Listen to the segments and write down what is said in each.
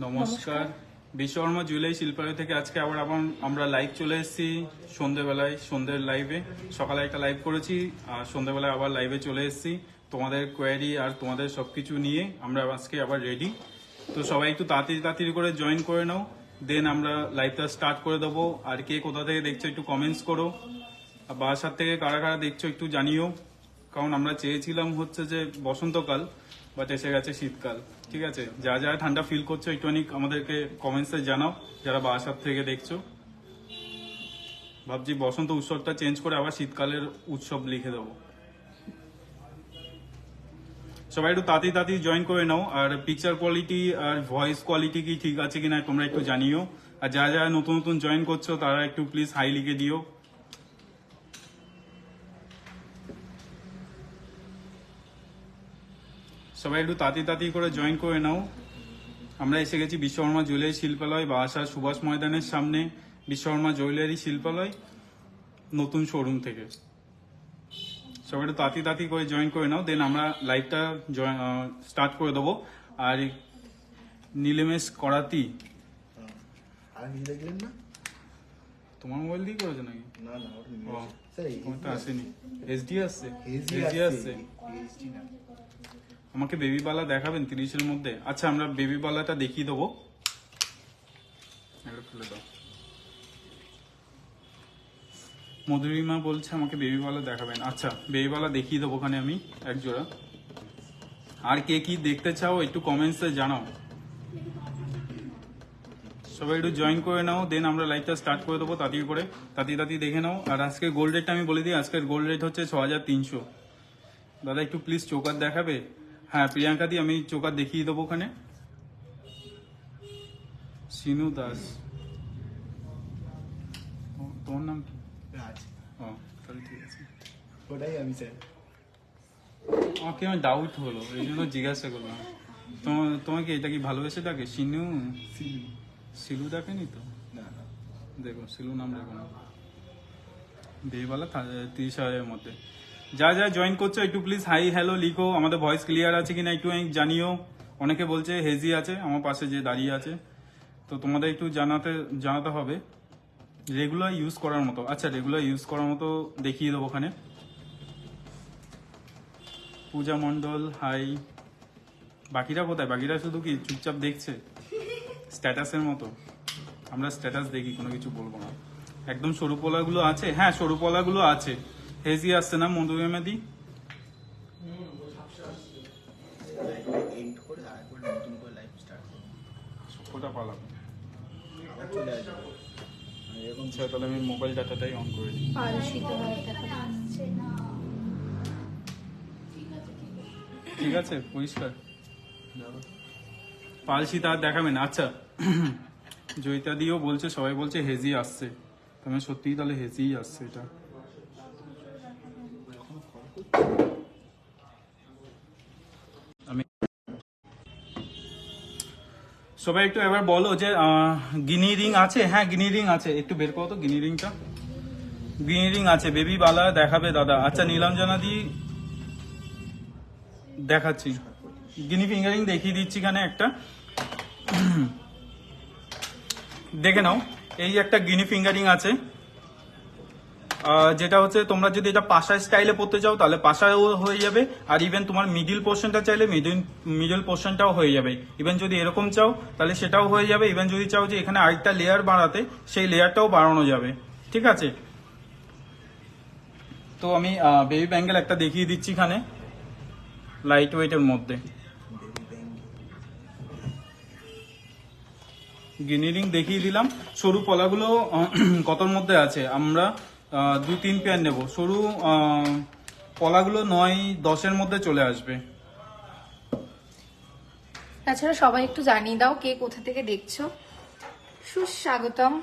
নমস্কার। বিশ্বকর্মা জুয়েলারি শিল্পালয় থেকে আজকে আবার আমরা লাইভ চলে এসেছি সন্ধ্যেবেলায়, সন্ধ্যের লাইভে। সকালে একটা লাইভ করেছি আর সন্ধ্যেবেলায় আবার লাইভে চলে এসেছি তোমাদের কোয়ারি আর তোমাদের সবকিছু নিয়ে। আমরা আজকে আবার রেডি, তো সবাই একটু তাড়াতাড়ি করে জয়েন করে নাও, দেন আমরা লাইভটা স্টার্ট করে দেবো। আর কে কোথা থেকে দেখছো একটু কমেন্টস করো, আর বাসার থেকে কারা কারা দেখছো একটু জানিও, কারণ আমরা চেয়েছিলাম হচ্ছে যে বসন্তকাল, বাট এসে গেছে শীতকাল। ঠিক আছে, যা যা ঠান্ডা ফিল করছো একটুখানি আমাদেরকে কমেন্টসে জানাও, যারা বাসার থেকে দেখছো। ভাবছি বসন্ত উৎসবটা চেঞ্জ করে আবার শীতকালের উৎসব লিখে দেবো। সবাই একটু তাড়াতাড়ি জয়েন করে নাও। আর পিকচার কোয়ালিটি আর ভয়েস কোয়ালিটি কি ঠিক আছে কিনা তোমরা একটু জানিও। আর যারা যারা নতুন নতুন জয়েন করছো তারা একটু প্লিজ হাই লিখে দিও। সবাই একটু তাড়াতাড়ি করে জয়েন করে নাও। আমরা এসে গেছি বিশ্বকর্মা জুয়েলারি শিল্পালয়, বারাসাত সুভাষ ময়দানের সামনে বিশ্বকর্মা জুয়েলারি শিল্পালয় নতুন শোরুম থেকে। সবাই একটু তাড়াতাড়ি করে জয়েন করে নাও, দেন আমরা লাইভটা স্টার্ট করে দেবো। আর নীলেমেশ করাতি তোমার মোবাইল দিয়ে করেছো নাকি? তোমারটা আসেনি, এইচডি আসছে। আমাকে বেবি বালা দেখাবেন 30-এর মধ্যে? আচ্ছা, আমরা বেবি বালাটা দেখিয়ে দেবো। খুলে দাও। মধুরিমা বলছে আমাকে বেবি বালা দেখাবেন। আচ্ছা, বেবি বালা দেখিয়ে দেবো ওখানে আমি এক জোড়া। আর কে কি দেখতে চাও একটু কমেন্টসে জানাও। সবাই একটু জয়েন করে নাও, দেন আমরা লাইভটা স্টার্ট করে দেবো তাড়াতাড়ি দেখে নাও। আর আজকের গোল্ড রেটটা আমি বলে দিই, আজকের গোল্ড রেট হচ্ছে 6300। দাদা একটু প্লিজ চৌকার দেখাবে? হ্যাঁ প্রিয়াঙ্কা দি, আমি চৌকার দেখিয়ে দেবো ওখানে। সিনু দাস, তোমার নাম কি? ও তাহলে ঠিক আছে, ওটাই আমি স্যার। আমাকে আমার ডাউট হলো, এই জন্য জিজ্ঞাসা করলাম। তোমাকে এটা কি ভালোবেসে ডাকে? সিনু সিলু ডাকেনি তো? দেখো সিলু নাম দেখো না। বেবালা 30,000-এর মধ্যে। যা যা জয়েন করছো একটু প্লিজ হাই হ্যালো লিখো, আমাদের ভয়েস ক্লিয়ার আছে কিনা একটু জানিও। অনেকে বলছে হেজি আছে আমার পাশে যে দাঁড়িয়ে আছে, তো তোমাদের একটু জানাতে হবে রেগুলার ইউজ করার মতো। আচ্ছা, রেগুলার ইউজ করার মতো দেখিয়ে দেবো ওখানে। পূজা মণ্ডল হাই। বাকিরা কোথায়? বাকিরা শুধু কি চুপচাপ দেখছে স্ট্যাটাসের মতো? আমরা স্ট্যাটাস দেখি, কোনো কিছু বলবো না। একদম সরু পলাগুলো আছে? হ্যাঁ সরু পলাগুলো আছে। হেজি আসছে না মধুমেদি? কোটা পালাম। আচ্ছা, তাহলে আমি মোবাইল ডাটাটাই অন করে দিই। ঠিক আছে, পরিষ্কার। পালসিতা আর দেখাবেন? আচ্ছা, জয়িতা দিও বলছে, সবাই বলছে হেজি আসছে, তুমি সত্যিই তাহলে হেজিই আসছে এটা। আমি সবাই একটু এবার বলো যে গিনি রিং আছে? হ্যাঁ গিনি রিং আছে, একটু বের করো তো গিনি রিংটা। গিনি রিং আছে, বেবি বালা দেখাবে দাদা? আচ্ছা নীলাঞ্জনা দি দেখাচ্ছি, গিনি ফিঙ্গারিং দেখিয়ে দিচ্ছি এখানে একটা। দেখে নাও, এই একটা গিনি ফিঙ্গারিং আছে, যেটা হচ্ছে তোমরা যদি এটা পাশায় স্টাইলে পড়তে চাও তাহলে পাশায়ও হয়ে যাবে, আর ইভেন তোমার মিডিল পোর্শনটা চাইলে মিডিল পোর্শনটাও হয়ে যাবে। ইভেন যদি এরকম চাও তাহলে সেটাও হয়ে যাবে। ইভেন যদি চাও যে এখানে আরেকটা লেয়ার বাড়াতে, সেই লেয়ারটাও বাড়ানো যাবে। ঠিক আছে, তো আমি বেবি ব্যাঙ্গেল একটা দেখিয়ে দিচ্ছি এখানে লাইট ওয়েটের মধ্যে। গিনি রিং দেখিয়ে দিলাম। সরু পলাগুলো কতর মধ্যে আছে? আমরা 2-3 পেয়ার নেব। সরু পলাগুলো 9-10-এর মধ্যে চলে আসবে। তাছাড়া সবাই একটু জানিয়ে দাও কে কোথা থেকে দেখছো। সুস্বাগতম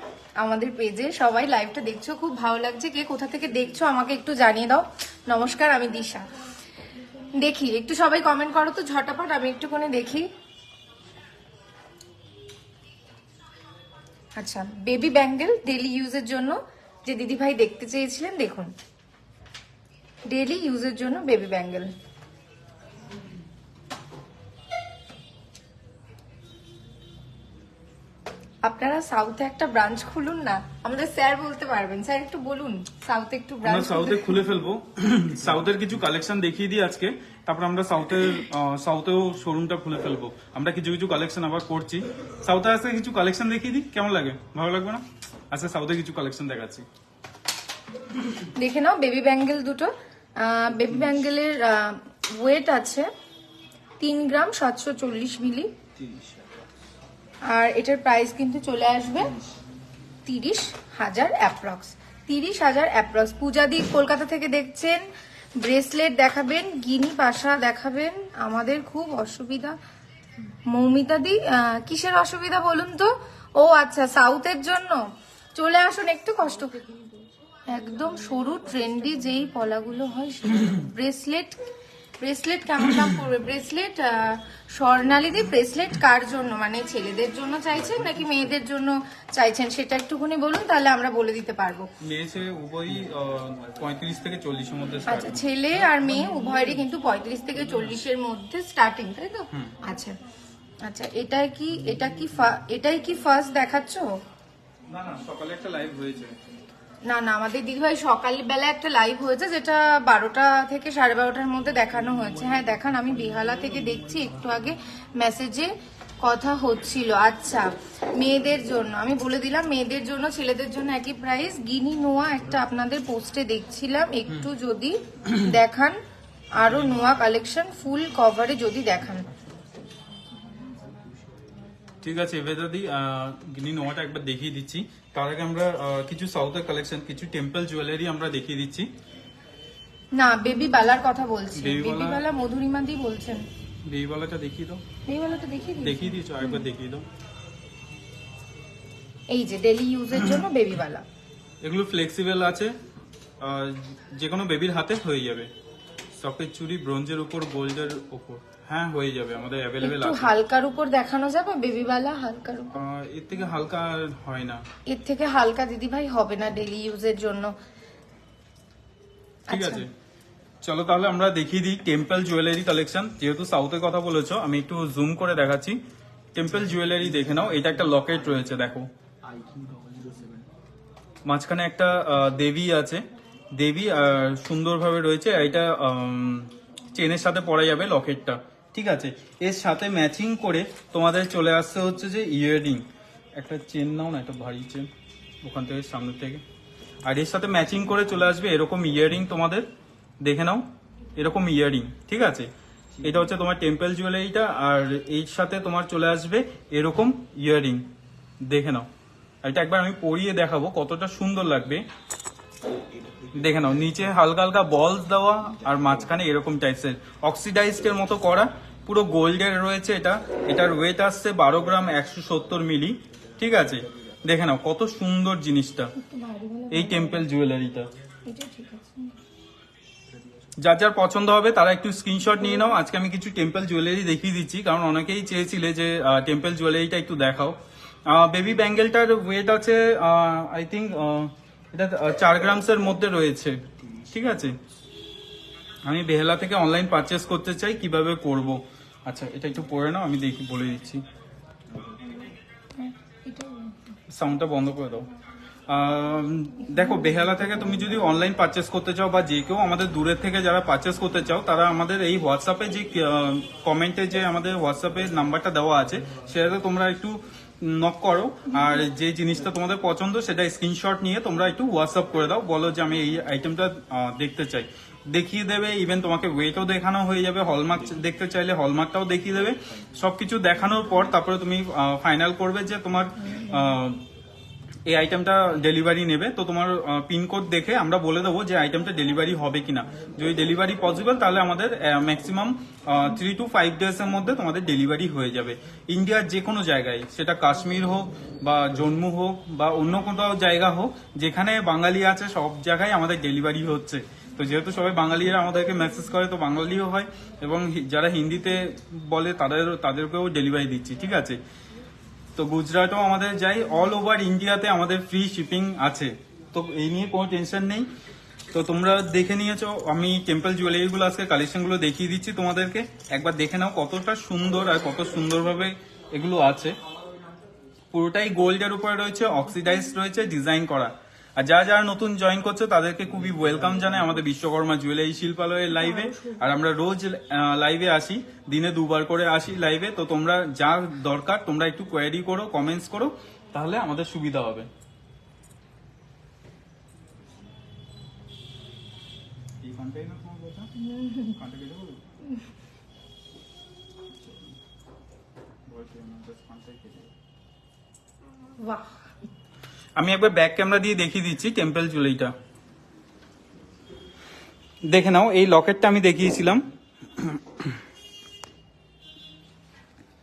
আমাদের পেজে, সবাই লাইভটা দেখছো, খুব ভালো লাগছে। কে কোথা থেকে দেখছো আমাকে একটু জানিয়ে দাও। নমস্কার, আমি দিশা। দেখি একটু সবাই কমেন্ট করো তো ঝটাপট, আমি একটুখানি দেখি। আচ্ছা, বেবি ব্যাঙ্গেল ডেলি ইউজের জন্য যে দিদিভাই দেখতে চেয়েছিলেন, দেখুন ডেলি ইউজের জন্য বেবি ব্যাঙ্গেল। আপনারা সাউথে একটা ব্রাঞ্চ খুলুন না, আমাদের স্যার বলতে পারবেন। স্যার একটু বলুন সাউথে একটু আমরা ব্রাঞ্চ সাউথে খুলে ফেলবো। সাউথের কিছু কালেকশন দেখিয়ে দিই আজকে, তারপর আমরা সাউথেও শোরুমটা খুলে ফেলবো। আমরা কিছু কিছু কালেকশন আবার করছি। সাউথে আজকে কিছু কালেকশন দেখিয়ে দিই, কেমন লাগে? ভালো লাগবে না? আজকে সাউথে কিছু কালেকশন দেখাচ্ছি। দেখে নাও বেবি ব্যাঙ্গেল দুটো। বেবি ব্যাঙ্গেলের ওয়েট আছে 3 গ্রাম 740 মিলি, আর এটার প্রাইস কিন্তু চলে আসবে 30,000 অ্যাপ্রক্স। 30,000 অ্যাপ্রক্স। পূজাদি কলকাতা থেকে দেখছেন, ব্রেসলেট দেখাবেন, গিনি পাশা দেখাবেন। আমাদের খুব অসুবিধা। মৌমিতাদি কিসের অসুবিধা বলুন তো? ও আচ্ছা, সাউথের জন্য চলে আসুন, একটু কষ্ট করে। একদম সরু ট্রেন্ডি যেই পলাগুলো হয় ব্রেসলেট। ব্রেসলেট কেমন দাম পড়বে? ব্রেসলেট স্বর্ণালীদি ব্রেসলেট কার জন্য, মানে ছেলেদের জন্য চাইছেন নাকি মেয়েদের জন্য চাইছেন সেটা একটুখানি বলুন, তাহলে আমরা বলে দিতে পারবো। মেয়েছে উভয়ই 35 থেকে 40 এর মধ্যে আচ্ছা, ছেলে আর মেয়ে উভয়েরই কিন্তু 35 থেকে 40-এর মধ্যে স্টার্টিং, তাই তো? আচ্ছা আচ্ছা, এটাই কি ফার্স্ট দেখাচ্ছো? না না, সকালে একটা লাইভ হয়েছে। না না, আমাদের দিদিভাই সকালবেলা একটা লাইভ হয়েছে, যেটা 12টা থেকে 12:30টার মধ্যে দেখানো হয়েছে। হ্যাঁ দেখান, আমি বেহালা থেকে দেখছি, একটু আগে মেসেজে কথা হচ্ছিল। আচ্ছা, মেয়েদের জন্য আমি বলে দিলাম, মেয়েদের জন্য ছেলেদের জন্য একই প্রাইস। গিনি নোয়া একটা আপনাদের পোস্টে দেখছিলাম, একটু যদি দেখান, আরো নোয়া কালেকশন ফুল কভারে যদি দেখান। ঠিক আছে বেদাদি, গিনি নোয়াটা একবার দেখিয়ে দিচ্ছি। তার আগে আমরা কিছু সাউথের কালেকশন, কিছু টেম্পল জুয়েলারি আমরা দেখিয়ে দিচ্ছি। না, বেবি বালার কথা বলছি। বেবি বেবি বালা মধুরিমা দি বলছেন। বেবিবালাটা দেখিয়ে দাও। বেবি বালাটা দেখিয়ে দিচ্ছ, আরেকবার দেখিয়ে দাও। এই যে ডেলি ইউজের জন্য বেবি বালা। এগুলো ফ্লেক্সিবল আছে, যে কোনো বেবির হাতে হয়ে যাবে। সকেট চুড়ি ব্রোঞ্জের উপর, গোল্ডের উপর, হ্যাঁ হয়ে যাবে, আমাদের অ্যাভেলেবেল একটু আছে। হালকার উপর দেখানো যাবে বেবি বালা? হালকার উপর এর থেকে হালকা আর হয় না। এর থেকে হালকা দিদি ভাই হবে না ডেলি ইউজের জন্য। ঠিক আচ্ছা। আছে, চলো তাহলে আমরা দেখিয়ে দিই টেম্পল জুয়েলারি কালেকশন। যেহেতু সাউথের কথা বলেছো, আমি একটু জুম করে দেখাচ্ছি। টেম্পল জুয়েলারি দেখে নাও। এটা একটা লকেট রয়েছে, দেখো মাঝখানে একটা দেবী আছে, দেবী সুন্দরভাবে রয়েছে। এটা চেনের সাথে পরা যাবে লকেটটা, ঠিক আছে। এর সাথে ম্যাচিং করে তোমাদের চলে আসছে হচ্ছে যে ইয়াররিং। একটা চেন নাও না, একটা ভারী চেন ওখান থেকে, সামনে থেকে। আর এর সাথে ম্যাচিং করে চলে আসবে এরকম ইয়াররিং, তোমাদের দেখে নাও এরকম ইয়াররিং, ঠিক আছে। এটা হচ্ছে তোমার টেম্পল জুয়েলারিটা, আর এর সাথে তোমার চলে আসবে এরকম ইয়াররিং, দেখে নাও। এটা একবার আমি পরিয়ে দেখাবো কতটা সুন্দর লাগবে, দেখে নাও। নিচে হালকা হালকা বলস দেওয়া, আর মাঝখানে এরকম টাইপসের অক্সিডাইজড এর মতো করা, পুরো গোল্ডের রয়েছে এটা। এটার ওয়েট আসছে 12 গ্রাম 170 মিলি, ঠিক আছে। দেখে নাও কত সুন্দর জিনিসটা, এই টেম্পল জুয়েলারিটা। যার যার পছন্দ হবে তারা একটু স্ক্রিনশট নিয়ে নাও। আজকে আমি কিছু টেম্পল জুয়েলারি দেখিয়ে দিচ্ছি, কারণ অনেকেই চেয়েছিলে যে টেম্পল জুয়েলারিটা একটু দেখাও। বেবি ব্যাঙ্গেলটার ওয়েট আছে আই থিঙ্ক এটা 4 গ্রামসের মধ্যে রয়েছে, ঠিক আছে। আমি বেহালা থেকে অনলাইন পারচেস করতে চাই, কিভাবে করব? আচ্ছা, এটা একটু পরে নাও, আমি দেখি বলে দিচ্ছি। সাউন্ডটা বন্ধ করে দাও। দেখো, বেহালা থেকে তুমি যদি অনলাইন পারচেস করতে চাও, বা যে কেউ আমাদের দূরের থেকে যারা পারচেস করতে চাও, তারা আমাদের এই হোয়াটসঅ্যাপে যে কমেন্টে যে আমাদের হোয়াটসঅ্যাপের নাম্বারটা দেওয়া আছে, সেটাতে তোমরা একটু নক করো। আর যে জিনিসটা তোমাদের পছন্দ সেটা স্ক্রিনশট নিয়ে তোমরা একটু হোয়াটসঅ্যাপ করে দাও, বলো যে আমি এই আইটেমটা দেখতে চাই, দেখিয়ে দেবে। ইভেন তোমাকে ওয়েটও দেখানো হয়ে যাবে, হলমার্ক দেখতে চাইলে হলমার্কটাও দেখিয়ে দেবে। সবকিছু দেখানোর পর তারপরে তুমি ফাইনাল করবে যে তোমার এই আইটেমটা ডেলিভারি নেবে। তো তোমার পিনকোড দেখে আমরা বলে দেবো যে আইটেমটা ডেলিভারি হবে কিনা। যদি ডেলিভারি পসিবল, তাহলে আমাদের ম্যাক্সিমাম 3 to 5 days এর মধ্যে তোমাদের ডেলিভারি হয়ে যাবে। ইন্ডিয়ার যে কোনো জায়গায়, সেটা কাশ্মীর হোক বা জম্মু হোক বা অন্য কোথাও জায়গা হোক, যেখানে বাঙালি আছে সব জায়গায় আমাদের ডেলিভারি হচ্ছে। তো যেহেতু সবাই বাঙালিরা আমাদেরকে মেসেজ করে, তো বাঙালিও হয়, এবং যারা হিন্দিতে বলে তাদেরকেও ডেলিভারি দিচ্ছি, ঠিক আছে। তো গুজরাটও আমাদের যাই, অল ওভার ইন্ডিয়াতে আমাদের ফ্রি শিপিং আছে, তো এই নিয়ে কোনো টেনশন নেই। তো তোমরা দেখে নিয়েছো, আমি টেম্পল জুয়েলারি গুলো আজকে কালেকশন গুলো দেখিয়ে দিচ্ছি তোমাদেরকে। একবার দেখে নাও কতটা সুন্দর আর কত সুন্দরভাবে এগুলো আছে। পুরোটাই গোল্ডের উপরে রয়েছে, অক্সিডাইজ রয়েছে, ডিজাইন করা। আর যারা নতুন জয়েন করছে তাদেরকে খুবই ওয়েলকাম জানাই আমাদের বিশ্বকর্মা জুয়েলারি শিল্পালয়ের লাইভে। আর আমরা রোজ লাইভে আসি, দিনে 2 বার করে আসি লাইভে। তো তোমরা যা দরকার তোমরা একটু কোয়েরি করো, কমেন্টস করো, তাহলে আমাদের সুবিধা হবে। বাহ, আমি একবার ব্যাক ক্যামেরা দিয়ে দেখিয়ে দিচ্ছি টেম্পল জুয়েলারিটা। দেখে নাও, এই লকেটটা আমি দেখিয়েছিলাম,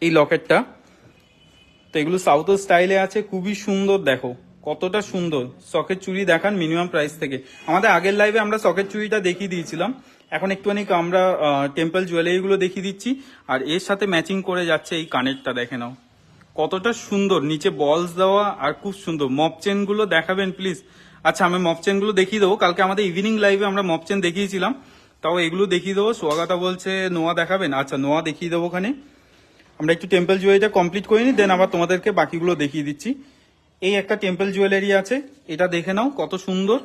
এই লকেটটা। তো এগুলো সাউথ স্টাইলে আছে, খুবই সুন্দর। দেখো কতটা সুন্দর। সকেট চুড়ি দেখান মিনিমাম প্রাইস থেকে। আমাদের আগের লাইভে আমরা সকেট চুড়িটা দেখিয়ে দিয়েছিলাম, এখন একটুখানি আমরা টেম্পল জুয়েলারি গুলো দেখিয়ে দিচ্ছি। আর এর সাথে ম্যাচিং করে যাচ্ছে এই কানেরটা, দেখে নাও কতটা সুন্দর। নিচে বলস দেওয়া আর খুব সুন্দর। মপ চেন গুলো দেখাবেন প্লিজ। আচ্ছা, আমি মপ চেন গুলো দেখিয়ে দেবো। কালকে আমাদের ইভিনিং লাইভে আমরা মপ চেন দেখিয়েছিলাম, তাও এগুলো দেখিয়ে দেবো। সোয়াগাতা বলছে নোয়া দেখাবেন। আচ্ছা, নোয়া দেখিয়ে দেবো। ওখানে আমরা একটু টেম্পল জুয়েলারিটা কমপ্লিট করে নিই, দেন আবার তোমাদেরকে বাকিগুলো দেখিয়ে দিচ্ছি। এই একটা টেম্পল জুয়েলারি আছে, এটা দেখে নাও কত সুন্দর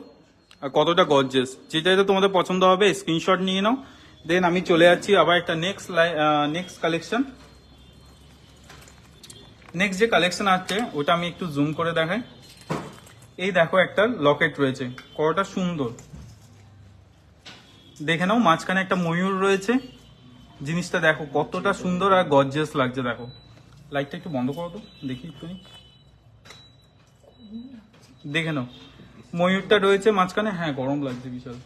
আর কতটা গর্জিয়াস। যেটা তোমাদের পছন্দ হবে স্ক্রিনশট নিয়ে নাও। দেন আমি চলে যাচ্ছি আবার একটা নেক্সট কালেকশন। নেক্সট যে কালেকশন আছে ওটা আমি একটু জুম করে দেখাই। এই দেখো একটা লকেট রয়েছে, কতটা সুন্দর। দেখে নাও মাঝখানে একটা ময়ূর রয়েছে। জিনিসটা দেখো কতটা সুন্দর আর গর্জিয়াস লাগছে। দেখো লাইটটা একটু বন্ধ করো তো, দেখি একটু। দেখে নাও ময়ূরটা রয়েছে মাঝখানে। হ্যাঁ, গরম লাগছে বিশাল।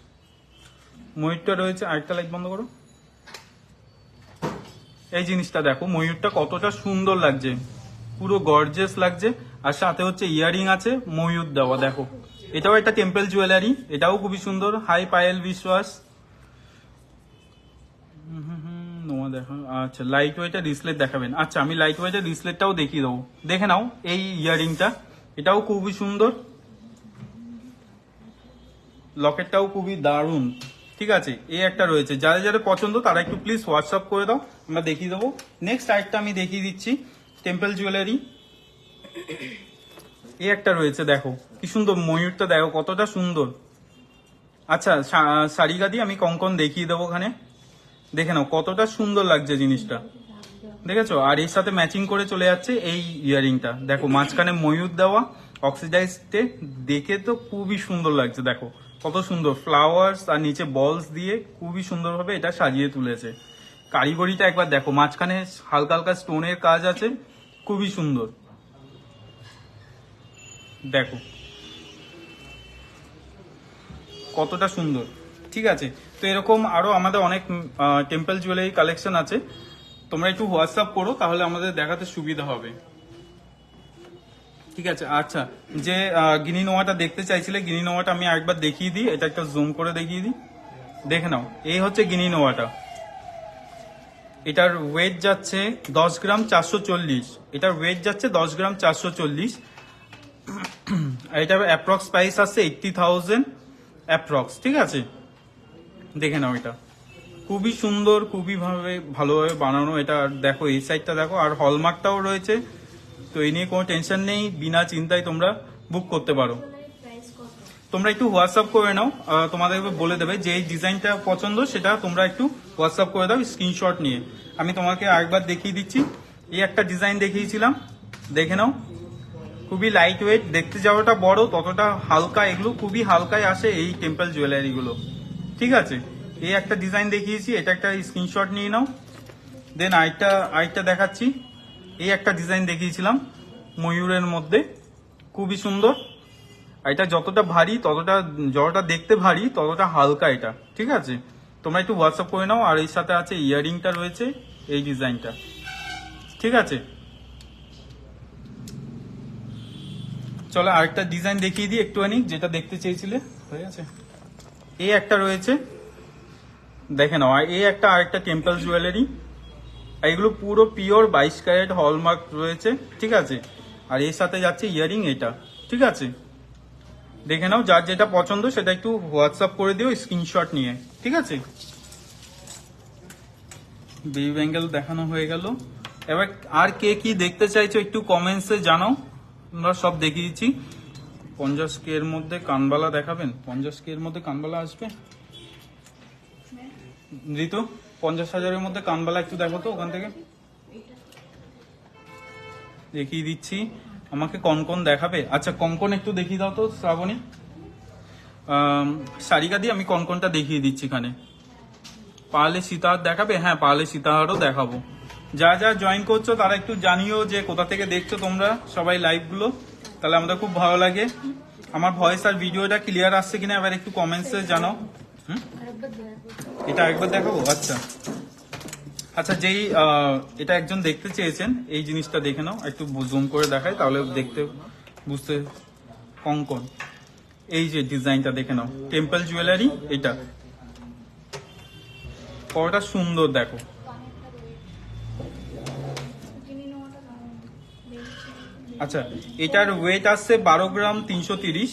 ময়ূরটা রয়েছে, আরেকটা লাইট বন্ধ করো। এই জিনিসটা দেখো, ময়ূরটা কতটা সুন্দর লাগছে, পুরো গর্জিয়াস লাগছে। আর সাথে হচ্ছে ইয়ারিং আছে ময়ূর দেওয়া। দেখো এটাও একটা টেম্পল জুয়েলারি, এটাও খুবই সুন্দর। হাই পায়েল বিশ্বাস। দেখো আচ্ছা, লাইট ওয়েটের রিসলেট দেখাবেন। আচ্ছা, আমি লাইট ওয়েটের রিসলেটটাও দেখিয়ে দেবো। দেখে নাও এই ইয়ারিংটা, এটাও খুবই সুন্দর। লকেটটাও খুবই দারুণ। ঠিক আছে, এই একটা রয়েছে। যারা যারা পছন্দ তারা একটু প্লিজ হোয়াটসঅ্যাপ করে দাও, আমরা দেখিয়ে দেবো। নেক্সট আরেকটা আমি দেখিয়ে দিচ্ছি টেম্পল জুয়েলারি। এই একটা রয়েছে, দেখো কি সুন্দর। ময়ূরটা দেখো কতটা সুন্দর। আচ্ছা, সারিকা দিয়ে আমি কঙ্কন দেখিয়ে দেবো ওখানে। দেখে নাও কতটা সুন্দর লাগছে জিনিসটা, দেখেছো? আর এর সাথে ম্যাচিং করে চলে যাচ্ছে এই ইয়ারিংটা। দেখো মাঝখানে ময়ূর দেওয়া, অক্সিডাইজডে, দেখে তো খুবই সুন্দর লাগছে। দেখো কত সুন্দর ফ্লাওয়ার্স আর নিচে বলস দিয়ে খুবই সুন্দরভাবে এটা সাজিয়ে তুলেছে। কারিগরিটা একবার দেখো, মাঝখানে হালকা হালকা স্টোনের কাজ আছে, খুবই সুন্দর। দেখো কতটা সুন্দর। ঠিক আছে, তো এরকম আরো আমাদের অনেক টেম্পল জুয়েলারি কালেকশন আছে। তোমরা একটু হোয়াটসঅ্যাপ করো, তাহলে আমাদের দেখাতে সুবিধা হবে। ঠিক আছে। আচ্ছা, যে গিনি নোয়াটা দেখতে চাইছিলে, গিনি নোয়াটা আমি আরেকবার দেখিয়ে দিই। এটা একটা জুম করে দেখিয়ে দিই, দেখে নাও। এই হচ্ছে গিনি নোয়াটা। এটার ওয়েট যাচ্ছে 10 গ্রাম 440। এটার ওয়েট যাচ্ছে 10 গ্রাম 440। আর এটার অ্যাপ্রক্স প্রাইস আসছে 80,000 অ্যাপ্রক্স। ঠিক আছে, দেখে নাও। এটা খুবই সুন্দর, খুবই ভালোভাবে বানানো। এটা দেখো, এই সাইডটা দেখো, আর হলমার্কটাও রয়েছে। তো এই নিয়ে কোনো টেনশন নেই, বিনা চিন্তায় তোমরা বুক করতে পারো। তোমরা একটু হোয়াটসঅ্যাপ করে নাও, তোমাদের বলে দেবে যে এই ডিজাইনটা পছন্দ, সেটা তোমরা একটু হোয়াটসঅ্যাপ করে দাও স্ক্রিনশট নিয়ে। আমি তোমাকে আরেকবার দেখিয়ে দিচ্ছি। এই একটা ডিজাইন দেখিয়েছিলাম, দেখে নাও। খুবই লাইট ওয়েট, দেখতে যাওয়াটা বড় ততটা হালকা। এগুলো খুবই হালকায় আসে এই টেম্পল জুয়েলারি গুলো। ঠিক আছে, এই একটা ডিজাইন দেখিয়েছি, এটা একটা স্ক্রিনশট নিয়ে নাও। দেন আরেকটা দেখাচ্ছি। এই একটা ডিজাইন দেখিয়েছিলাম ময়ূরের মধ্যে, খুবই সুন্দর। এটা যতটা ভারী যতটা দেখতে ভারী ততটা হালকা এটা। ঠিক আছে, তোমরা একটু হোয়াটসঅ্যাপ করে নাও। আর এর সাথে আছে ইয়ারিংটা রয়েছে, এই ডিজাইনটা। ঠিক আছে, চলো আরেকটা ডিজাইন দেখিয়ে দিই একটুখানি, যেটা দেখতে চেয়েছিলে। হয়ে গেছে, এই একটা রয়েছে, দেখে নাও। আর এই একটা আরেকটা টেম্পল জুয়েলারি। এগুলো পুরো পিওর 22 ক্যারেট হলমার্ক রয়েছে। ঠিক আছে, আর এর সাথে যাচ্ছে ইয়ারিং এটা। ঠিক আছে, দেখে নাও। যার যেটা পছন্দ সেটা একটু হোয়াটসঅ্যাপ করে দিও স্ক্রিনশট নিয়ে। ঠিক আছে, বেবি ব্যাঙ্গেল দেখানো হয়ে গেল। এবার আর কে কি দেখতে চাইছো একটু কমেন্টসে জানাও, আমরা সব দেখিয়ে দিচ্ছি। 50K এর মধ্যে কানবালা দেখাবেন? 50K এর মধ্যে কানবালা আসবে ঋতু? 50,000-এর মধ্যে কানবালা একটু দেখো তো ওখান থেকে, দেখিয়ে দিচ্ছি। আমাকে কনকন দেখাবে? আচ্ছা কনকন একটু দেখিয়ে দাও তো শ্রাবণী। সারিকা দিয়ে আমি কনকনটা দেখিয়ে দিচ্ছি এখানে। পারলে সীতাহার দেখাবে? হ্যাঁ পারলে সীতাহারও দেখাবো। যা যা জয়েন করছো তারা একটু জানিও যে কোথা থেকে দেখছো তোমরা সবাই লাইভ গুলো, তাহলে আমাদের খুব ভালো লাগে। আমার ভয়েস আর ভিডিওটা ক্লিয়ার আসছে কিনা এবার একটু কমেন্টসে জানাও। এটা একবার দেখাবো? আচ্ছা আচ্ছা, যেই এটা একজন দেখতে চেয়েছেন এই জিনিসটা দেখে নাও, একটু জুম করে দেখাই তাহলে দেখতে বুঝতে। কঙ্কন, এই যে ডিজাইনটা দেখে নাও, টেম্পল জুয়েলারি, এটা কতটা সুন্দর দেখো। আচ্ছা এটার ওয়েট আসছে 12 গ্রাম 330।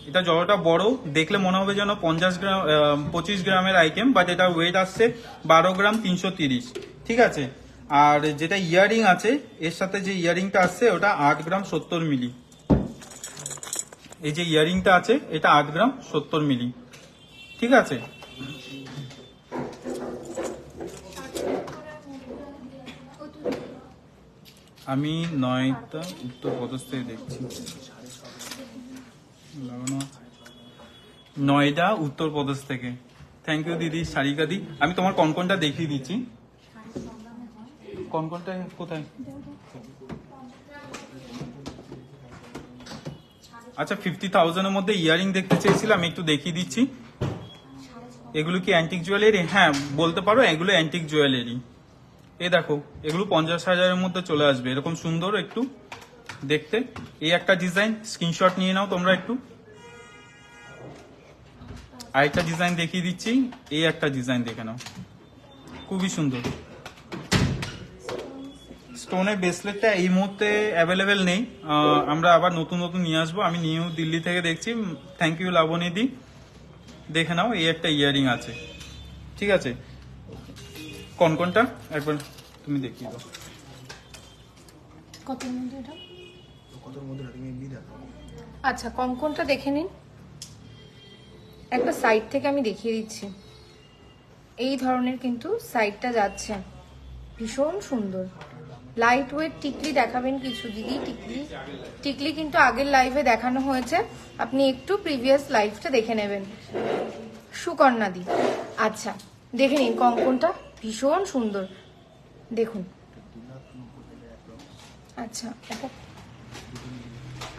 এটা যতটা বড় দেখলে মনে হবে যেন 25 গ্রামের আইটেম, বাট এটা ওয়েট আসছে 12 গ্রাম 330, ঠিক আছে। আর যেটা ইয়ারিং আছে এর সাথে, যে ইয়ারিংটা আসছে ওটা 8 গ্রাম 70 মিলি। এই যে ইয়ারিংটা আছে এটা 8 গ্রাম 70 মিলি, ঠিক আছে। আমি নয়টা উত্তরপ্রদেশ থেকে দেখছি, নয়ডা উত্তরপ্রদেশ থেকে। থ্যাংক ইউ দিদি সারিকা দি। আমি তোমার কনকনটা দেখিয়ে দিচ্ছি। কনকনটা কোথায়? আচ্ছা 50,000-এর মধ্যে ইয়ারিং দেখতে চেয়েছিলাম, একটু দেখিয়ে দিচ্ছি। এগুলো কি অ্যান্টিক জুয়েলারি? হ্যাঁ বলতে পারো এগুলো অ্যান্টিক জুয়েলারি। এই দেখো এগুলো 50,000-এর মধ্যে চলে আসবে, এরকম সুন্দর একটু দেখতে। এই একটা ডিজাইন, স্ক্রিনশট নিয়ে নাও তোমরা একটু। আরেকটা ডিজাইন দেখিয়ে দিচ্ছি, এই একটা ডিজাইন দেখে নাও, খুবই সুন্দর। স্টোনের ব্রেসলেটটা এই মুহূর্তে অ্যাভেলেবেল নেই, আমরা আবার নতুন নতুন নিয়ে আসবো। আমি নিউ দিল্লি থেকে দেখছি। থ্যাংক ইউ লাবণীদি, দেখে নাও এই একটা ইয়ারিং আছে, ঠিক আছে। কনকনটা একবার তুমি দেখিয়ে দাও। কতর মধ্যে এটা? আচ্ছা কঙ্কনটা দেখে নিন একবার সাইড থেকে, আমি দেখিয়ে দিচ্ছি। এই ধরনের কিন্তু সাইডটা যাচ্ছে, ভীষণ সুন্দর। লাইট ওয়েট টিকলি দেখাবেন কিছু দিদি? টিকলি, টিকলি কিন্তু আগের লাইভে দেখানো হয়েছে, আপনি একটু প্রিভিয়াস লাইভটা দেখে নেবেন। সুকন্যা দি, আচ্ছা দেখে নিন কঙ্কনটা, ভীষণ সুন্দর দেখুন। আচ্ছা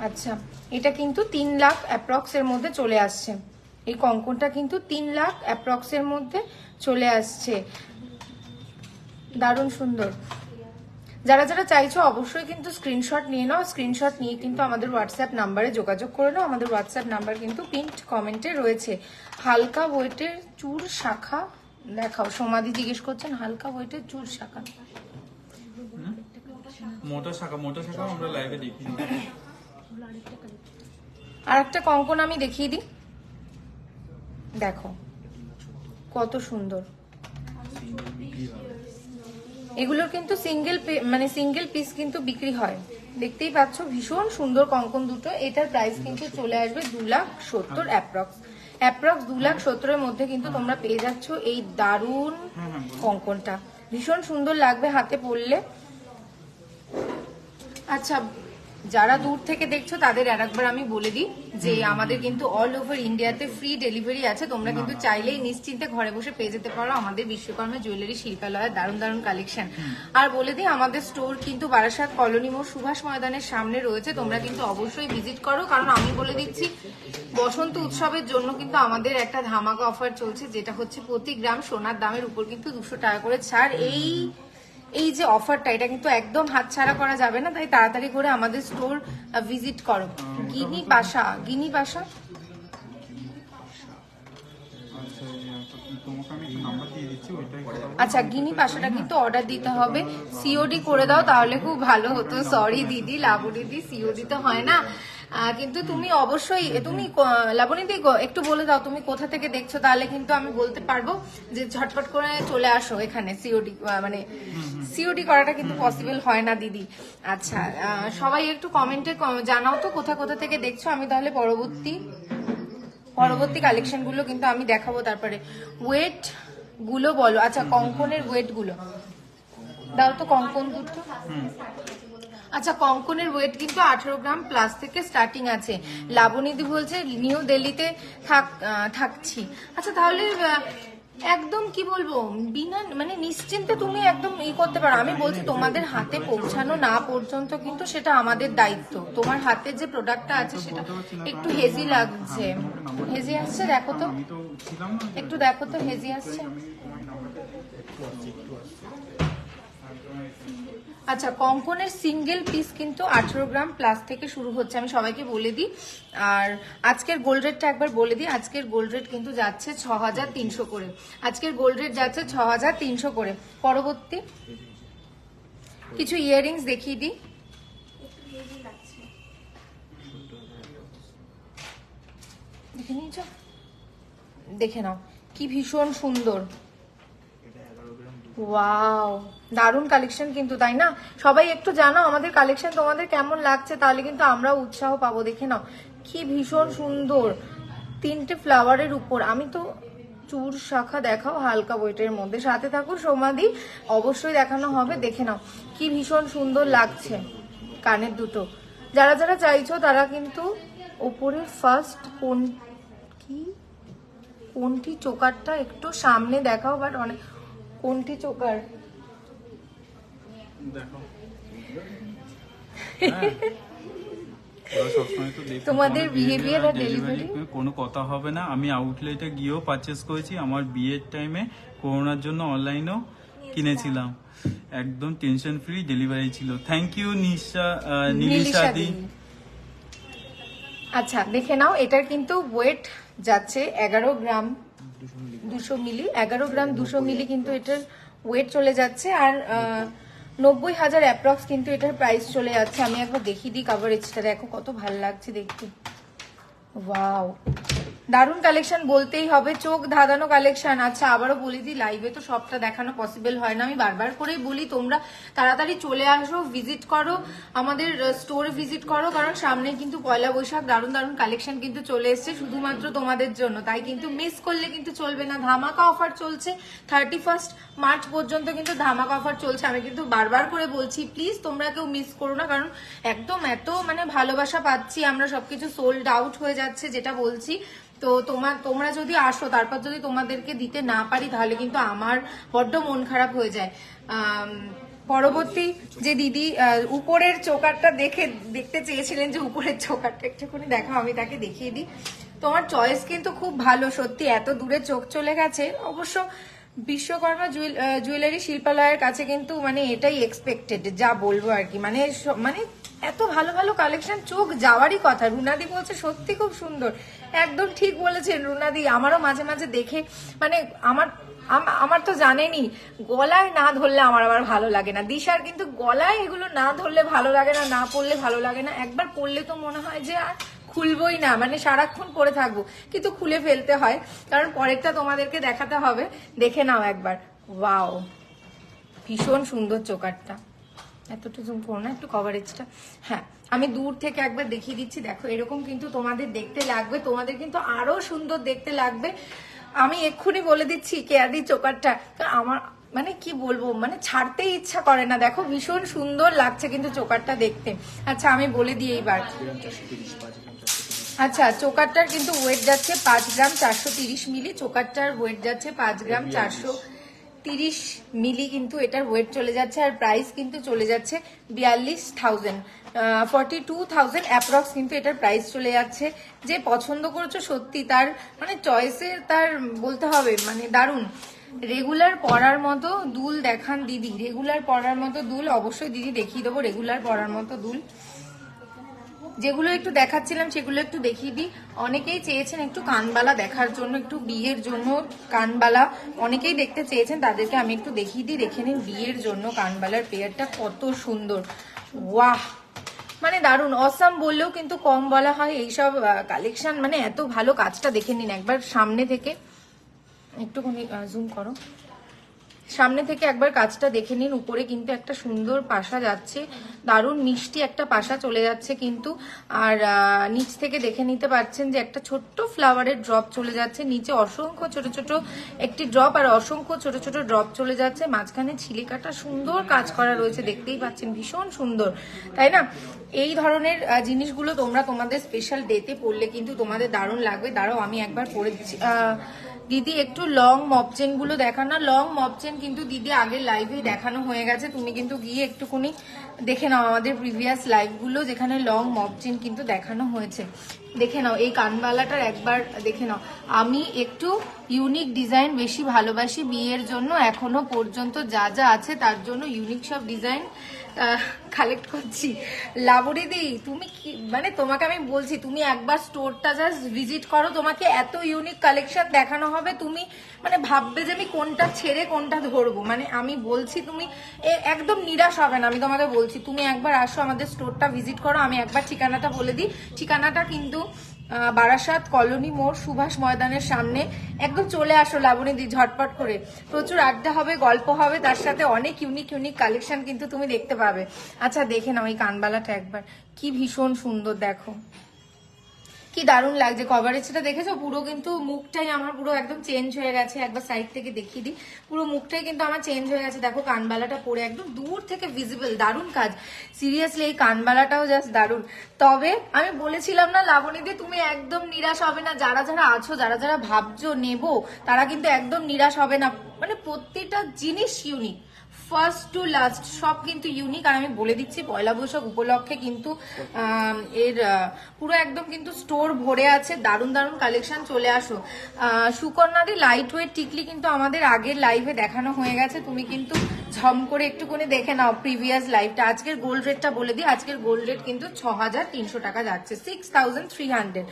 আচ্ছা এটা কিন্তু 3 লাখ অ্যাপ্রক্স এর মধ্যে চলে আসছে। এই কঙ্কনটা কিন্তু 3 লাখ অ্যাপ্রক্স এর মধ্যে চলে আসছে, দারুণ সুন্দর। যারা যারা চাইছো অবশ্যই কিন্তু স্ক্রিনশট নিয়ে নাও, স্ক্রিনশট নিয়ে কিন্তু আমাদের হোয়াটসঅ্যাপ নাম্বারে যোগাযোগ করে নাও। আমাদের হোয়াটসঅ্যাপ নাম্বার কিন্তু পিন্ট কমেন্টে রয়েছে। হালকা ওয়েটের চূড় শাখা দেখাও, সমাধি জিজ্ঞেস করছেন। হালকা ওয়েটের চূড় শাখা, মোটা শাখা, মোটা শাখা আমরা লাইভে দেখি। আর একটা কঙ্কন আমি দেখিয়ে দিই, দেখো কত সুন্দর। এগুলোর কিন্তু সিঙ্গেল পিস কিন্তু বিক্রি হয়, দেখতেই পাচ্ছ। ভীষণ সুন্দর কঙ্কন দুটো। এটার প্রাইস কিন্তু চলে আসবে 2,70,000 অ্যাপ্রক্স 2,70,000-এর মধ্যে কিন্তু তোমরা পেয়ে যাচ্ছ এই দারুণ কঙ্কনটা। ভীষণ সুন্দর লাগবে হাতে পরলে। আচ্ছা যারা দূর থেকে দেখছো তাদের আরেকবার আমি বলে দিই যে আমাদের কিন্তু অল ওভার ইন্ডিয়াতে ফ্রি ডেলিভারি আছে। তোমরা কিন্তু চাইলেই নিশ্চিন্তে ঘরে বসে পেয়ে যেতে পারো আমাদের বিশ্বকর্মা জুয়েলারি শিল্পালয়ের দারুণ দারুণ কালেকশন। আর বলে দিই আমাদের স্টোর কিন্তু বারাসাত কলোনি মোড় সুভাষ ময়দানের সামনে রয়েছে, তোমরা কিন্তু অবশ্যই ভিজিট করো। কারণ আমি বলে দিচ্ছি বসন্ত উৎসবের জন্য কিন্তু আমাদের একটা ধামাকা অফার চলছে, যেটা হচ্ছে প্রতি গ্রাম সোনার দামের উপর কিন্তু 200 টাকা করে ছাড়। এই যে অফারটা, এটা কিন্তু একদম হাতছাড়া করা যাবে না, তাই তাড়াতাড়ি করে আমাদের স্টোর ভিজিট করো। গিনি পাশা, গিনি পাশা, আচ্ছা গিনি পাশাটা কিন্তু অর্ডার দিতে হবে, সিওডি করে দাও তাহলে খুব ভালো হতো। সরি দিদি, লাবু দিদি, সিওডি তো হয় না, কিন্তু তুমি অবশ্যই তুমি লাবণীদি একটু বলে দাও তুমি কোথা থেকে দেখছো, তাহলে কিন্তু আমি বলতে পারবো যে ঝটপট করে চলে আসো এখানে। সিওডি মানে সিওডি করাটা কিন্তু পসিবল হয় না দিদি। আচ্ছা সবাই একটু কমেন্টে জানাও তো কোথা কোথা থেকে দেখছো। আমি তাহলে পরবর্তী কালেকশন গুলো কিন্তু আমি দেখাবো। তারপরে ওয়েট গুলো বলো। আচ্ছা কঙ্কনের ওয়েট গুলো দাও তো, কঙ্কন দুটো। আচ্ছা কঙ্কনের ওয়েট কিন্তু 18 গ্রাম প্লাস থেকে স্টার্টিং আছে। লাবণীদি বলছে নিউ দিল্লিতে থাকছি। আচ্ছা তাহলে একদম কি বলবো, বিনা মানে নিশ্চিন্তে তুমি একদম করতে পারো। আমি বলছি তোমাদের হাতে পৌঁছানো না পর্যন্ত কিন্তু সেটা আমাদের দায়িত্ব। তোমার হাতে যে প্রোডাক্টটা আছে সেটা একটু হেজি লাগছে, হেজি আসছে দেখো তো, একটু দেখো তো হেজি আসছে। আচ্ছা কঙ্কনের সিঙ্গেল পিস কিন্তু 18 গ্রাম প্লাস থেকে শুরু হচ্ছে, আমি সবাইকে বলে দিই। আর আজকের গোল্ড রেটটা একবার বলে দিই। আজকের গোল্ড রেট কিন্তু যাচ্ছে 6300 করে। আজকের গোল্ড রেট যাচ্ছে 6300 করে। পরবর্তী কিছু ইয়াররিংস দেখিয়ে দিই। দেখে নিয়েছো, দেখে নাও কি ভীষণ সুন্দর। ওয়াও দারুণ কালেকশন কিন্তু, তাই না? সবাই একটু জানাও আমাদের কালেকশন তোমাদের কেমন লাগছে, তাহলে কিন্তু আমরা উৎসাহ পাবো। দেখে নাও কি ভীষণ সুন্দর, 3টে ফ্লাওয়ারের উপর। আমি তো চূড় শাখা দেখাও হালকা ওয়েটের মধ্যে, সাথে থাকুন সমাধি অবশ্যই দেখানো হবে। দেখে নাও কি ভীষণ সুন্দর লাগছে কানের দুটো। যারা যারা চাইছো তারা কিন্তু ওপরের ফার্স্ট কোনটি চোকারটা একটু সামনে দেখাও, বাট অনেক কোনটি চোকার দেখো তোমাদের বিহেভিয়ার আর ডেলিভারি কোনো কথা হবে না। আমি আউটলেটে গিয়েও পারচেস করেছি, আমার বিয়ের টাইমে করোনার জন্য অনলাইনেও কিনেছিলাম, একদম টেনশন ফ্রি ডেলিভারি ছিল। থ্যাংক ইউ নীলিশা দি। আচ্ছা দেখে নাও এটার কিন্তু ওয়েট যাচ্ছে 11 গ্রাম 200 মিলি, 11 গ্রাম 200 মিলি কিন্তু এটার ওয়েট চলে যাচ্ছে। আর 90,000 অ্যাপ্রক্স কিন্তু এটার প্রাইস চলে যাচ্ছে। আমি একবার দেখিয়ে দিই কাভারেজটা, দেখো কত ভালো লাগছে দেখতে। ওয়াও দারুণ কালেকশন বলতেই হবে, চোখ ধাঁধানো কালেকশন। আচ্ছা আবারও বলে দিই, লাইভে তো সবটা দেখানো পসিবল হয় না, আমি বারবার করেই বলি তোমরা তাড়াতাড়ি চলে আসো, ভিজিট করো আমাদের স্টোরে, ভিজিট করো, কারণ সামনে কিন্তু পয়লা বৈশাখ, দারুণ দারুণ কালেকশন কিন্তু চলে এসছে শুধুমাত্র তোমাদের জন্য। তাই কিন্তু মিস করলে কিন্তু চলবে না। ধামাকা অফার চলছে 31 মার্চ পর্যন্ত, কিন্তু ধামাকা অফার চলছে। আমি কিন্তু বারবার করে বলছি প্লিজ তোমরা কেউ মিস করো না, কারণ একদম এত মানে ভালোবাসা পাচ্ছি আমরা, সবকিছু সোল্ড আউট হয়ে যাচ্ছে যেটা বলছি। তো তোমরা যদি আসো, তারপর যদি তোমাদেরকে দিতে না পারি তাহলে কিন্তু আমার বড্ড মন খারাপ হয়ে যায়। পরবর্তী যে দিদি উপরের চোকারটা দেখতে চেয়েছিলেন, যে উপরের চোকারটা একটুখানি দেখো, আমি তাকে দেখিয়ে দিই। তোমার চয়েস কিন্তু খুব ভালো, সত্যি এত দূরে চোখ চলে গেছে। অবশ্য বিশ্বকর্মা জুয়েলারি শিল্পালয়ের কাছে কিন্তু মানে এটাই এক্সপেক্টেড, যা বলবো আর কি। মানে এত ভালো ভালো কালেকশন, চোখ যাওয়ারই কথা। রুনাদি বলছে সত্যি খুব সুন্দর, একদম ঠিক বলেছেন রুনাদি। আমারও মাঝে মাঝে দেখে মানে আমার তো জানেনি, গলায় না ধরলে আমার আবার ভালো লাগে না। দিশার কিন্তু গলায় এগুলো না ধরলে ভালো লাগে না, না পরলে ভালো লাগে না। একবার পরলে তো মনে হয় যে আর খুলবই না, মানে সারাক্ষণ পরে থাকবো, কিন্তু খুলে ফেলতে হয় কারণ পরেরটা তোমাদেরকে দেখাতে হবে। দেখে নাও একবার, ওয়াও ভীষণ সুন্দর চোকারটা। এতটা জুম করো না, একটু কভারেজটা। হ্যাঁ আমি দূর থেকে একবার দেখিয়ে দিচ্ছি, দেখো এরকম কিন্তু তোমাদের দেখতে লাগবে, তোমাদের কিন্তু আরো সুন্দর দেখতে লাগবে। আমি এক্ষুনি বলে দিচ্ছি কেয়াদি চোকারটা আমার মানে কি বলবো, মানে ছাড়তেই ইচ্ছা করে না। দেখো ভীষণ সুন্দর লাগছে কিন্তু চোকারটা দেখতে। আচ্ছা আমি বলে দিই এইবার। আচ্ছা চোকারটার কিন্তু ওয়েট যাচ্ছে 5 গ্রাম 430 মিলি। চোকারটার ওয়েট যাচ্ছে 5 গ্রাম 430 মিলি, কিন্তু এটার ওয়েট চলে যাচ্ছে। আর প্রাইস কিন্তু চলে যাচ্ছে 42,000 42,000 অ্যাপ্রক্স কিন্তু এটার প্রাইস চলে যাচ্ছে। যে পছন্দ করছো সত্যি তার মানে চয়েসের তার বলতে হবে, মানে দারুণ। রেগুলার পরার মতো দুল দেখান দিদি, রেগুলার পরার মতো দুল অবশ্যই দিদি দেখিয়ে দেবো। রেগুলার পরার মতো দুল যেগুলো একটু দেখাচ্ছিলাম সেগুলো একটু দেখিয়ে দিই। অনেকেই চেয়েছেন একটু কানবালা দেখার জন্য, একটু বিয়ের জন্য কানবালা অনেকেই দেখতে চেয়েছেন, তাদেরকে আমি একটু দেখিয়ে দিই। দেখে নিন বিয়ের জন্য কানবালার পেয়ারটা কত সুন্দর। ওয়াহ মানে দারুণ অসাম বললেও কিন্তু কম বলা হয় এইসব কালেকশন। মানে এত ভালো, কাজটা দেখে নিন একবার সামনে থেকে, একটুখানি জুম করো, সামনে থেকে একবার কাজটা দেখে নিন। উপরে কিন্তু একটা সুন্দর পাশা যাচ্ছে, দারুণ মিষ্টি একটা পাশা চলে যাচ্ছে কিন্তু। আর নিচ থেকে দেখে নিতে পারছেন যে একটা ছোট্ট ফ্লাওয়ারের ড্রপ চলে যাচ্ছে নিচে, অসংখ্য ছোট ছোট একটি ড্রপ আর অসংখ্য ছোট ছোট ড্রপ চলে যাচ্ছে। মাঝখানে ছিলিকাটা সুন্দর কাজ করা রয়েছে, দেখতেই পাচ্ছেন ভীষণ সুন্দর, তাই না? এই ধরনের জিনিসগুলো তোমরা তোমাদের স্পেশাল ডেতে পরলে কিন্তু তোমাদের দারুণ লাগবে। দাঁড়াও আমি একবার পরে দিচ্ছি। দিদি একটু লং মপচেন গুলো দেখান না। লং মপচেন কিন্তু দিদি আগের লাইভে দেখানো হয়ে গেছে, তুমি কিন্তু গিয়ে একটুখানি দেখে নাও আমাদের প্রিভিয়াস লাইভ গুলো, যেখানে লং মপচেন কিন্তু দেখানো হয়েছে। দেখে নাও এই কানবালাটার একবার দেখে নাও। আমি একটু ইউনিক ডিজাইন বেশি ভালোবাসি, বিয়ের জন্য এখনো পর্যন্ত যা যা আছে তার জন্য ইউনিক সব ডিজাইন কালেক্ট করছি। লাবণীদি তুমি কি, মানে তোমাকে আমি বলছি তুমি একবার স্টোরটা জাস্ট ভিজিট করো, তোমাকে এত ইউনিক কালেকশন দেখানো হবে, তুমি মানে ভাববে যে আমি কোনটা ছেড়ে কোনটা ধরবো। মানে আমি বলছি তুমি একদম নিরাশ হবে না, আমি তোমাকে বলছি তুমি একবার আসো আমাদের স্টোরটা ভিজিট করো। আমি একবার ঠিকানাটা বলে দিই, ঠিকানাটা কিন্তু বারাসাত কলোনি মোড়, সুভাষ ময়দানের সামনে। একদম চলে আসো লাবণীদি ঝটপট করে, প্রচুর আড্ডা হবে, গল্প হবে, তার সাথে অনেক ইউনিক ইউনিক কালেকশন কিন্তু তুমি দেখতে পাবে। আচ্ছা দেখে নাও এই কানবালাটা একবার, কি ভীষণ সুন্দর, দেখো কি দারুণ লাগছে। কভারেজটা দেখেছো? পুরো কিন্তু মুখটাই আমার পুরো একদম চেঞ্জ হয়ে গেছে। একবার সাইড থেকে দেখিয়ে দিই, পুরো মুখটাই কিন্তু আমার চেঞ্জ হয়ে গেছে। দেখো কানবালাটা পরে একদম দূর থেকে ভিজিবল, দারুণ কাজ। সিরিয়াসলি এই কানবালাটাও জাস্ট দারুণ। তবে আমি বলেছিলাম না লাবণীদি তুমি একদম নিরাশ হবে না, যারা যারা আছো, যারা যারা ভাবছো নেবো, তারা কিন্তু একদম নিরাশ হবে না। মানে প্রত্যেকটা জিনিস ইউনিক, ফার্স্ট টু লাস্ট সব কিন্তু ইউনিক। আর আমি বলে দিচ্ছি পয়লা বৈশাখ উপলক্ষে কিন্তু এর পুরো একদম কিন্তু স্টোর ভরে আছে, দারুণ দারুণ কালেকশন। চলে আসো। সুকন্যাদি লাইট ওয়েট টিকলি কিন্তু আমাদের আগের লাইভে দেখানো হয়ে গেছে, তুমি কিন্তু ঝম করে একটুখানি দেখে নাও প্রিভিয়াস লাইভটা। আজকের গোল্ড রেটটা বলে দিই, আজকের গোল্ড রেট কিন্তু 6300 টাকা যাচ্ছে, 6300।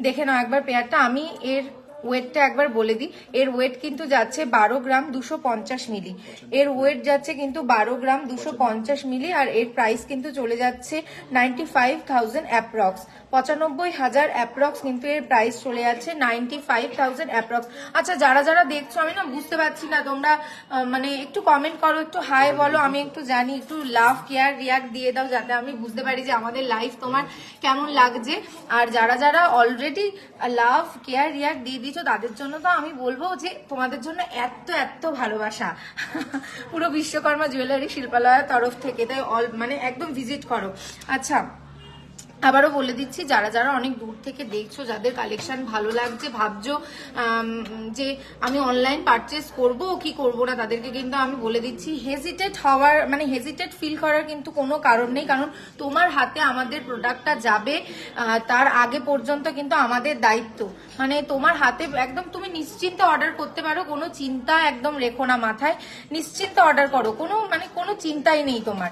দেখে নাও একবার পেয়ারটা। আমি এর ওয়েটটা একবার বলে দিই, এর ওয়েট কিন্তু যাচ্ছে 12 গ্রাম 250 মিলি। এর ওয়েট যাচ্ছে কিন্তু 12 গ্রাম 250 মিলি। আর এর প্রাইস কিন্তু চলে যাচ্ছে 95,000 অ্যাপ্রক্স, 95,000 অ্যাপ্রক্স কিন্তু এর প্রাইস চলে যাচ্ছে 95,000 অ্যাপ্রক্স। আচ্ছা যারা যারা দেখছো, আমি না বুঝতে পারছি না, তোমরা মানে একটু কমেন্ট করো, একটু হাই বলো, আমি একটু জানি, একটু লাভ কেয়ার রিয়াক্ট দিয়ে দাও, যাতে আমি বুঝতে পারি যে আমাদের লাইভ তোমার কেমন লাগছে। আর যারা যারা অলরেডি লাভ কেয়ার রিয়াক্ট দিয়ে দিচ্ছ, তাদের জন্য তো আমি বলবো যে তোমাদের জন্য এত এত ভালোবাসা পুরো বিশ্বকর্মা জুয়েলারি শিল্পালয়ের তরফ থেকে, তাই মানে একদম ভিজিট করো। আচ্ছা আবারও বলে দিচ্ছি, যারা যারা অনেক দূর থেকে দেখছো, যাদের কালেকশন ভালো লাগছে, ভাবছো যে আমি অনলাইন পারচেস করব কি করব না, তাদেরকে কিন্তু আমি বলে দিচ্ছি হেজিটেট হওয়ার, মানে হেজিটেট ফিল করার কিন্তু কোনো কারণ নেই। কারণ তোমার হাতে আমাদের প্রোডাক্টটা যাবে তার আগে পর্যন্ত কিন্তু আমাদের দায়িত্ব। মানে তোমার হাতে একদম তুমি নিশ্চিন্তে অর্ডার করতে পারো, কোনো চিন্তা একদম রেখো না মাথায়, নিশ্চিন্তে অর্ডার করো, কোনো মানে কোনো চিন্তাই নেই তোমার।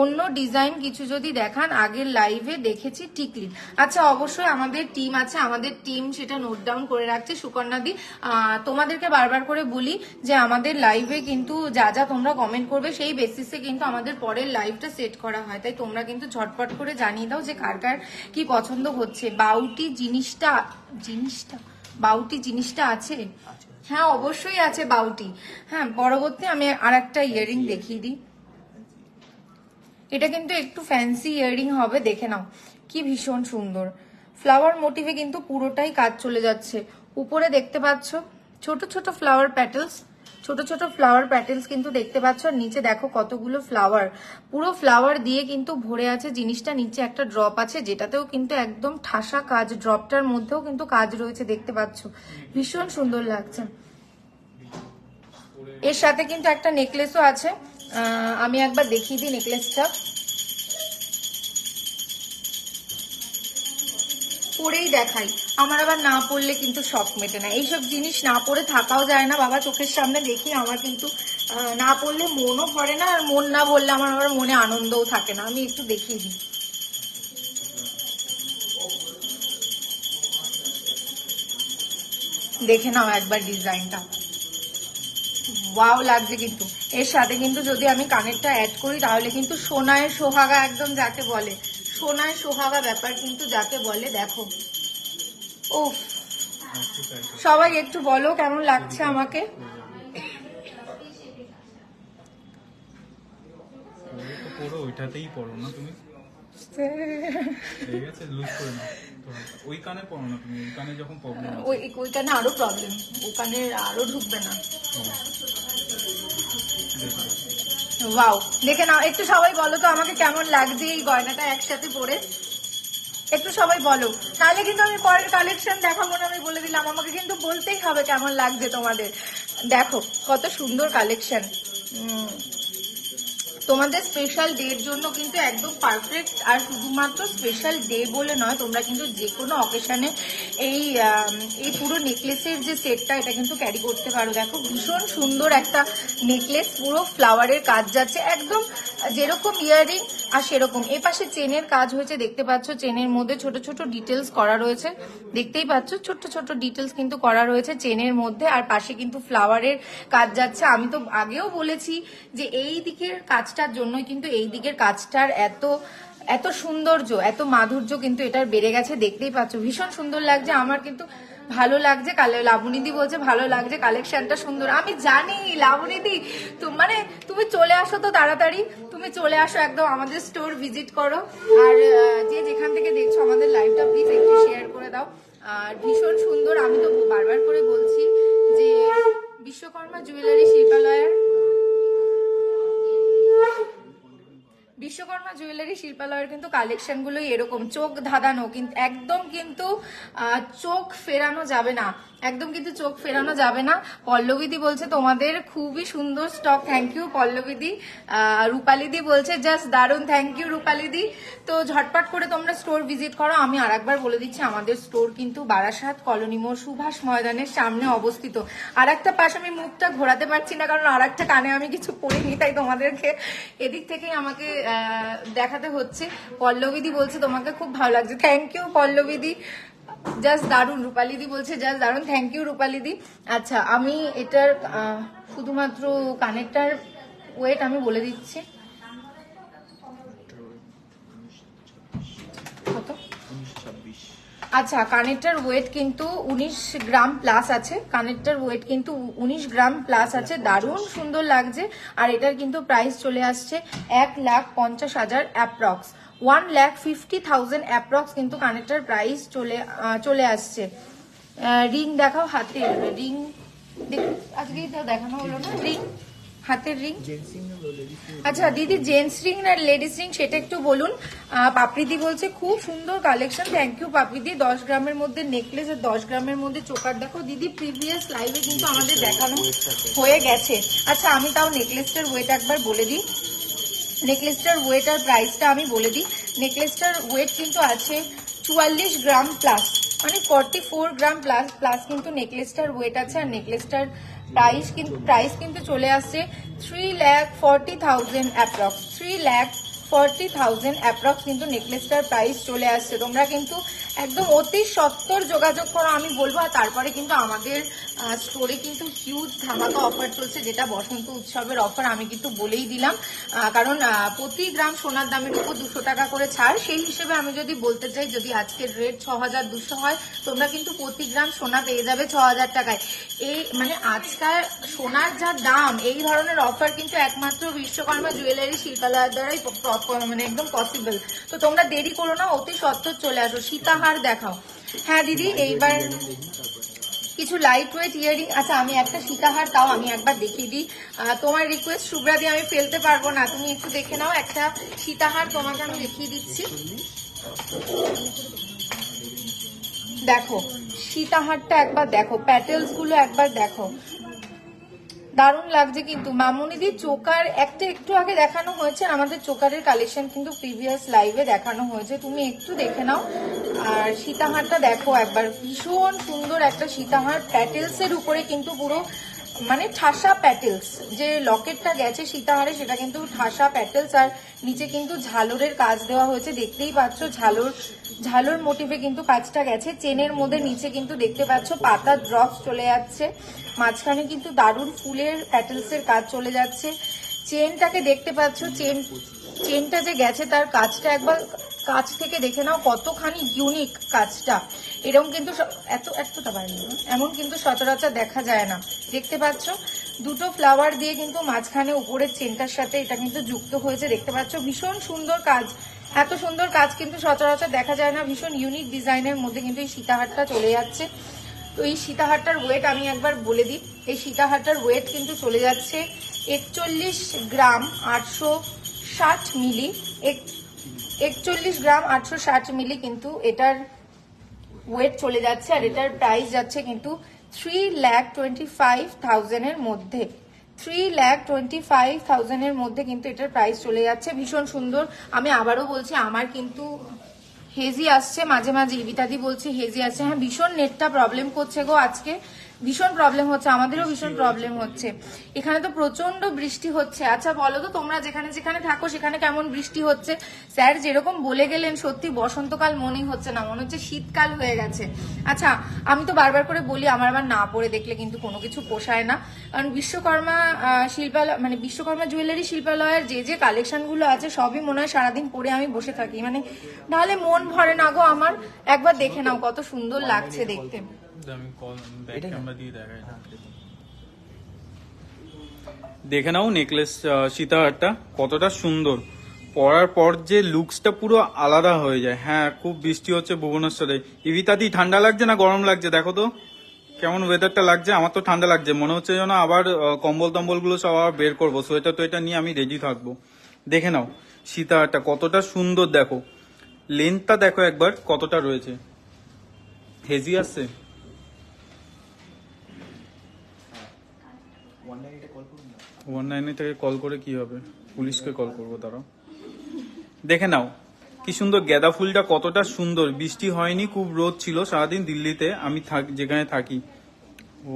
অন্য ডিজাইন কিছু যদি দেখান, আগের লাইভে দেখেছি টিকলি। আচ্ছা অবশ্যই আমাদের টিম আছে, আমাদের টিম সেটা নোট ডাউন করে রাখছে। সুকন্যাদি তোমাদেরকে বারবার করে বলি যে আমাদের লাইভে কিন্তু যা যা তোমরা কমেন্ট করবে সেই বেসিসে কিন্তু আমাদের পরের লাইভটা সেট করা হয়, তাই তোমরা কিন্তু ঝটপট করে জানিয়ে দাও যে কার কার কি পছন্দ হচ্ছে। বাউটি জিনিসটা আছে? হ্যাঁ অবশ্যই আছে বাউটি। হ্যাঁ পরবর্তী আমি আর একটা ইয়ারিং দেখিয়ে দিই, এটা কিন্তু একটু ফ্যান্সি ইয়ারিং হবে, দেখে নাও কি ভীষণ সুন্দর। ফ্লাওয়ার মোটিভে কিন্তু পুরোটাই কাজ চলে যাচ্ছে। উপরে দেখতে পাচ্ছ ছোট ছোট ফ্লাওয়ার প্যাটেলস, ছোট ছোট ফ্লাওয়ার প্যাটেলস কিন্তু দেখতে পাচ্ছ। আর নিচে দেখো কতগুলো ফ্লাওয়ার, পুরো ফ্লাওয়ার দিয়ে কিন্তু ভরে আছে জিনিসটা। নিচে একটা ড্রপ আছে, যেটাতেও কিন্তু একদম ঠাসা কাজ, ড্রপটার মধ্যেও কিন্তু কাজ রয়েছে, দেখতে পাচ্ছ ভীষণ সুন্দর লাগছে। এর সাথে কিন্তু একটা নেকলেসও আছে, আমি একবার দেখিয়ে দিই নেকলেসটা, পরেই দেখাই। আমার আবার না পড়লে কিন্তু শখ মেটে না, এইসব জিনিস না পরে থাকাও যায় না বাবা, চোখের সামনে দেখি আমার কিন্তু না পড়লে মনও ভরে না, আর মন না ভরলে আমার আবার মনে আনন্দও থাকে না। আমি একটু দেখিয়ে দিই, দেখে নাও একবার ডিজাইনটা, ওয়াও লাগছে কিন্তু। এর সাথে কিন্তু যদি আমি কানেরটা অ্যাড করি তাহলে কিন্তু সোনায় সোহাগা একদম যাকে বলে, সোনায় সোহাগা ব্যাপার কিন্তু যাকে বলে। দেখো ও, সবাই একটু বলো কেমন লাগছে আমাকে। পরো ওইটাতেই পরো না তুমি, ঠিক আছে? লুজ করে নাও। ওই কানে পরো না তুমি, ওই কানে যখন প্রবলেম আছে। ওই কানে আরো প্রবলেম, ও কানে আরো ঢুকবে না। ওয়াও, দেখে নাও একটু সবাই বলো তো আমাকে কেমন লাগছে এই গয়নাটা একসাথে পরে, একটু সবাই বলো, নাহলে কিন্তু আমি পরের কালেকশন দেখাবো না। আমি বলে দিলাম, আমাকে কিন্তু বলতেই হবে কেমন লাগছে তোমাদের। দেখো কত সুন্দর কালেকশন, তোমাদের স্পেশাল ডের জন্য কিন্তু একদম পারফেক্ট। আর শুধুমাত্র স্পেশাল ডে বলে নয়, তোমরা কিন্তু যে কোনো অকেশনে এই পুরো নেকলেসের যে সেটটা এটা কিন্তু ক্যারি করতে পারো। দেখো ভীষণ সুন্দর একটা নেকলেস, পুরো ফ্লাওয়ারের কাজ যাচ্ছে একদম যেরকম ইয়াররিং আর সেরকম। এ পাশে চেনের কাজ হয়েছে দেখতে পাচ্ছ, চেনের মধ্যে ছোট ছোট ডিটেলস করা রয়েছে, দেখতেই পাচ্ছ ছোট ছোট ডিটেলস কিন্তু করা রয়েছে চেনের মধ্যে। আর পাশে কিন্তু ফ্লাওয়ারের কাজ যাচ্ছে। আমি তো আগেও বলেছি যে এই দিকের কাজটার জন্যই কিন্তু এই দিকের কাজটার এত সৌন্দর্য, এত মাধুর্য কিন্তু এটার বেড়ে গেছে, দেখতেই পাচ্ছ ভীষণ সুন্দর লাগছে। আমার কিন্তু ভালো লাগছে। লাবণীদি বলছে ভালো লাগছে, কালেকশনটা সুন্দর। আমি জানি লাবণীদি, মানে তুমি চলে আসো তো তাড়াতাড়ি, তুমি চলে আসো একদম আমাদের স্টোর ভিজিট করো। আর যে যেখান থেকে দেখছো আমাদের লাইভটা প্লিজ একটু শেয়ার করে দাও। আর ভীষণ সুন্দর, আমি তো বারবার করে বলছি যে বিশ্বকর্মা জুয়েলারি শিল্পালয়ের কিন্তু কালেকশন গুলোই এরকম চোখ ধাঁধানো, কিন্তু একদম কিন্তু চোখ ফেরানো যাবে না, একদম কিন্তু চোখ ফেরানো যাবে না। পল্লবীদি বলছে তোমাদের খুবই সুন্দর স্টক, থ্যাংক ইউ পল্লবীদি। রূপালীদি বলছে জাস্ট দারুণ, থ্যাংক ইউ রূপালীদি। তো ঝটপট করে তোমরা স্টোর ভিজিট করো। আমি আরেকবার বলে দিচ্ছি, আমাদের স্টোর কিন্তু বারাসাত কলোনি মোড় সুভাষ ময়দানের সামনে অবস্থিত। আর একটা পাশ আমি মুখটা ঘোরাতে পারছি না কারণ আর একটা কানে আমি কিছু পড়িনি, তাই তোমাদেরকে এদিক থেকেই আমাকে দেখাতে হচ্ছে। পল্লবীদি বলছে তোমাকে খুব ভালো লাগছে, থ্যাংক ইউ পল্লবীদি। জাস্ট দারুণ, রূপালীদি বলছে জাস্ট দারুণ, থ্যাংক ইউ রূপালীদি। আচ্ছা, আমি এটার শুধুমাত্র কানেক্টার ওয়েট আমি বলে দিচ্ছি কত। আচ্ছা, কানেক্টার ওয়েট কিন্তু 19 গ্রাম প্লাস আছে, কানেক্টার ওয়েট কিন্তু 19 গ্রাম প্লাস আছে, দারুণ সুন্দর লাগছে। আর এটার কিন্তু প্রাইস চলে আসছে 1,50,000 অ্যাপ্রক্স, 1,50,000 অ্যাপ্রক্স কিন্তু কানেক্টার প্রাইস চলে আসছে। রিং দেখাও, হাতের রিং আজকেই তো দেখানো হলো না, রিং হাতের রিং। আচ্ছা দিদি, জেন্টস রিং আর লেডিস রিং সেটা একটু বলুন। পাপড়িদি বলছে খুব সুন্দর কালেকশন, থ্যাংক ইউ পাপড়িদি। 10 গ্রামের মধ্যে নেকলেস আর 10 গ্রামের মধ্যে চোকার দেখো দিদি, প্রিভিয়াস লাইভে কিন্তু আমাদের দেখানো হয়ে গেছে। আচ্ছা, আমি তাও নেকলেসটার ওয়েট একবার বলে দিই, নেকলেসটার ওয়েট আর প্রাইসটা আমি বলে দিই। নেকলেসটার ওয়েট কিন্তু আছে 44 গ্রাম প্লাস, মানে 44 গ্রাম প্লাস কিন্তু নেকলেসটার ওয়েট আছে। আর নেকলেসটার প্রাইস কিন্তু চলে আসছে 3,40,000 অ্যাপ্রক্স, 3,40,000 অ্যাপ্রক্স কিন্তু নেকলেসটার প্রাইস চলে আসছে। তোমরা কিন্তু একদম অতি সত্বর যোগাযোগ করো আমি বলবো। আর তারপরে কিন্তু আমাদের স্টোরে কিন্তু হিউজ ধামাকা অফার চলছে, যেটা বসন্ত উৎসবের অফার আমি কিন্তু বলেই দিলাম। কারণ প্রতি গ্রাম সোনার দামের উপর 200 টাকা করে ছাড়, সেই হিসেবে আমি যদি বলতে চাই, যদি আজকের রেট 6,200 হয়, তোমরা কিন্তু প্রতি গ্রাম সোনা পেয়ে যাবে 6,000 টাকায়। এই মানে আজকাল সোনার যা দাম, এই ধরনের অফার কিন্তু একমাত্র বিশ্বকর্মা জুয়েলারি শিল্পালয়ের দ্বারাই মানে একদম পসিবল। তো তোমরা দেরি করো না, অতি সত্বর চলে আসো। সীতাহার দেখাও। হ্যাঁ দিদি, এইবার কিছু লাইট ওয়েট ইয়ারিং। আচ্ছা, আমি একটা সীতাহার তাও আমি একবার দেখিয়ে দিই। তোমার রিকোয়েস্ট শুভ্রাদি, আমি ফেলতে পারবো না, তুমি একটু দেখে নাও। একটা সীতাহার তোমাকে আমি দেখিয়ে দিচ্ছি, দেখো সীতাহারটা একবার দেখো, প্যাটেলস গুলো একবার দেখো, দারুণ লাগছে কিন্তু। মামুনিদি চোকার একটু আগে দেখানো হয়েছে, আমাদের চোকারের কালেকশন কিন্তু প্রিভিয়াস লাইভে দেখানো হয়েছে, তুমি একটু দেখে নাও। আর সীতাহারটা দেখো একবার, ভীষণ সুন্দর একটা সীতাহার, প্যাটেলস এর উপরে কিন্তু পুরো মানে ঠাসা প্যাটেলস, যে লকেটটা গেছে সীতাহারে সেটা কিন্তু ঠাসা প্যাটেলস। আর নিচে কিন্তু ঝালরের কাজ দেওয়া হয়েছে, দেখতেই পাচ্ছ ঝালর মোটিভে কিন্তু কাজটা গেছে। চেনের মধ্যে নিচে কিন্তু দেখতে পাচ্ছ পাতা ড্রপস চলে যাচ্ছে, মাঝখানে কিন্তু দারুণ ফুলের প্যাটেলস এর কাজ চলে যাচ্ছে। চেনটাকে দেখতে পাচ্ছ, চেনটা যে গেছে তার কাজটা একবার কাছ থেকে দেখে নাও কতখানি ইউনিক কাজটা। এরকম কিন্তু এতটা বাইরে এমন কিন্তু সচরাচর দেখা যায় না। দেখতে পাচ্ছ দুটো ফ্লাওয়ার দিয়ে কিন্তু মাঝখানে উপরের চেনটার সাথে এটা কিন্তু যুক্ত হয়েছে, দেখতে পাচ্ছ ভীষণ সুন্দর কাজ। এত সুন্দর কাজ কিন্তু সচরাচর দেখা যায় না, ভীষণ ইউনিক ডিজাইনের মধ্যে কিন্তু এই সীতাহারটা চলে যাচ্ছে। তো এই সীতাহারটার ওয়েট আমি একবার বলে দিই, এই সীতাহারটার ওয়েট কিন্তু চলে যাচ্ছে 41 গ্রাম 860 মিলি। 41 গ্রাম 860 মিলি কিন্তু এটার ওয়েট চলে যাচ্ছে, আর এটার প্রাইস যাচ্ছে কিন্তু 3,25,000 এর মধ্যে। 3,25,000 এর মধ্যে কিন্তু এটার প্রাইস চলে যাচ্ছে। ভীষণ সুন্দর। আমি আবারও বলছি, আমার কিন্তু হেজি আসছে মাঝে মাঝে, ইবিতাদি বলছে হেজি আসছে। হ্যাঁ, ভীষণ নেটটা প্রবলেম করছে গো, আজকে ভীষণ প্রবলেম হচ্ছে, আমাদেরও ভীষণ প্রবলেম হচ্ছে। এখানে তো প্রচন্ড বৃষ্টি হচ্ছে। আচ্ছা বলো তো তোমরা যেখানে যেখানে থাকো সেখানে কেমন বৃষ্টি হচ্ছে? স্যার যেরকম বলে গেলেন, সত্যি বসন্তকাল মনেই হচ্ছে না, মনে হচ্ছে শীতকাল হয়ে গেছে। আচ্ছা, আমি তো বারবার করে বলি আমার আবার না পরে দেখলে কিন্তু কোনো কিছু পোষায় না, কারণ বিশ্বকর্মা শিল্পালয় মানে বিশ্বকর্মা জুয়েলারি শিল্পালয়ের যে যে কালেকশনগুলো আছে সবই মনে হয় সারাদিন পরে আমি বসে থাকি, মানে নাহলে মন ভরে না গো আমার। একবার দেখে নাও কত সুন্দর লাগছে দেখতে। আমি ব্যাক ক্যামেরা দিয়ে দেখাই। দেখে নাও নেকলেস সীতাহারটা কতটা সুন্দর, পরার পর যে লুকসটা পুরো আলাদা হয়ে যায়। হ্যাঁ, খুব বৃষ্টি হচ্ছে ভুবনেশ্বরে। ইভিতাদি ঠান্ডা লাগছে না গরম লাগছে? দেখো তো কেমন ওয়েদারটা লাগছে। আমার তো ঠান্ডা লাগছে, মনে হচ্ছে যেন আবার কম্বল টম্বল গুলো সব আবার বের করবো, সোয়েটার টোয়েটার নিয়ে আমি রেডি থাকবো। দেখে নাও সীতাহারটা কতটা সুন্দর, দেখো লেন্থটা দেখো একবার কতটা রয়েছে। হেজি আসছে। 198 থেকে কল করে কি হবে, পুলিশকে কল করবো তারা। দেখে নাও কি সুন্দর গাঁদা ফুলটা, কতটা সুন্দর। বৃষ্টি হয়নি, খুব রোদ ছিল সারাদিন দিল্লিতে, আমি যেখানে থাকি। ও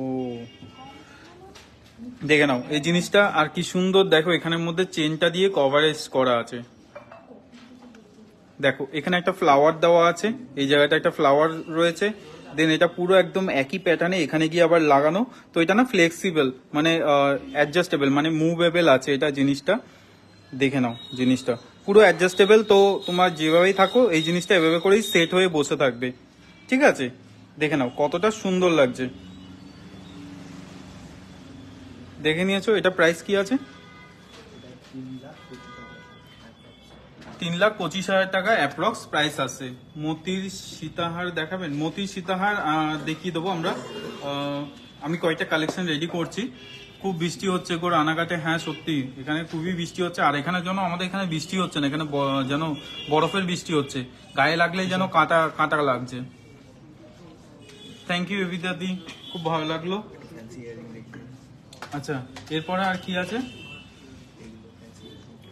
দেখে নাও এই জিনিসটা, আর কি সুন্দর দেখো এখানের মধ্যে চেনটা দিয়ে কভারেজ করা আছে। দেখো এখানে একটা ফ্লাওয়ার দেওয়া আছে, এই জায়গাটা একটা ফ্লাওয়ার রয়েছে, দেন এটা পুরো একদম একই প্যাটার্নে এখানে গিয়ে আবার লাগানো। তো এটা না ফ্লেক্সিবল, মানে অ্যাডজাস্টেবল, মানে মুভেবল আছে এটা জিনিসটা। দেখে নাও জিনিসটা পুরো অ্যাডজাস্টেবল, তো তোমার যেভাবেই থাকো এই জিনিসটা এভাবে করেই সেট হয়ে বসে থাকবে, ঠিক আছে। দেখে নাও কতটা সুন্দর লাগছে। দেখে নিয়েছো এটা প্রাইস কি আছে? 3,25,000 টাকা অ্যাপ্রক্স প্রাইস আছে। মতির সীতাহার দেখাবেন? মতির সীতাহার দেখিয়ে দেবো আমরা। আমি কয়েকটা কালেকশন রেডি করছি। খুব বৃষ্টি হচ্ছে গো রানাঘাটে। হ্যাঁ সত্যি এখানে খুবই বৃষ্টি হচ্ছে, আর এখানে যেন আমাদের এখানে বৃষ্টি হচ্ছে না, এখানে যেন বরফের বৃষ্টি হচ্ছে, গায়ে লাগলেই যেন কাঁটা কাঁটা লাগছে। থ্যাংক ইউ এবিদাদি, খুব ভালো লাগলো। আচ্ছা এরপরে আর কি আছে?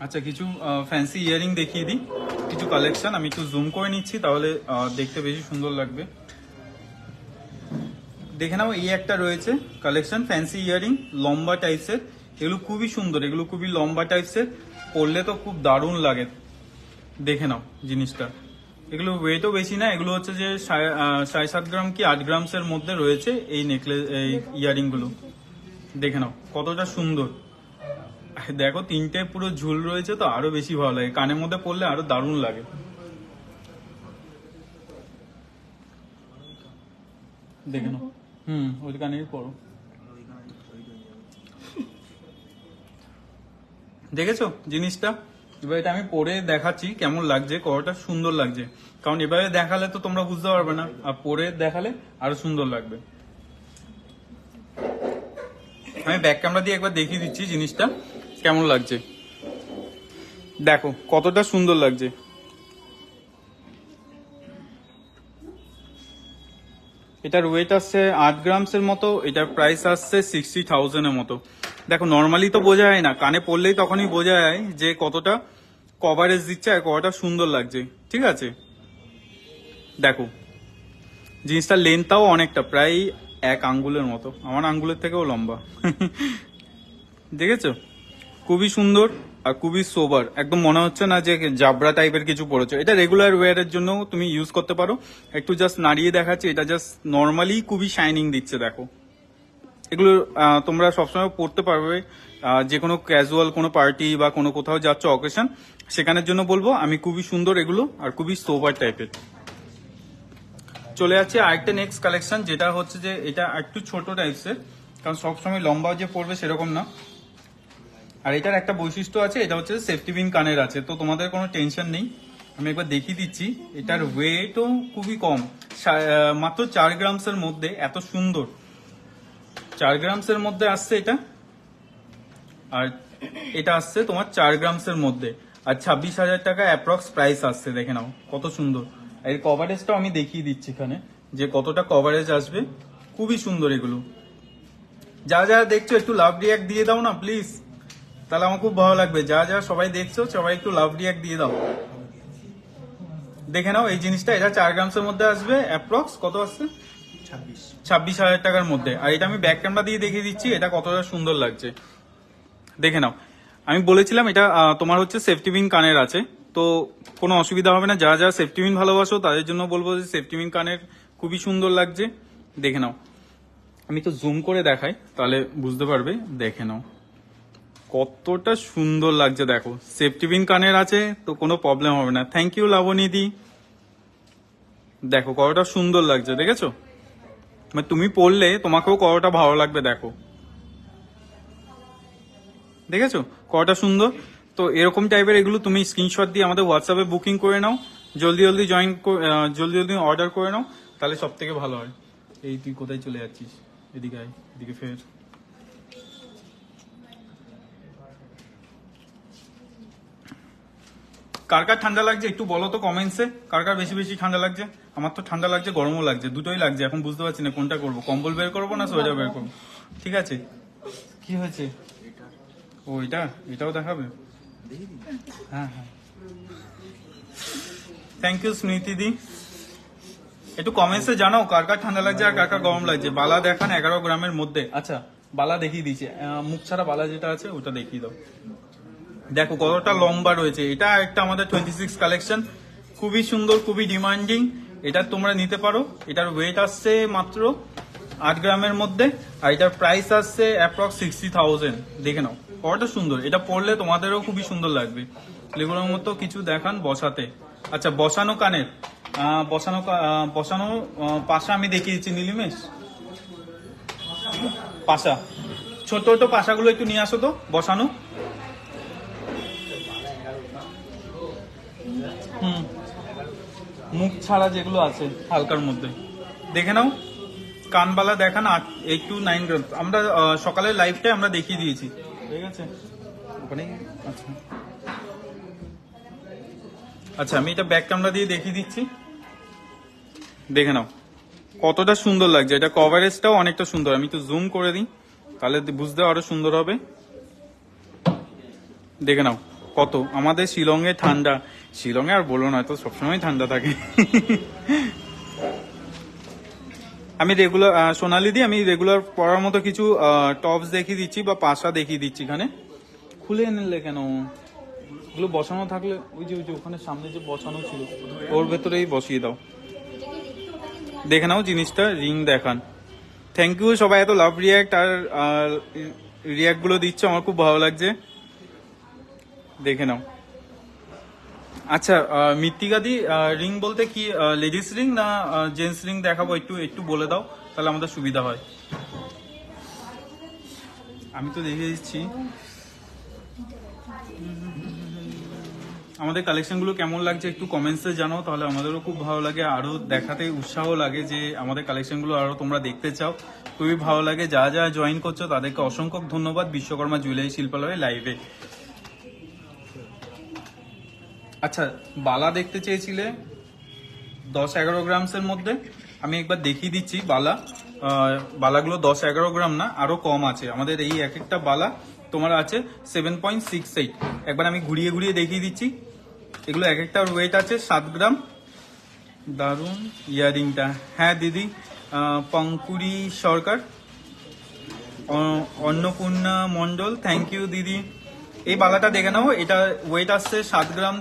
আচ্ছা কিছু ফ্যান্সি ইয়ারিং দেখিয়ে দিই, কিছু কালেকশন আমি একটু জুম করে নিচ্ছি, তাহলে দেখতে বেশি সুন্দর লাগবে। দেখে নাও এই একটা রয়েছে কালেকশন, ফ্যান্সি ইয়ারিং লম্বা টাইপসের। এগুলো খুবই সুন্দর, এগুলো খুবই লম্বা টাইপসের, পরলে তো খুব দারুণ লাগে। দেখে নাও জিনিসটা, এগুলো ওয়েটও বেশি না, এগুলো হচ্ছে যে 7.5 গ্রাম কি 8 গ্রামসের মধ্যে রয়েছে এই নেকলেস, এই ইয়ারিং গুলো। দেখে নাও কতটা সুন্দর। দেখো তিনটে পুরো ঝুল রয়েছে, তো আরো বেশি ভালো লাগে, কানের মধ্যে পড়লে আরো দারুণ লাগে। দেখে নাও, ওই কানেরই পরো। দেখেছো জিনিসটা? এবার এটা আমি পরে দেখাচ্ছি কেমন লাগছে, কতটা সুন্দর লাগছে, কারণ এভাবে দেখালে তো তোমরা বুঝতে পারবে না, আর পরে দেখালে আরো সুন্দর লাগবে। আমি ব্যাক ক্যামেরা দিয়ে একবার দেখিয়ে দিচ্ছি জিনিসটা কেমন লাগছে। দেখো কতটা সুন্দর লাগছে। এটার ওয়েট আসছে 8 গ্রামসের মতো, এটার প্রাইস আসছে 60,000 এর মতো। দেখো নর্মালি তো বোঝা যায় না, কানে পড়লেই তখনই বোঝা যায় যে কতটা কভারেজ দিচ্ছে আর কতটা সুন্দর লাগছে, ঠিক আছে। দেখো জিনিসটার লেন্থটাও অনেকটা, প্রায় 1 আঙ্গুলের মতো, আমার আঙ্গুলের থেকেও লম্বা। দেখেছো খুবই সুন্দর আর খুবই সোবার, একদম মনে হচ্ছে না যে জাবরা টাইপের কিছু পড়েছো। এটা রেগুলার ওয়্যারের জন্য তুমি ইউজ করতে পারো। একটু জাস্ট নাড়িয়ে দেখাচ্ছি, এটা জাস্ট নর্মালি খুবই শাইনিং দিচ্ছে। দেখো এগুলো তোমরা সবসময় পরতে পারবে, যে কোনো ক্যাজুয়াল কোনো পার্টি বা কোনো কোথাও যাচ্ছ অকেশন, সেখানের জন্য বলবো। আমি খুবই সুন্দর এগুলো, আর খুবই সোবার টাইপের। চলে যাচ্ছে আরেকটা নেক্সট কালেকশন, যেটা হচ্ছে যে এটা একটু ছোট টাইপসের, কারণ সবসময় লম্বা যে পড়বে সেরকম না। আর এটার একটা বৈশিষ্ট্য আছে, এটা হচ্ছে সেফটি পিন কানের আছে, তো তোমাদের কোনো টেনশন নেই। আমি একবার দেখিয়ে দিচ্ছি। এটার ওয়েটও খুবই কম, মাত্র 4 গ্রামসের মধ্যে। এত সুন্দর 4 গ্রামসের মধ্যে আসছে এটা, আর এটা আসছে তোমার 4 গ্রামসের মধ্যে, আর 26,000 টাকা অ্যাপ্রক্স প্রাইস আসছে। দেখে নাও কত সুন্দর। এর কভারেজটাও আমি দেখিয়ে দিচ্ছি এখানে, যে কতটা কভারেজ আসবে। খুবই সুন্দর এগুলো। যারা দেখছো একটু লাভ রিয়াক্ট দিয়ে দাও না প্লিজ, তাহলে আমার খুব ভালো লাগবে। যা সবাই দেখছো সবাই একটু লাভ রিয়াক্ট দিয়ে দাও। দেখে নাও এই জিনিসটা, এটা 4 গ্রামসের মধ্যে আসবে। অ্যাপ্রক্স কত আসছে? 26,000 টাকার মধ্যে। আর এটা আমি ব্যাক ক্যামেরা দিয়ে দেখিয়ে দিচ্ছি এটা কতটা সুন্দর লাগছে। দেখে নাও, আমি বলেছিলাম এটা তোমার হচ্ছে সেফটি পিন কানের আছে, তো কোনো অসুবিধা হবে না। যারা সেফটি পিন ভালোবাসো তাদের জন্য বলবো যে সেফটি পিন কানের খুবই সুন্দর লাগছে। দেখে নাও, আমি তো জুম করে দেখাই তাহলে বুঝতে পারবে। দেখে নাও কতটা সুন্দর লাগছে। দেখো সেফটি পিন কানের আছে, তো কোনো প্রবলেম হবে না। থ্যাংক ইউ লাবণীদি। দেখো কতটা সুন্দর লাগছে, দেখেছো? মানে তুমি পড়লে তোমাকেও কতটা ভালো লাগবে। দেখো দেখেছো কতটা সুন্দর। তো এরকম টাইপের এগুলো তুমি স্ক্রিনশট দিয়ে আমাদের হোয়াটসঅ্যাপে বুকিং করে নাও, জলদি জলদি অর্ডার করে নাও, তাহলে সব থেকে ভালো হয়। এই তুই কোথায় চলে যাচ্ছিস? এদিকে আয়, এদিকে ফের। কার কার ঠান্ডা লাগছে একটু বলো তো কমেন্টসে, কার কার বেশি বেশি ঠান্ডা লাগছে? আমার তো ঠান্ডা লাগছে, গরমও লাগছে, দুটোই লাগছে। এখন বুঝতে পারছি না কোনটা করবো, কম্বল বের করবো না সোয়েটার বের করবো। ঠিক আছে, কি হয়েছে? ও এটাও দেখাবে? হ্যাঁ। থ্যাংক ইউ স্মৃতি দি। একটু কমেন্টসে জানাও কার কার ঠান্ডা লাগছে আর কার কার গরম লাগছে। বালা দেখান 11 গ্রামের মধ্যে। আচ্ছা বালা দেখিয়ে দিচ্ছে, মুখ ছাড়া বালা যেটা আছে ওটা দেখিয়ে দাও। দেখো কতটা লম্বা রয়েছে। এটা একটা আমাদের 26 কালেকশন, খুবই সুন্দর, খুবই ডিমান্ডিং। এটা তোমরা নিতে পারো। এটার ওয়েট আসছে মাত্র 8 গ্রামের মধ্যে, আর এটার প্রাইস আসছে অ্যাপ্রক্স 60,000। দেখে নাও কতটা সুন্দর। এটা পরলে তোমাদেরও খুবই সুন্দর লাগবে। এগুলোর মতো কিছু দেখান বসাতে। আচ্ছা বসানো কানের, বসানো পাশা আমি দেখিয়ে দিচ্ছি। নীলিমেশ পাশা, ছোট ছোট পাশাগুলো একটু নিয়ে আসো তো বসানো। মুখ ছাড়া যেগুলো আছে হালকার মধ্যে। দেখে নাও কানবালা দেখান 8 to 9 গ্রাম। আমরা সকালের লাইভটাই আমরা দেখিয়ে দিয়েছি, ঠিক আছে ওখানে। আচ্ছা আমি এটা ব্যাক ক্যামেরা দিয়ে দেখিয়ে দিচ্ছি। দেখে নাও কতটা সুন্দর লাগছে। এটা কভারেজটাও অনেকটা সুন্দর। আমি তো জুম করে দিই তাহলে বুঝতে আরো সুন্দর হবে। দেখে নাও কত। আমাদের শিলংয়ে ঠান্ডা, শিলংয়ে আর বলো না, তো সবসময় ঠান্ডা থাকে। আমি রেগুলার সোনালি দি, আমি রেগুলার পরার মতো কিছু টপস দেখিয়ে দিচ্ছি বা পাশা দেখিয়ে দিচ্ছি। এখানে খুলে নিলে কেন? ওগুলো বসানো থাকলে ওই যে ওখানে সামনে যে বসানো ছিল ওর ভেতরেই বসিয়ে দাও। দেখে নাও জিনিসটা, রিং দেখান। থ্যাংক ইউ সবাই এত লাভ রিয়াক্ট আর রিয়াক্ট গুলো দিচ্ছে, আমার খুব ভালো লাগছে। দেখে নাও। আচ্ছা মৃত্তিকা দি, রিং বলতে কি লেডিস রিং না জেন্টস রিং দেখাবো? একটু বলে দাও তাহলে আমাদের সুবিধা হয়। আমি তো দেখে দিচ্ছি। আমাদের কালেকশন গুলো কেমন লাগছে একটু কমেন্টসে জানাও, তাহলে আমাদেরও খুব ভালো লাগে, আরো দেখাতে উৎসাহ লাগে যে আমাদের কালেকশন গুলো আরো তোমরা দেখতে চাও। খুবই ভালো লাগে। যা জয়েন করছো তাদেরকে অসংখ্য ধন্যবাদ বিশ্বকর্মা জুয়েলারি শিল্পালয়ে লাইভে। আচ্ছা বালা দেখতে চেয়েছিলে 10-11 গ্রামসের মধ্যে, আমি একবার দেখিয়ে দিচ্ছি। বালাগুলো 10-11 গ্রাম না, আরো কম আছে। আমাদের এই এক একটা বালা তোমার আছে 7.68। একবার আমি ঘুরিয়ে দেখিয়ে দিচ্ছি। এগুলো এক একটা ওয়েট আছে 7 গ্রাম। দারুন ইয়ারিংটা। হ্যাঁ দিদি, পঙ্কুরি সরকার, অন্নপূর্ণা মন্ডল, থ্যাংক ইউ দিদি। এই বালাটা দেখে নাও, এটা ওয়েট আসছে 7 গ্রাম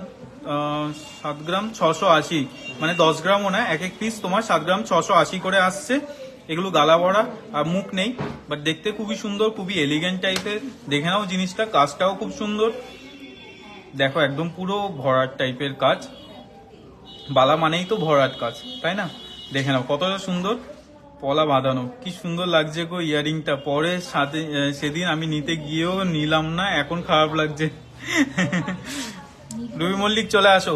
680, মানে 10 গ্রামও না, এক এক পিস তোমার 7 গ্রাম 680 করে আসছে। এগুলো গালা ভরা আর মুখ নেই, বাট দেখতে খুবই সুন্দর, খুবই এলিগেন্ট টাইপের। দেখে নাও জিনিসটা, কাজটাও খুব সুন্দর, দেখো একদম পুরো ভরাট টাইপের কাজ। বালা মানেই তো ভরাট কাজ, তাই না? দেখে নাও কতটা সুন্দর, পলা বাঁধানো, কি সুন্দর লাগছে গো ইয়ারিংটা। পরে সাথে সেদিন আমি নিতে গিয়েও নিলাম না, এখন খারাপ লাগছে। রুবি মল্লিক চলে আসো,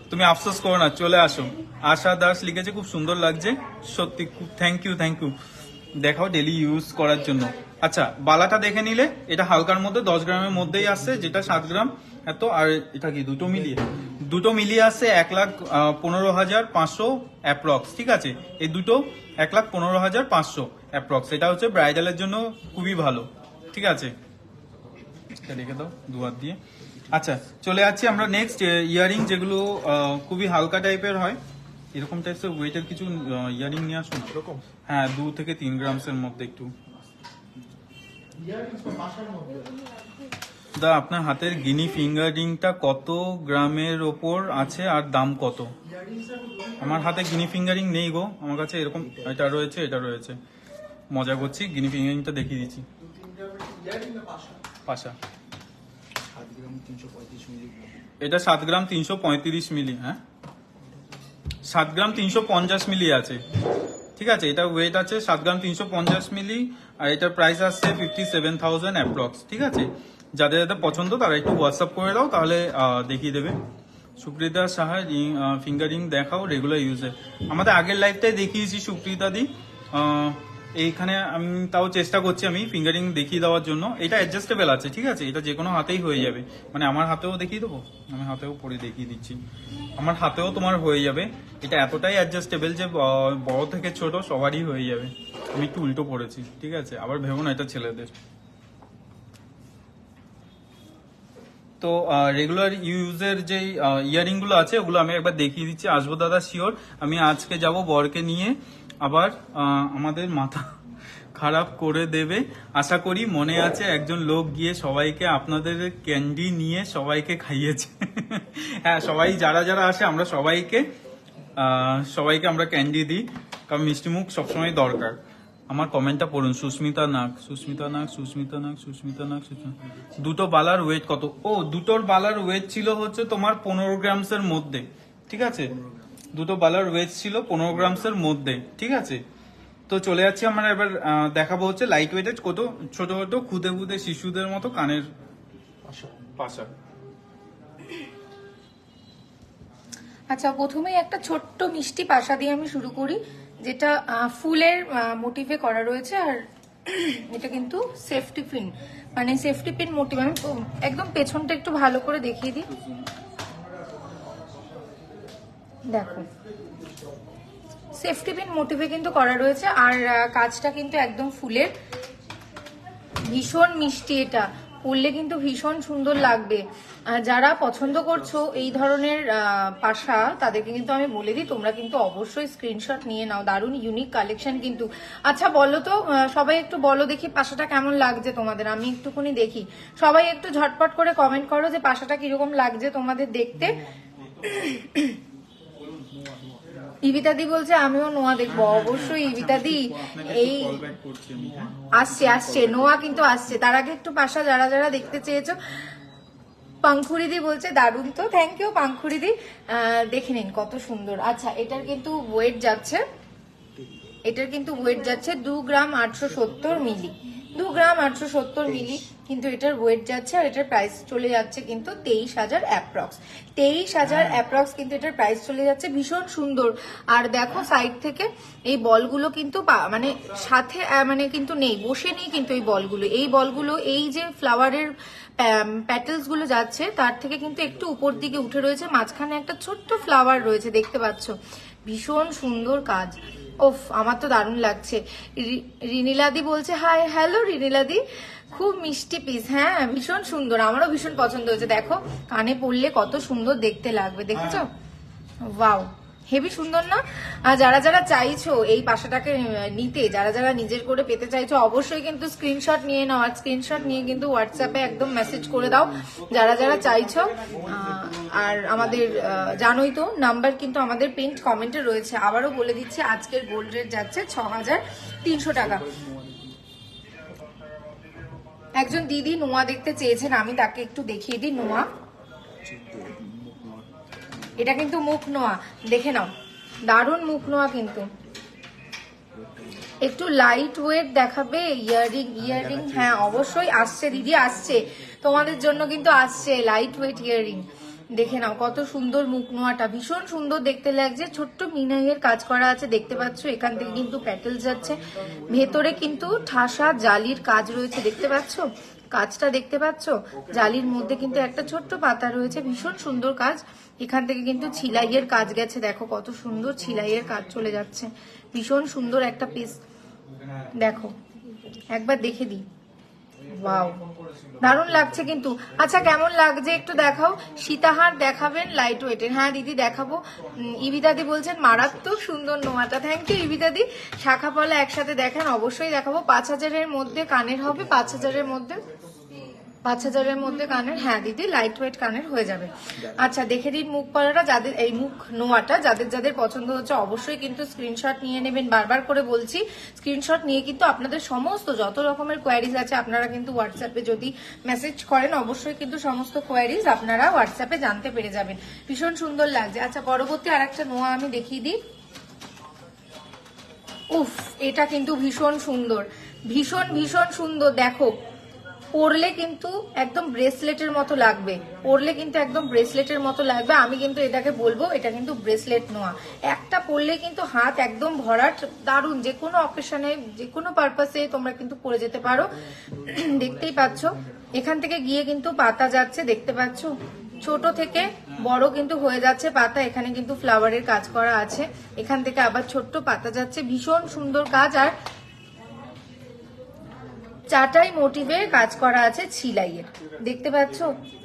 তুমি আফসোস করো না, চলে আসো। আশা দাস লিখেছে খুব সুন্দর লাগছে, সত্যি খুব থ্যাংক ইউ থ্যাংক ইউ। দেখাও ডেলি ইউজ করার জন্য। আচ্ছা, বালাটা দেখে নিলে এটা হালকার মধ্যে 10 গ্রামের মধ্যেই আসছে, যেটা 7 গ্রাম এত। আর এটা কি দুটো মিলিয়ে আসছে 1,15,500 অ্যাপ্রক্স, ঠিক আছে? এই দুটো 1,15,500 অ্যাপ্রক্স। এটা হচ্ছে ব্রাইডালের জন্য খুবই ভালো, ঠিক আছে? এটা রেখে দাও দুহাত দিয়ে। আচ্ছা, চলে যাচ্ছি আমরা নেক্সট ইয়ারিং, যেগুলো খুবই হালকা টাইপের হয়। এরকম টাইপের ওয়েটের কিছু ইয়ারিং নিয়ে আসুন। এরকম, হ্যাঁ, 2 থেকে 3 গ্রামসের মধ্যে একটু। দা, আপনার হাতের গিনি ফিঙ্গারিংটা কত গ্রামের ওপর আছে আর দাম কত? আমার হাতে গিনি ফিঙ্গারিং নেই গো, আমার কাছে এরকম এটা রয়েছে, এটা রয়েছে। মজা করছি, গিনি ফিঙ্গারিংটা দেখিয়ে দিচ্ছি। পাশা, এটা 7 গ্রাম 335 মিলি। হ্যাঁ, 7 গ্রাম 350 মিলি আছে, ঠিক আছে? এটা ওয়েট আছে 7 গ্রাম 350 মিলি, আর এটার প্রাইস আসছে 57,000 অ্যাপ্রক্স, ঠিক আছে? যাদের যাদের পছন্দ তারা একটু হোয়াটসঅ্যাপ করে দাও, তাহলে দেখিয়ে দেবে। সুপ্রিতা সাহা, ফিঙ্গারিং দেখাও রেগুলার ইউজে। আমাদের আগের লাইফটাই দেখিয়েছি সুপ্রিতা দি। এইখানে আমি তাও চেষ্টা করছি আমি ফিঙ্গারিং দেখিয়ে দেওয়ার জন্য। এটা অ্যাডজাস্টেবল আছে, ঠিক আছে? এটা যে কোনো হাতেই হয়ে যাবে, মানে আমার হাতেও দেখিয়ে দেবো, আমি হাতেও পরে দেখিয়ে দিচ্ছি। আমার হাতেও তোমার হয়ে যাবে। এটা এতটাই অ্যাডজাস্টেবল যে বড় থেকে ছোট সবারই হয়ে যাবে। আমি একটু উল্টো পড়েছি, ঠিক আছে? আবার ভেবো না এটা ছেলেদের। তো রেগুলার ইউজের যে ইয়ারিং গুলো আছে ওগুলো আমি একবার দেখিয়ে দিচ্ছি। আসবো দাদা, শিওর। আমি আজকে যাব বরকে নিয়ে, আবার আমাদের মাথা খারাপ করে দেবে আশা করি। মনে আছে একজন লোক গিয়ে সবাইকে আপনাদের ক্যান্ডি নিয়ে সবাইকে খাইয়েছে। হ্যাঁ, সবাই যারা যারা আসে আমরা সবাইকে আমরা ক্যান্ডি দিই, কারণ মিষ্টিমুখ সবসময় দরকার। আমার কমেন্টটা পড়ুন। সুস্মিতা নাগ, দুটো বালার ওয়েট কত? ও, দুটোর বালার ওয়েট ছিল হচ্ছে তোমার 15 গ্রামসের মধ্যে, ঠিক আছে? দুটো বালার ওয়েট ছিল 15 গ্রামসের মধ্যে, ঠিক আছে? তো চলে যাচ্ছি আমরা এবার, দেখাবো হচ্ছে লাইট ওয়েটেড কত ছোট ছোট খুদে খুদে শিশুদের মতো কানের পাশা। আচ্ছা, প্রথমেই একটা ছোট্ট মিষ্টি পাশা দিয়ে আমি শুরু করি, যেটা ফুলের মোটিভে করা রয়েছে। আর এটা কিন্তু সেফটি পিন, মানে সেফটি পিন মোটিভ। আমি একদম পেছনটা একটু ভালো করে দেখিয়ে দিই, দেখো সেফটি পিন মোটিভে কিন্তু করা রয়েছে। আর কাজটা কিন্তু একদম ফুলের, ভীষণ মিষ্টি। এটা পরলে কিন্তু ভীষণ সুন্দর লাগবে। যারা পছন্দ করছো এই ধরনের পাশা, তাদেরকে কিন্তু আমি বলে দিই তোমরা কিন্তু অবশ্যই স্ক্রিনশট নিয়ে নাও। দারুণ ইউনিক কালেকশন কিন্তু। আচ্ছা বলো তো, সবাই একটু বলো দেখি পাশাটা কেমন লাগছে তোমাদের, আমি একটুখানি দেখি। সবাই একটু ঝটপট করে কমেন্ট করো যে পাশাটা কিরকম লাগছে তোমাদের দেখতে। ইবিতাদি বলছে আমিও নোয়া দেখবো। অবশ্যই ইবিতাদি, এই আসছে নোয়া কিন্তু আসছে। তার আগে একটু পাশা যারা যারা দেখতে চেয়েছো। পাংখুরিদি বলছে দারুণ, তো থ্যাংক ইউ পাংখুরিদি। দেখে নিন কত সুন্দর। আচ্ছা, এটার কিন্তু ওয়েট যাচ্ছে 2 গ্রাম 870 মিলি। 2 গ্রাম 870 মিলি কিন্তু এটার ওয়েট যাচ্ছে। আর এটার প্রাইস চলে যাচ্ছে কিন্তু 23,000 অ্যাপ্রক্স। 23,000 অ্যাপ্রক্স কিন্তু এটার প্রাইস চলে যাচ্ছে। ভীষণ সুন্দর। আর দেখো সাইড থেকে এই বলগুলো কিন্তু মানে সাথে মানে কিন্তু নেই, বসে নেই কিন্তু এই বলগুলো এই যে ফ্লাওয়ারের প্যাটেলস গুলো যাচ্ছে তার থেকে কিন্তু একটু উপর দিকে উঠে রয়েছে। মাঝখানে একটা ছোট্ট ফ্লাওয়ার রয়েছে, দেখতে পাচ্ছ। ভীষণ সুন্দর কাজ। ওফ, আমার তো দারুণ লাগছে। রিনিলাদি বলছে হাই, হ্যালো রিনিলাদি, খুব মিষ্টি পিস। হ্যাঁ, ভীষণ সুন্দর, আমারও ভীষণ পছন্দ হয়েছে। দেখো কানে পরলে কত সুন্দর দেখতে লাগবে, দেখেছো? ওয়াও, হেভি সুন্দর না? আর যারা যারা চাইছো এই পাশাটাকে নিতে, যারা যারা নিজের করে পেতে চাইছো, অবশ্যই কিন্তু স্ক্রিনশট নিয়ে নাও। আর স্ক্রিনশট নিয়ে কিন্তু হোয়াটসঅ্যাপে একদম মেসেজ করে দাও যারা যারা চাইছো। আর আমাদের জানোই তো নাম্বার কিন্তু আমাদের পিন্ট কমেন্টে রয়েছে। আবারও বলে দিচ্ছি, আজকের গোল্ড রেট যাচ্ছে 6300 টাকা। একজন দিদি নোয়া দেখতে চেয়েছেন, আমি তাকে একটু দেখিয়ে দিই। নোয়া, এটা কিন্তু মুখ নোয়া, দেখে নাও, দারুণ মুখ নোয়া। কিন্তু একটু লাইট ওয়েট দেখাবে। ইয়াররিং হ্যাঁ অবশ্যই আসছে দিদি, আসছে তোমাদের জন্য, কিন্তু আসছে লাইট ওয়েট ইয়াররিং। দেখে নাও কত সুন্দর মুখ নোয়াটা, ভীষণ সুন্দর দেখতে লাগছে। ছোট্ট মিনাইয়ের কাজ করা আছে, দেখতে পাচ্ছ। এখান থেকে কিন্তু প্যাটেল যাচ্ছে, ভেতরে কিন্তু ঠাসা জালির কাজ রয়েছে, দেখতে পাচ্ছ কাজটা, দেখতে পাচ্ছ জালির মধ্যে কিন্তু একটা ছোট্ট পাতা রয়েছে, ভীষণ সুন্দর কাজ। এখান থেকে কিন্তু ছিলাইয়ের কাজ গেছে, দেখো কত সুন্দর ছিলাইয়ের কাজ চলে যাচ্ছে, ভীষণ সুন্দর একটা পিস। দেখো একবার দেখে দিই, ওয়াও দারুণ লাগছে কিন্তু। আচ্ছা কেমন লাগছে একটু দেখাও। সীতাহার দেখাবেন লাইট ওয়েটের? হ্যাঁ দিদি দেখাবো। ইবিদাদি বলছেন মারাত্মক সুন্দর নোয়াটা, থ্যাংক ইউ ইবিদাদি। শাখা পলা একসাথে দেখেন, অবশ্যই দেখাবো। 5000-এর মধ্যে কানের হবে, 5000-এর মধ্যে, 5000-এর মধ্যে কানের। হ্যাঁ দিদি লাইট ওয়েট কানের হয়ে যাবে। আচ্ছা দেখে দিন মুখ পলাটা, যাদের এই মুখ নোয়াটা যাদের যাদের পছন্দ হচ্ছে অবশ্যই কিন্তু স্ক্রিনশট নিয়ে নেবেন। বারবার করে বলছি, স্ক্রিনশট নিয়ে কিন্তু আপনাদের সমস্ত যত রকমের কোয়ারিজ আছে আপনারা কিন্তু হোয়াটসঅ্যাপে যদি মেসেজ করেন অবশ্যই কিন্তু সমস্ত কোয়ারিজ আপনারা হোয়াটসঅ্যাপে জানতে পেরে যাবেন। ভীষণ সুন্দর লাগছে। আচ্ছা পরবর্তী আরেকটা নোয়া আমি দেখিয়ে দিই। উফ, এটা কিন্তু ভীষণ সুন্দর, ভীষণ ভীষণ সুন্দর। দেখো পরলে কিন্তু একদম ব্রেসলেটের মতো লাগবে, পরলে কিন্তু একদম ব্রেসলেটের মতো লাগবে। আমি কিন্তু এটাকে বলবো এটা কিন্তু ব্রেসলেট নোয়া। একটা পরলে কিন্তু হাত একদম ভরাট, দারুণ। যে কোনো অকেশনে যে কোনো পারপাসে তোমরা কিন্তু পরে যেতে পারো। দেখতেই পাচ্ছ এখান থেকে গিয়ে কিন্তু পাতা যাচ্ছে, দেখতে পাচ্ছ ছোট থেকে বড় কিন্তু হয়ে যাচ্ছে পাতা। এখানে কিন্তু ফ্লাওয়ারের কাজ করা আছে, এখান থেকে আবার ছোট্ট পাতা যাচ্ছে, ভীষণ সুন্দর কাজ। আর চাটাই মোটিভে কাজ করা আছে ছিলাইয়ের, দেখতে পাচ্ছ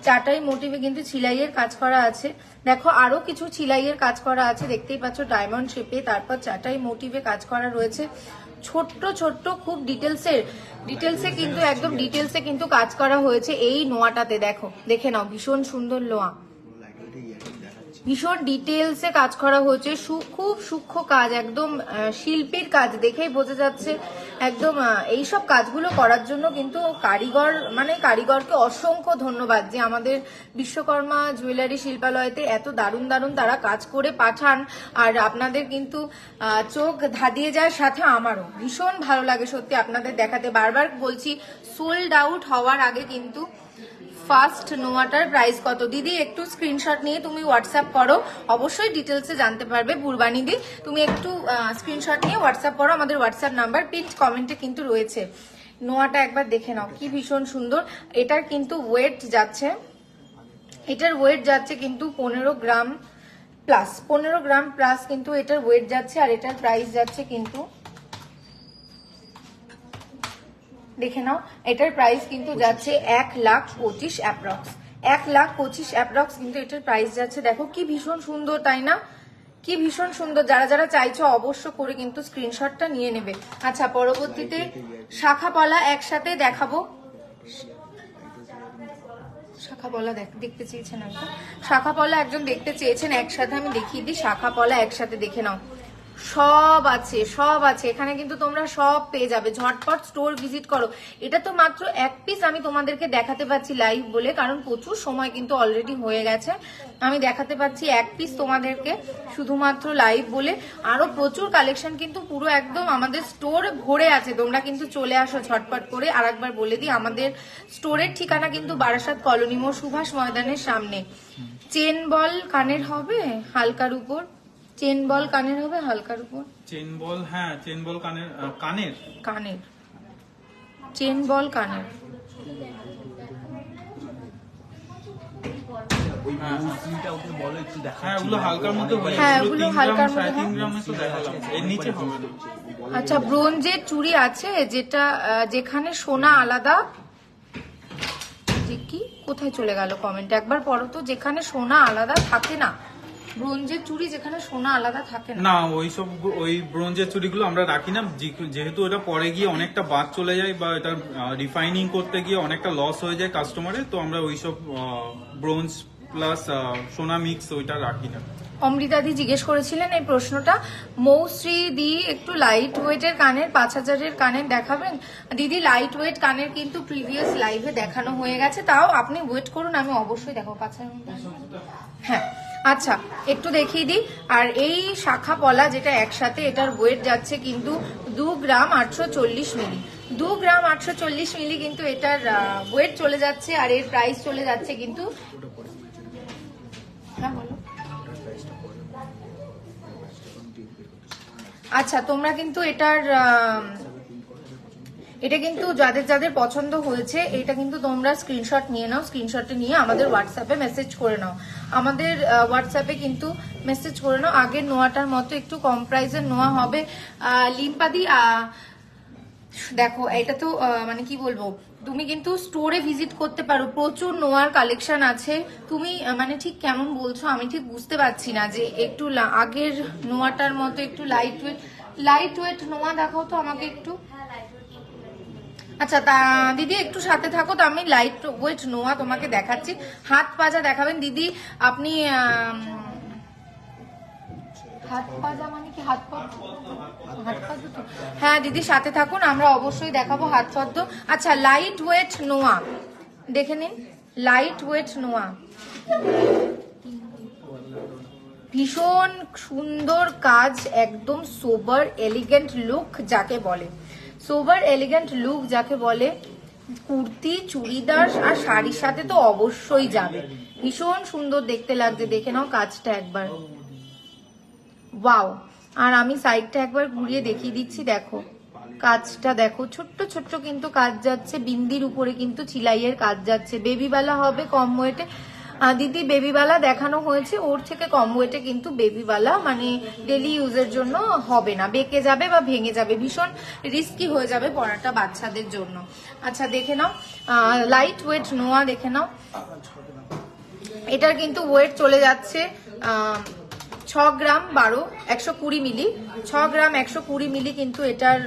চাটাই মোটিভে কিন্তু ছিলাইয়ের কাজ করা আছে। দেখো আরো কিছু ছিলাইয়ের কাজ করা আছে, দেখতেই পাচ্ছ ডায়মন্ড শেপে, তারপর চাটাই মোটিভে কাজ করা রয়েছে। ছোট্ট ছোট্ট খুব ডিটেলসে কিন্তু একদম ডিটেলসে কিন্তু কাজ করা হয়েছে এই নোয়াটাতে। দেখো দেখে নাও, ভীষণ সুন্দর নোয়া, ভীষণ ডিটেলসে কাজ করা হয়েছে, খুব সূক্ষ্ম কাজ, একদম শিল্পীর কাজ, দেখেই বোঝা যাচ্ছে একদম। এইসব কাজগুলো করার জন্য কিন্তু কারিগর, মানে কারিগরকে অসংখ্য ধন্যবাদ যে আমাদের বিশ্বকর্মা জুয়েলারি শিল্পালয়তে এত দারুণ দারুণ তারা কাজ করে পাঠান। আর আপনাদের কিন্তু চোখ ধাঁধিয়ে যায়, সাথে আমারও ভীষণ ভালো লাগে সত্যি আপনাদের দেখাতে। বারবার বলছি সোল্ড আউট হওয়ার আগে কিন্তু ফার্স্ট নোয়াটার প্রাইস কত। দিদি একটু স্ক্রিনশট নিয়ে তুমি হোয়াটসঅ্যাপ করো, অবশ্যই ডিটেলসে জানতে পারবে। বুরবানি দি তুমি একটু স্ক্রিনশট নিয়ে হোয়াটসঅ্যাপ করো, আমাদের হোয়াটসঅ্যাপ নাম্বার পিন কমেন্টে কিন্তু রয়েছে। নোয়াটা একবার দেখে নাও কি ভীষণ সুন্দর। এটার কিন্তু ওয়েট যাচ্ছে, এটার ওয়েট যাচ্ছে কিন্তু 15 গ্রাম প্লাস, 15 গ্রাম প্লাস কিন্তু এটার ওয়েট যাচ্ছে। আর এটার প্রাইস যাচ্ছে কিন্তু, দেখে নাও এটার প্রাইস কিন্তু যাচ্ছে 1,25,000 অ্যাপ্রক্স, 1,25,000 অ্যাপ্রক্স কিন্তু এটার প্রাইস যাচ্ছে। দেখো কি ভীষণ সুন্দর, তাই না? কি ভীষণ সুন্দর। যারা যারা চাইছো অবশ্য করে কিন্তু স্ক্রিনশটটা নিয়ে নেবে। আচ্ছা পরবর্তীতে শাখা পলা একসাথে দেখাবো। শাখা পলা দেখতে চেয়েছেন একজন, শাখা পলা একজন দেখতে চেয়েছেন, একসাথে আমি দেখিয়ে দিই। শাখা পলা একসাথে দেখে নাও, সব আছে সব আছে এখানে কিন্তু তোমরা সব পেয়ে যাবে। ঝটপট স্টোর ভিজিট করো। এটা তো মাত্র এক পিস আমি তোমাদেরকে দেখাতে পাচ্ছি লাইভ বলে, কারণ প্রচুর সময় কিন্তু অলরেডি হয়ে গেছে। আমি দেখাতে পাচ্ছি এক পিস তোমাদেরকে শুধুমাত্র লাইভ বলে। আরো প্রচুর কালেকশন কিন্তু পুরো একদম আমাদের স্টোর ভরে আছে, তোমরা কিন্তু চলে আসো ঝটপট করে। আর একবার বলে দিই আমাদের স্টোরের ঠিকানা কিন্তু বারাসাত কলোনি মোড়, সুভাষ ময়দানের সামনে। চেন বল কানের হবে হালকার উপর, চেন বল কানের হবে হালকার উপর, চেন বল, হ্যাঁ চেন বল কানের, কানের কানের চেন বল কানের। হ্যাঁ ওগুলো হালকার মধ্যে হয়ে হ্যাঁ, যাবে, ওগুলো 3 হালকার গ্রাম, মধ্যে, 3.5 গ্রামে তো দেখালাম, এর নিচে হবে না। আচ্ছা ব্রোঞ্জের চুড়ি আছে যেটা যেখানে সোনা আলাদা, যে কি কোথায় চলে গেল কমেন্ট একবার পড়ো তো। যেখানে সোনা আলাদা থাকে না, ব্রোঞ্জের চুড়ি যেখানে সোনা আলাদা থাকে না। না, ওই ব্রোঞ্জের চুড়িগুলো আমরা রাখি না, যেহেতু এটা পরে গিয়ে অনেকটা বাদ চলে যায় বা এটা রিফাইনিং করতে গিয়ে অনেকটা লস হয়ে যায় কাস্টমারের, তো আমরা ওইসব ব্রোঞ্জ প্লাস সোনা মিক্স ওইটা রাখি না। অমৃতাদি জিজ্ঞেস করেছিলেন এই প্রশ্নটা, মৌশ্রী দি একটু লাইট ওয়েটের কানের 5000-এর কানের দেখাবেন। দিদি লাইট ওয়েট কানের কিন্তু প্রিভিয়াস লাইভে দেখানো হয়ে গেছে, তাও আপনি ওয়েট করুন, আমি অবশ্যই দেখাবো 5000। হ্যাঁ আচ্ছা, একটু দেখিয়ে দিই। আর এই শাখা পলা যেটা একসাথে, এটার ওয়েট যাচ্ছে কিন্তু 2 গ্রাম 840 মিলি। 2 গ্রাম 840 মিলি কিন্তু এটার ওয়েট চলে যাচ্ছে, আর এর প্রাইস চলে যাচ্ছে কিন্তু, হ্যাঁ বলো। আচ্ছা, তোমরা কিন্তু এটা কিন্তু যাদের যাদের পছন্দ হয়েছে, এটা কিন্তু তোমরা স্ক্রিনশট নিয়ে নাও, স্ক্রিনশটে নিয়ে আমাদের হোয়াটসঅ্যাপে মেসেজ করে নাও। আমাদের হোয়াটসঅ্যাপে কিন্তু মেসেজ করে নাও। আগের নোয়াটার মতো একটু কম প্রাইসের নোয়া হবে। লিম্পাদি দেখো, এটা তো মানে কি বলবো, তুমি কিন্তু স্টোরে ভিজিট করতে পারো, প্রচুর নোয়ার কালেকশন আছে। তুমি মানে ঠিক কেমন বলছো আমি ঠিক বুঝতে পারছি না, যে একটু আগের নোয়াটার মতো একটু লাইট ওয়েট নোয়া দেখাও তো আমাকে একটু। আচ্ছা তা দিদি একটু সাথে থাকো, তো আমি লাইট ওয়েট নোয়া তোমাকে দেখাচ্ছি। হাত পাজা দেখাবেন দিদি আপনি? হাত পাজা মানে কি? হাত পাজা তো, হ্যাঁ দিদি সাথে থাকুন, আমরা অবশ্যই দেখাবো হাত পদ্ম। আচ্ছা, লাইট ওয়েট নোয়া দেখে নিন, লাইট ওয়েট নোয়া, ভীষণ সুন্দর কাজ, একদম সোবার এলিগেন্ট লুক যাকে বলে, সোবার এলিগেন্ট লুক যাকে বলে, কুর্তি চুড়িদার আর শাড়ির সাথে তো অবশ্যই যাবে, ভীষণ সুন্দর দেখতে লাগছে। দেখে নাও কাজটা একবার, ওয়াও। আর আমি সাইডটা একবার ঘুরিয়ে দেখিয়ে দিচ্ছি, দেখো কাজটা দেখো, ছোট্ট ছোট্ট কিন্তু কাজ যাচ্ছে, বিন্দির উপরে কিন্তু চিলাইয়ের কাজ যাচ্ছে। বেবিবালা হবে কম ওয়েটে, দিদি বেবিবালা দেখানো হয়েছে, ওর থেকে কম ওয়েটে কিন্তু বেবিবালা মানে ডেলি ইউজের জন্য হবে না, বেঁকে যাবে বা ভেঙে যাবে, ভীষণ রিস্কি হয়ে যাবে পরাটা বাচ্চাদের জন্য। আচ্ছা দেখে নাও, লাইট ওয়েট নোয়া দেখে নাও, এটার কিন্তু ওয়েট চলে যাচ্ছে 6 গ্রাম 120 মিলি, 6 গ্রাম 120 মিলি কিন্তু এটার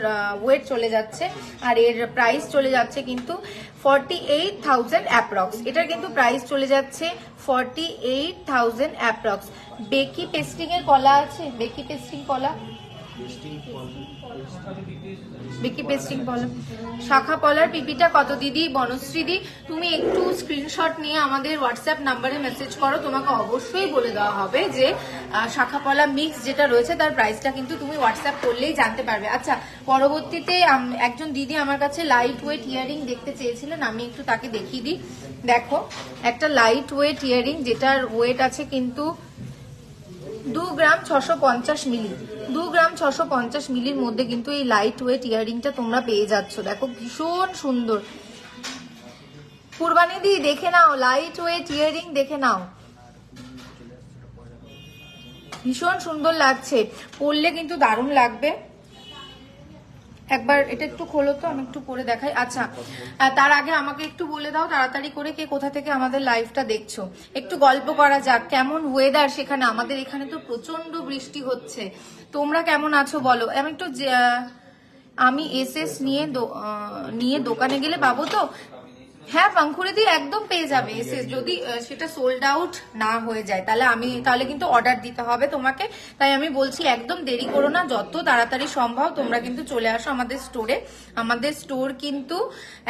ওয়েট চলে যাচ্ছে, আর এর প্রাইস চলে যাচ্ছে কিন্তু 48,000 অ্যাপ্রক্স। এটার কিন্তু প্রাইস চলে যাচ্ছে 48,000 অ্যাপ্রক্স। বেকি পেস্টিং এর কলা আছে, বেকি পেস্টিং কলা, বেকি পেস্টিং পলা, শাখা পলার পিপিটা কত দিদি? বনশ্রী দি তুমি একটু স্ক্রিনশট নিয়ে আমাদের হোয়াটসঅ্যাপ নাম্বারে মেসেজ করো, তোমাকে অবশ্যই বলে দেওয়া হবে যে শাখা পলা মিক্স যেটা রয়েছে তার প্রাইসটা কিন্তু তুমি হোয়াটসঅ্যাপ করলেই জানতে পারবে। আচ্ছা, পরবর্তীতে একজন দিদি আমার কাছে লাইট ওয়েট ইয়ারিং দেখতে চেয়েছিলেন, আমি একটু তাকে দেখিয়ে দিই। দেখো একটা লাইট ওয়েট ইয়ারিং যেটার ওয়েট আছে কিন্তু 2 গ্রাম 650 মিলি, 2 গ্রাম 650 মিলির মধ্যে কিন্তু এই লাইট ওয়েট ইয়ারিংটা তোমরা পেয়ে যাচ্ছ। দেখো ভীষণ সুন্দর। কুরবানি দি দেখে নাও, লাইট ওয়েট ইয়ারিং দেখে নাও, ভীষণ সুন্দর লাগছে, পরলে কিন্তু দারুণ লাগবে। একবার এটা একটু খোলো তো, আমি একটু পরে দেখাই। আচ্ছা, তার আগে আমাকে একটু বলে দাও তাড়াতাড়ি করে কে কোথা থেকে আমাদের লাইভটা দেখছো, একটু গল্প করা যাক। কেমন ওয়েদার সেখানে? আমাদের এখানে তো প্রচন্ড বৃষ্টি হচ্ছে, তোমরা কেমন আছো বলো। আমি এসএস নিয়ে দোকানে গেলে পাবো তো? হ্যাঁ পাঙ্কুরে দিয়ে একদম পেয়ে যাবে এসএস, যদি সেটা সোল্ড আউট না হয়ে যায় তাহলে কিন্তু অর্ডার দিতে হবে তোমাকে। তাই আমি বলছি একদম দেরি করো না, যত তাড়াতাড়ি সম্ভব তোমরা কিন্তু চলে আসো আমাদের স্টোরে। আমাদের স্টোর কিন্তু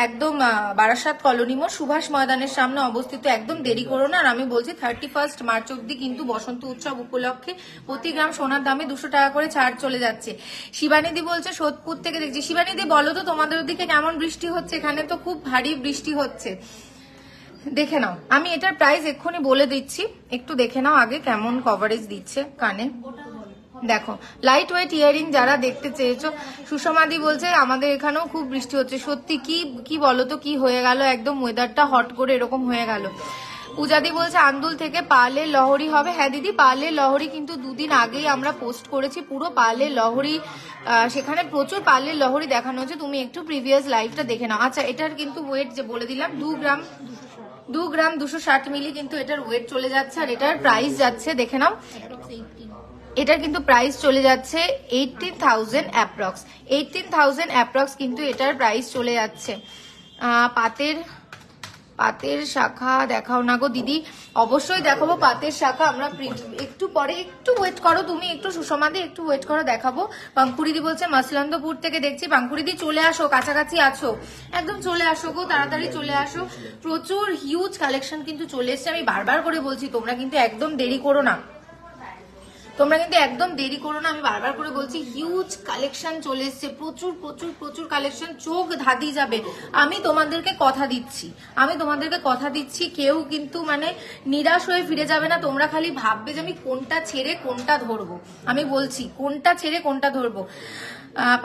একদম বারাসাত কলোনি মোড় সুভাষ ময়দানের সামনে অবস্থিত, একদম দেরি করো না। আর আমি বলছি 31 মার্চ অব্দি কিন্তু বসন্ত উৎসব উপলক্ষে প্রতি গ্রাম সোনার দামে 200 টাকা করে ছাড় চলে যাচ্ছে। শিবানীদি বলছে সোদপুর থেকে দেখছি। শিবানীদি বলো তো তোমাদের ওদিকে কেমন বৃষ্টি হচ্ছে? এখানে তো খুব ভারী বৃষ্টি হচ্ছে, দেখে নাও। আমি এটার প্রাইস এক্ষুনি বলে দিচ্ছি, একটু দেখে নাও আগে কেমন কভারেজ দিচ্ছে কানে। দেখো লাইট ওয়েট ইয়ারিং যারা দেখতে চেয়েছো, সুষমাদি বলছে আমাদের এখানেও খুব বৃষ্টি হচ্ছে। সত্যি কি বলো তো, কি হয়ে গেল, একদম ওয়েদারটা হট করে এরকম হয়ে গেল। পূজাদি বলছে আন্দুল থেকে পার্লের লহরি হবে। হ্যাঁ দিদি, পার্লের লহরি কিন্তু 2 দিন আগেই আমরা পোস্ট করেছি, পুরো পার্লের লহরি, সেখানে প্রচুর পার্লের লহরি দেখানো হচ্ছে, তুমি একটু প্রিভিয়াস লাইভটা দেখে নাও। আচ্ছা, এটার কিন্তু ওয়েট যে বলে দিলাম 2 গ্রাম 2 গ্রাম 260 মিলি কিন্তু এটার ওয়েট চলে যাচ্ছে। আর এটার প্রাইস যাচ্ছে, দেখে নাও, এটার কিন্তু প্রাইস চলে যাচ্ছে 18,000 অ্যাপ্রক্স। 18,000 অ্যাপ্রক্স কিন্তু এটার প্রাইস চলে যাচ্ছে। পাতের শাখা দেখাও না গো দিদি। অবশ্যই দেখাবো পাতের শাখা, আমরা একটু পরে, একটু ওয়েট করো তুমি, একটু সুষমাদি একটু ওয়েট করো, দেখাবো। পাঙ্কুরিদি বলছে মাসলান্দপুর থেকে দেখছি। পাঙ্কুরিদি চলে আসো, কাছাকাছি আছো, একদম চলে আসো গো, তাড়াতাড়ি চলে আসো। প্রচুর হিউজ কালেকশন কিন্তু চলে এসছে। আমি বারবার করে বলছি তোমরা কিন্তু একদম দেরি করো না, আমি বারবার করে বলছি। হিউজ কালেকশন চলে এসছে, প্রচুর প্রচুর প্রচুর কালেকশন, চোখ ধাঁধিয়ে যাবে। আমি তোমাদেরকে কথা দিচ্ছি, কেউ কিন্তু মানে নিরাশ হয়ে ফিরে যাবে না। তোমরা খালি ভাববে যে আমি কোনটা ছেড়ে কোনটা ধরবো। আমি বলছি কোনটা ছেড়ে কোনটা ধরবো।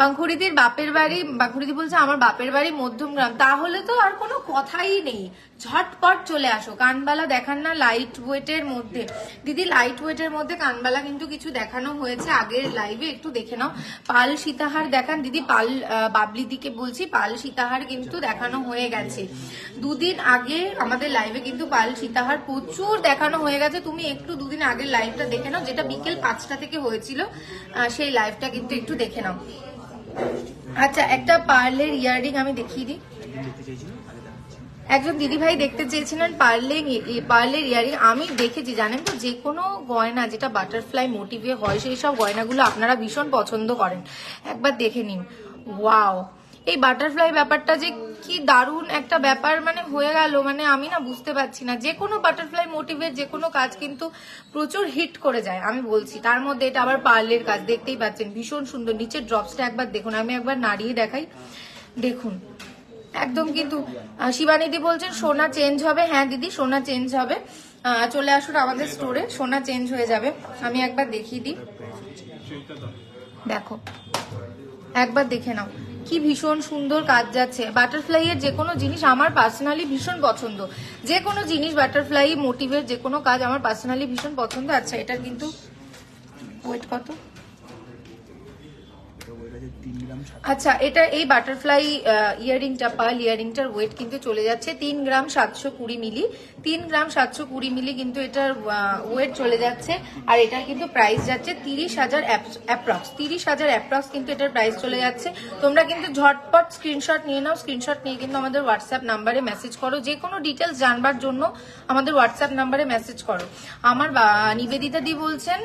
পাঙ্কুরিদির বাপের বাড়ি, পাঙ্কুরিদি বলছে আমার বাপের বাড়ি মধ্যমগ্রাম, তাহলে তো আর কোনো কথাই নেই, ঝটপট চলে আসো। কানবালা দেখান না লাইট ওয়েটের মধ্যে। দিদি লাইট ওয়েটের মধ্যে কানবালা কিন্তু কিছু দেখানো হয়েছে আগের লাইভে, একটু দেখে নাও। পাল সীতাহার দেখান দিদি। পাল বাবলি দিকে বলছি, পাল সীতাহার কিন্তু দেখানো হয়ে গেছে 2 দিন আগে আমাদের লাইভে, কিন্তু পাল সীতাহার প্রচুর দেখানো হয়ে গেছে। তুমি একটু 2 দিন আগের লাইভটা দেখে নাও, যেটা বিকেল 5টা থেকে হয়েছিল, সেই লাইভটা কিন্তু একটু দেখে নাও। আচ্ছা, একটা পার্লের ইয়াররিং আমি দেখিয়ে দিই। একজন দিদি ভাই দেখতে চেয়েছিলেন পার্লের ইয়ারিং। আমি দেখেছি, জানেন তো, যে কোনো গয়না যেটা বাটারফ্লাই মোটিভে হয় সেই সব গয়নাগুলো আপনারা ভীষণ পছন্দ করেন, একবার দেখে নিন। ওয়াও, এই বাটারফ্লাই ব্যাপারটা যে কি দারুণ একটা ব্যাপার মানে হয়ে গেল, মানে আমি না বুঝতে পারছি না। যে কোনো বাটারফ্লাই মোটিভের যে কোনো কাজ কিন্তু প্রচুর হিট করে যায়, আমি বলছি। তার মধ্যে এটা আবার পার্লের কাজ, দেখতেই পাচ্ছেন ভীষণ সুন্দর। নিচের ড্রপসটা একবার দেখুন, আমি একবার নাড়িয়ে দেখাই, দেখুন একদম। কিন্তু শিবানীদি বলছেন সোনা চেঞ্জ হবে। হ্যাঁ দিদি, সোনা চেঞ্জ হবে, চলে আসুন আমাদের স্টোরে, সোনা চেঞ্জ হয়ে যাবে। আমি একবার দেখিয়ে দিই, দেখো একবার দেখে নাও কি ভীষণ সুন্দর কাজ যাচ্ছে। বাটারফ্লাই এর যে কোনো জিনিস আমার পার্সোনালি ভীষণ পছন্দ, যে কোনো জিনিস বাটারফ্লাই মোটিভের যে কোনো কাজ আমার পার্সোনালি ভীষণ পছন্দ। আচ্ছা, এটার কিন্তু ওয়েট কত? আচ্ছা, এটা এই বাটারফ্লাই ইয়ারিংটা, পার্ল ইয়ারিংটার ওয়েট কিন্তু চলে যাচ্ছে 3 গ্রাম 720 মিলি। 3 গ্রাম 720 মিলি কিন্তু এটার ওয়েট চলে যাচ্ছে। আর এটার কিন্তু প্রাইস যাচ্ছে 30,000 অ্যাপ্রক্স। 30,000 অ্যাপ্রক্স কিন্তু এটার প্রাইস চলে যাচ্ছে। তোমরা কিন্তু ঝটপট স্ক্রিনশট নিয়ে নাও, স্ক্রিনশট নিয়ে কিন্তু আমাদের হোয়াটসঅ্যাপ নাম্বারে মেসেজ করো, যে কোনো ডিটেলস জানবার জন্য আমাদের হোয়াটসঅ্যাপ নাম্বারে মেসেজ করো। আমার নিবেদিতা দি বলছেন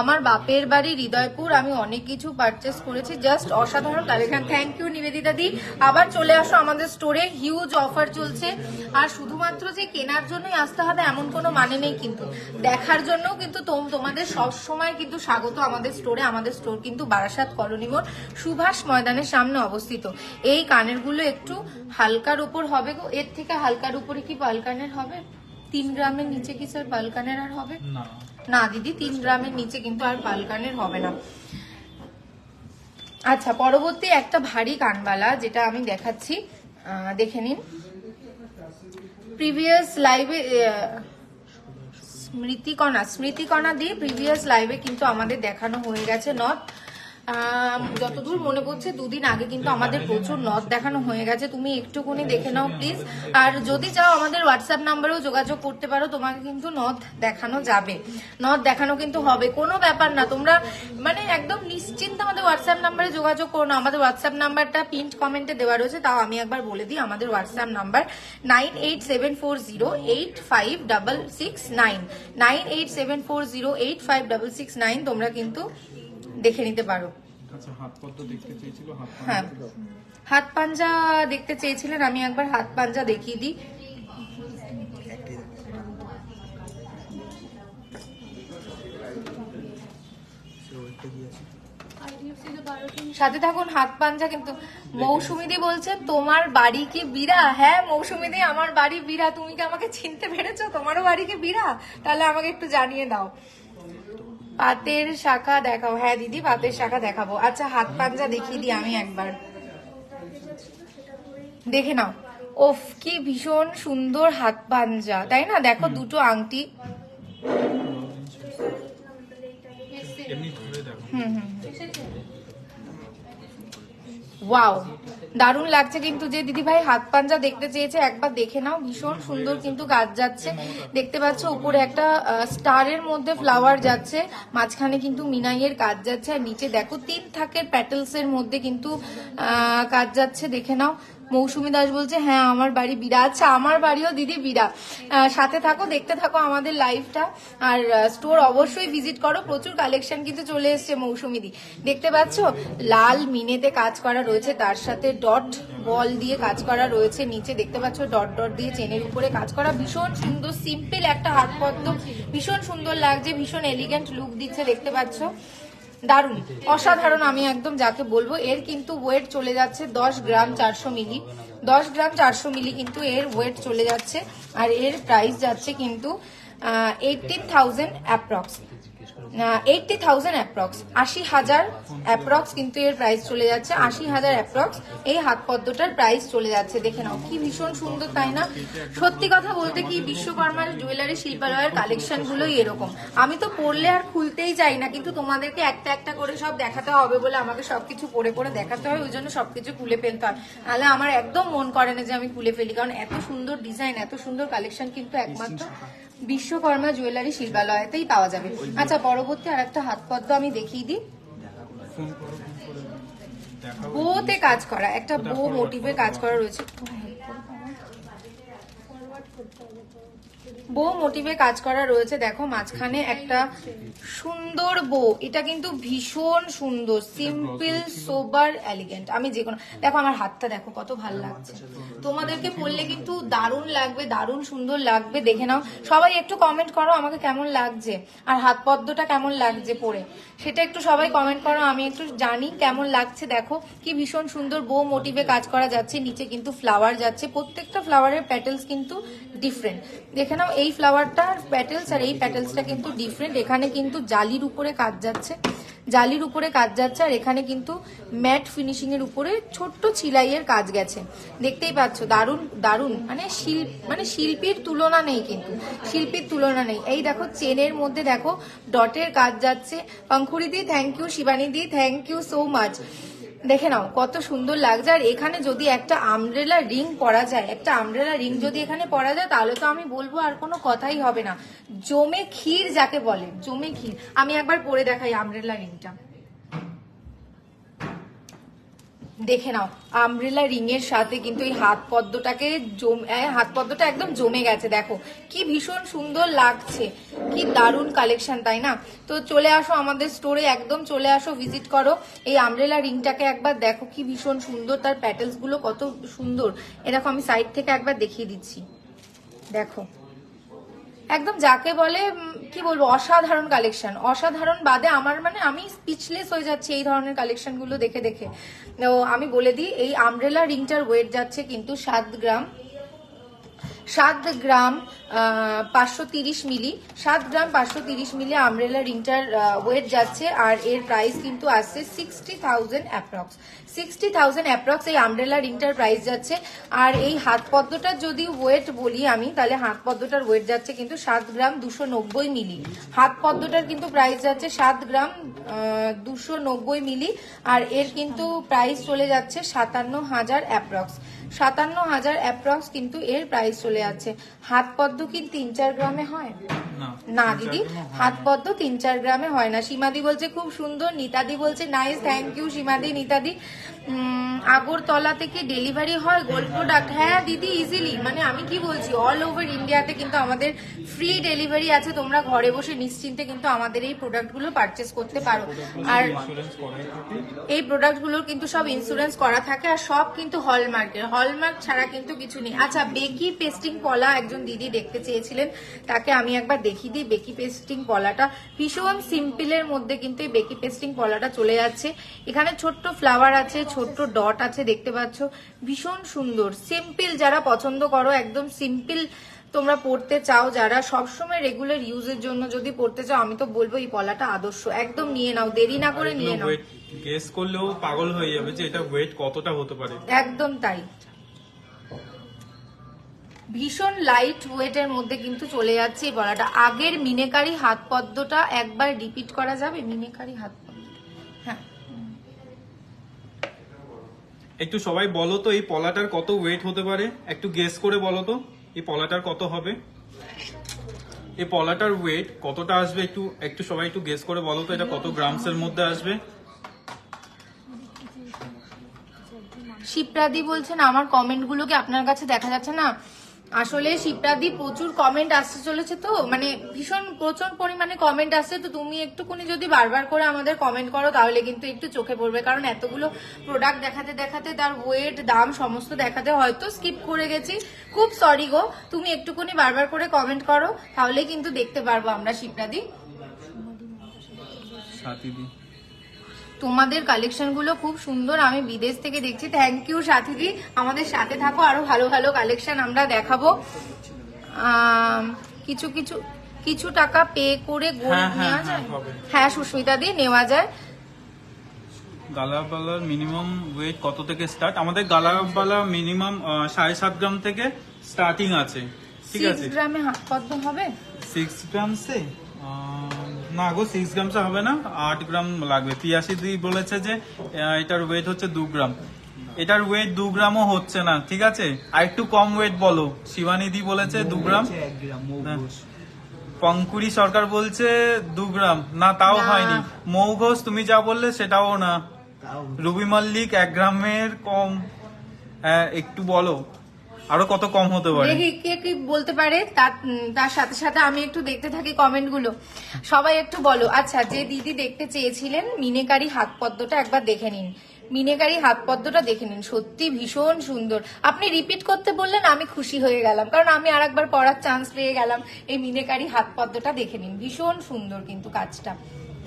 আমার বাপের বাড়ি হৃদয়পুর, আমি অনেক কিছু পারচেস করেছি, জাস্ট অসাধারণ কালেকশন। থ্যাংক ইউ নিবেদিতা দি, আবার চলে আসো আমাদের স্টোরে, হিউজ অফার চলছে। আর শুধুমাত্র যে কেনার জন্যই আসতে হবে এমন কোনো মানে নেই, কিন্তু দেখার জন্যও কিন্তু তোমাদের সব সময় কিন্তু স্বাগত আমাদের স্টোরে। আমাদের স্টোর কিন্তু বারাসাত কলোনি মোড় সুভাষ ময়দানের সামনে অবস্থিত। এই কানের গুলো একটু হালকার উপর হবে গো, এর থেকে হালকার উপরে কি পাল কানের হবে? 3 গ্রামের নিচে কি স্যার পাল কানের আর হবে না দিদি? 3 গ্রামের নিচে কিন্তু আর পাল কানের হবে না। আচ্ছা, পরবর্তী একটা ভারী কানবালা যেটা আমি দেখাচ্ছি, দেখে নিন। প্রিভিয়াস লাইভে স্মৃতিকণা দিয়ে প্রিভিয়াস লাইভে কিন্তু আমাদের দেখানো হয়ে গেছে নথ। যতদূর মনে পড়ছে 2 দিন আগে কিন্তু আমাদের প্রচুর নথ দেখানো হয়ে গেছে, তুমি একটুখানি দেখে নাও প্লিজ। আর যদি চাও আমাদের হোয়াটসঅ্যাপ নাম্বারেও যোগাযোগ করতে পারো, তোমাকে কিন্তু নথ দেখানো যাবে, নথ দেখানো কিন্তু হবে, কোনো ব্যাপার না। তোমরা মানে একদম নিশ্চিন্তে আমাদের হোয়াটসঅ্যাপ নাম্বারে যোগাযোগ করো না। আমাদের হোয়াটসঅ্যাপ নাম্বারটা পিন্ড কমেন্টে দেওয়া রয়েছে, তাও আমি একবার বলে দিই। আমাদের হোয়াটসঅ্যাপ নাম্বার 9874085669, 9874085669। তোমরা কিন্তু দেখে নিতে পারো। হ্যাঁ, হাত পাঞ্জা দেখতে চেয়েছিলেন, আমি একবার হাত পাঞ্জা দেখিয়ে দিই। সাথে থাকুন, হাত পাঞ্জা কিন্তু। মৌসুমিদি বলছেন তোমার বাড়ি কি বিরা? হ্যাঁ মৌসুমিদি, আমার বাড়ি বিরা। তুমি কি আমাকে চিনতে পেরেছো? তোমারও বাড়ি কি বিরা? তাহলে আমাকে একটু জানিয়ে দাও। পাতের শাখা দেখাও। হ্যাঁ দিদি, পাতের শাখা দেখাবো। আচ্ছা, হাত পাঞ্জা দেখিয়ে দিই আমি একবার, দেখে নাও। ওফ, কি ভীষণ সুন্দর হাত পাঞ্জা, তাই না? দেখো, দুটো আংটি। ওয়াও, দারুণ লাগছে কিন্তু, যে দিদি ভাই হাত পাঞ্জা দেখতে চেয়েছে একবার দেখে নাও, ভীষণ সুন্দর কিন্তু কাজ যাচ্ছে। দেখতে পাচ্ছ উপরে একটা স্টারের মধ্যে ফ্লাওয়ার যাচ্ছে, মাঝখানে কিন্তু মিনাইয়ের কাজ যাচ্ছে, আর নিচে দেখো 3 থাকের প্যাটেলস এর মধ্যে কিন্তু কাজ যাচ্ছে, দেখে নাও। মৌসুমী দাস বলছে হ্যাঁ আমার বাড়ি বিরা। আচ্ছা আমার বাড়িও দিদি বিরা। সাথে থাকো, দেখতে থাকো আমাদের লাইভটা, আর স্টোর অবশ্যই ভিজিট করো, প্রচুর কালেকশন কিন্তু চলে এসছে মৌসুমী দি। দেখতে পাচ্ছ লাল মিনেতে কাজ করা রয়েছে, তার সাথে ডট বল দিয়ে কাজ করা রয়েছে, নিচে দেখতে পাচ্ছ ডট ডট দিয়ে চেনের উপরে কাজ করা, ভীষণ সুন্দর সিম্পল একটা হাত পদ্ম, ভীষণ সুন্দর লাগছে, ভীষণ এলিগেন্ট লুক দিচ্ছে, দেখতে পাচ্ছ দারুণ অসাধারণ। আমি একদম যাকে বলবো, এর কিন্তু ওয়েট চলে যাচ্ছে 10 গ্রাম 400 মিলি, 10 গ্রাম 400 মিলি কিন্তু এর ওয়েট চলে যাচ্ছে, আর এর প্রাইস যাচ্ছে কিন্তু 18,000 অ্যাপ্রক্স, 80,000 অ্যাপ্রক্স, 80,000 অ্যাপ্রক্স কিন্তু এর প্রাইস চলে যাচ্ছে, 80,000 অ্যাপ্রক্স এই হাত পদ্মটার প্রাইস চলে যাচ্ছে। দেখে নাও কি ভীষণ সুন্দর, তাই না? সত্যি কথা বলতে কি বিশ্বকর্মার জুয়েলারি শিল্পালয়ের কালেকশন গুলোই এরকম, আমি তো পড়লে আর খুলতেই চাই না, কিন্তু তোমাদেরকে একটা একটা করে সব দেখাতে হবে বলে আমাকে সবকিছু পড়ে পড়ে দেখাতে হয়, ওই জন্য সবকিছু খুলে ফেলতে হয়, নাহলে আমার একদম মন করে না যে আমি খুলে ফেলি, কারণ এত সুন্দর ডিজাইন এত সুন্দর কালেকশন কিন্তু একমাত্র বিশ্বকর্মা জুয়েলারি শিল্পালয়তেই পাওয়া যাবে। আচ্ছা পরবর্তী আর একটা হাত পদ্ম আমি দেখিয়ে দিই, বোতে কাজ করা, একটা বো মোটিভে কাজ করা রয়েছে, বো মোটিভে কাজ করা রয়েছে, দেখো মাঝখানে একটা সুন্দর বো, এটা কিন্তু ভীষণ সুন্দর, সিম্পল সোবার এলিগেন্ট। আমি যে কোনো, দেখো আমার হাতটা দেখো কত ভালো লাগছে, তোমাদেরকে পরলে কিন্তু দারুণ লাগবে, দারুণ সুন্দর লাগবে, দেখে নাও। সবাই একটু কমেন্ট করো আমাকে কেমন লাগছে, আর হাত পদ্মটা কেমন লাগছে পরে, সেটা একটু সবাই কমেন্ট করো, আমি একটু জানি কেমন লাগছে। দেখো কি ভীষণ সুন্দর বো মোটিভে কাজ করা যাচ্ছে, নিচে কিন্তু ফ্লাওয়ার যাচ্ছে, প্রত্যেকটা ফ্লাওয়ারের প্যাটেলস কিন্তু ডিফারেন্ট, দেখে নাও এই ফ্লাওয়ারটার প্যাটেলস আর এই প্যাটেলসটা কিন্তু ডিফারেন্ট। এখানে কিন্তু জালির উপরে কাজ যাচ্ছে, জালির উপরে কাজ যাচ্ছে, আর এখানে কিন্তু ম্যাট ফিনিশিং এর উপরে ছোট্ট চিলাইয়ের কাজ গেছে, দেখতেই পাচ্ছ দারুণ দারুণ, মানে শিল্পীর তুলনা নেই, কিন্তু শিল্পীর তুলনা নেই। এই দেখো চেনের মধ্যে দেখো ডটের কাজ যাচ্ছে, Pankhuri di thank you, Shivani di thank you so much, দেখে নাও কত সুন্দর লাগছে। আর এখানে যদি একটা আমব্রেলা রিং পরা যায়, একটা আমব্রেলা রিং যদি এখানে পরা যায়, তাহলে তো আমি বলবো আর কোনো কথাই হবে না, জমে ক্ষীর যাকে বলে, জমে ক্ষীর। আমি একবার পরে দেখাই আমব্রেলা রিংটা, দেখে নাও আমব্রেলা রিং এর সাথে কিন্তু এই হাত পদ্মটাকে হাত পদ্মটা একদম জমে গেছে, দেখো কি ভীষণ সুন্দর লাগছে, কি দারুণ কালেকশন, তাই না? তো চলে আসো আমাদের স্টোরে, একদম চলে আসো, ভিজিট করো, এই আমব্রেলা রিংটাকে একবার দেখো কি ভীষণ সুন্দর, তার প্যাটেলস গুলো কত সুন্দর। এ দেখো আমি সাইড থেকে একবার দেখিয়ে দিচ্ছি, দেখো একদম যাকে বলে কি বলবো অসাধারণ কালেকশন, অসাধারণ বাদে আমার মানে আমি স্পিচলেস হয়ে যাচ্ছি এই ধরনের কালেকশন গুলো দেখে দেখে। তো আমি বলে দিই এই আমব্রেলা রিংটার ওয়েট যাচ্ছে কিন্তু 7 গ্রাম 530 মিলি, 7 গ্রাম 530 মিলি আমব্রেলা রিংটার ওয়েট যাচ্ছে, আর এর প্রাইস কিন্তু আসছে 60,000 অ্যাপ্রক্স, 60,000 অ্যাপ্রক্স এই আমব্রেলা রিংটার প্রাইস যাচ্ছে। আর এই হাত পদ্মটার যদি ওয়েট বলি আমি, তাহলে হাত পদ্মটার ওয়েট যাচ্ছে কিন্তু 7 গ্রাম 290 মিলি, হাত পদ্মটার কিন্তু প্রাইস যাচ্ছে 7 গ্রাম 290 মিলি, আর এর কিন্তু প্রাইস চলে যাচ্ছে 57,000 অ্যাপ্রক্স, 57,000 অ্যাপ্রক্স কিন্তু এর প্রাইস চলে যাচ্ছে। হাত পদ্ম কি 3-4 গ্রামে হয়? না দিদি, হাত পদ্ম 3-4 গ্রামে হয় না। সীমাদি বলছে খুব সুন্দর, নিতাদি বলছে নাইস, থ্যাংক ইউ সীমাদি নিতাদি। আগরতলা থেকে ডেলিভারি হয় গোল্ড প্রোডাক্ট? হ্যাঁ দিদি ইজিলি, মানে আমি কি বলছি অল ওভার ইন্ডিয়াতে কিন্তু আমাদের ফ্রি ডেলিভারি আছে, তোমরা ঘরে বসে নিশ্চিন্তে কিন্তু আমাদের এই প্রোডাক্টগুলো পারচেস করতে পারো। আর এই প্রোডাক্টগুলোর কিন্তু সব ইন্স্যুরেন্স করা থাকে, আর সব কিন্তু হলমার্কের, হলমার্ক ছাড়া কিন্তু কিছু নেই। আচ্ছা বেকি পেস্টিং পলা একজন দিদি দেখতে চেয়েছিলেন, তাকে আমি একবার দেখিয়ে দিই। বেকি পেস্টিং পলাটা ভীষণ সিম্পলের মধ্যে কিন্তু এই বেকি পেস্টিং পলাটা চলে যাচ্ছে, এখানে ছোট্ট ফ্লাওয়ার আছে, ছোট্ট ডট আছে, দেখতে পাচ্ছ ভীষণ সুন্দর। সিম্পল যারা পছন্দ করো, একদম সিম্পল তোমরা পড়তে চাও, যারা সবসময় রেগুলার ইউজের জন্য যদি পড়তে চাও, আমি তো বলবো এই পলাটা আদর্শ, একদম নিয়ে নাও, দেরি না করে নিয়ে নাও। গেস করলেও পাগল হয়ে যাবে যে এটা ওয়েট কতটা হতে পারে, একদম তাই, ভীষণ লাইট ওয়েটের মধ্যে কিন্তু চলে যাচ্ছে এই পলাটা। আগের মিনেকারি হাত পদ্মটা একবার রিপিট করা যাবে, মিনেকারি হাত পদ্ম, হ্যাঁ একটু সবাই বলো তো এই পলাটার কত ওয়েট হতে পারে, একটু গেস করে বলো তো এই পলাটার কত হবে, এই পলাটার ওয়েট কতটা আসবে, একটু একটু সবাই একটু গেস করে বলো তো এটা কত গ্রামসের মধ্যে আসবে। শিপ্রাদি বলছেন আমার কমেন্ট গুলো কি আপনার কাছে দেখা যাচ্ছে না? আসলে শিপ্রাদি প্রচুর কমেন্ট আসতে চলেছে, তো মানে ভীষণ প্রচুর পরিমাণে কমেন্ট আসছে, তো তুমি একটুখানি যদি বারবার করে আমাদের কমেন্ট করো তাহলে কিন্তু একটু চোখে পড়বে, কারণ এতগুলো প্রোডাক্ট দেখাতে দেখাতে তার ওয়েট দাম সমস্ত দেখাতে হয়তো স্কিপ করে গেছি, খুব সরি গো। তুমি একটুখানি বারবার করে কমেন্ট করো তাহলে কিন্তু দেখতে পারবো আমরা শিপ্রাদি। সাথীদি তোমাদের কালেকশন গুলো খুব সুন্দর, আমি বিদেশ থেকে দেখছি। থ্যাংক ইউ সাথীদি, আমাদের সাথে থাকো, আরো ভালো ভালো কালেকশন আমরা দেখাবো। কিছু কিছু কিছু টাকা পে করে গোল্ড নেওয়া যায়? হ্যাঁ সুস্মিতা দি, নেওয়া যায়। গালাবালার মিনিমাম ওয়েট কত থেকে স্টার্ট? আমাদের গালাবালা মিনিমাম 7.5 গ্রাম থেকে স্টার্টিং আছে, ঠিক আছে। 6 গ্রামে হাত পদ্ম হবে? 6 গ্রামসে না গো, 6 গ্রামসে হবে না, 8 গ্রাম লাগবে। 83 দি বলেছে যে এটার ওয়েট হচ্ছে 2 গ্রাম, এটার ওয়েট 2 গ্রামও হচ্ছে না, ঠিক আছে। আর একটু কম ওয়েট বলো। শিবানী দি বলেছে 2 গ্রাম, পঙ্কুরি সরকার বলছে 2 গ্রাম, না তাও হয়নি। মৌ ঘোষ তুমি যা বললে সেটাও না। রুবি মল্লিক 1 গ্রামের কম, হ্যাঁ একটু বলো আরো কত কম হতে পারে। দেখি কে কি বলতে পারে, তার সাথে সাথে আমি একটু দেখতে থাকি কমেন্ট গুলো, সবাই একটু বলো। আচ্ছা, যে দিদি দেখতে চেয়েছিলেন মিনেকারি হাত পদ্মটা একবার দেখে নিন, মিনেকারি হাত পদ্মটা দেখে নিন, সত্যি ভীষণ সুন্দর। আপনি রিপিট করতে বললেন, আমি খুশি হয়ে গেলাম, কারণ আমি আরেকবার পড়ার চান্স পেয়ে গেলাম। এই মিনেকারি হাত পদ্মটা দেখে নিন, ভীষণ সুন্দর কিন্তু কাজটা,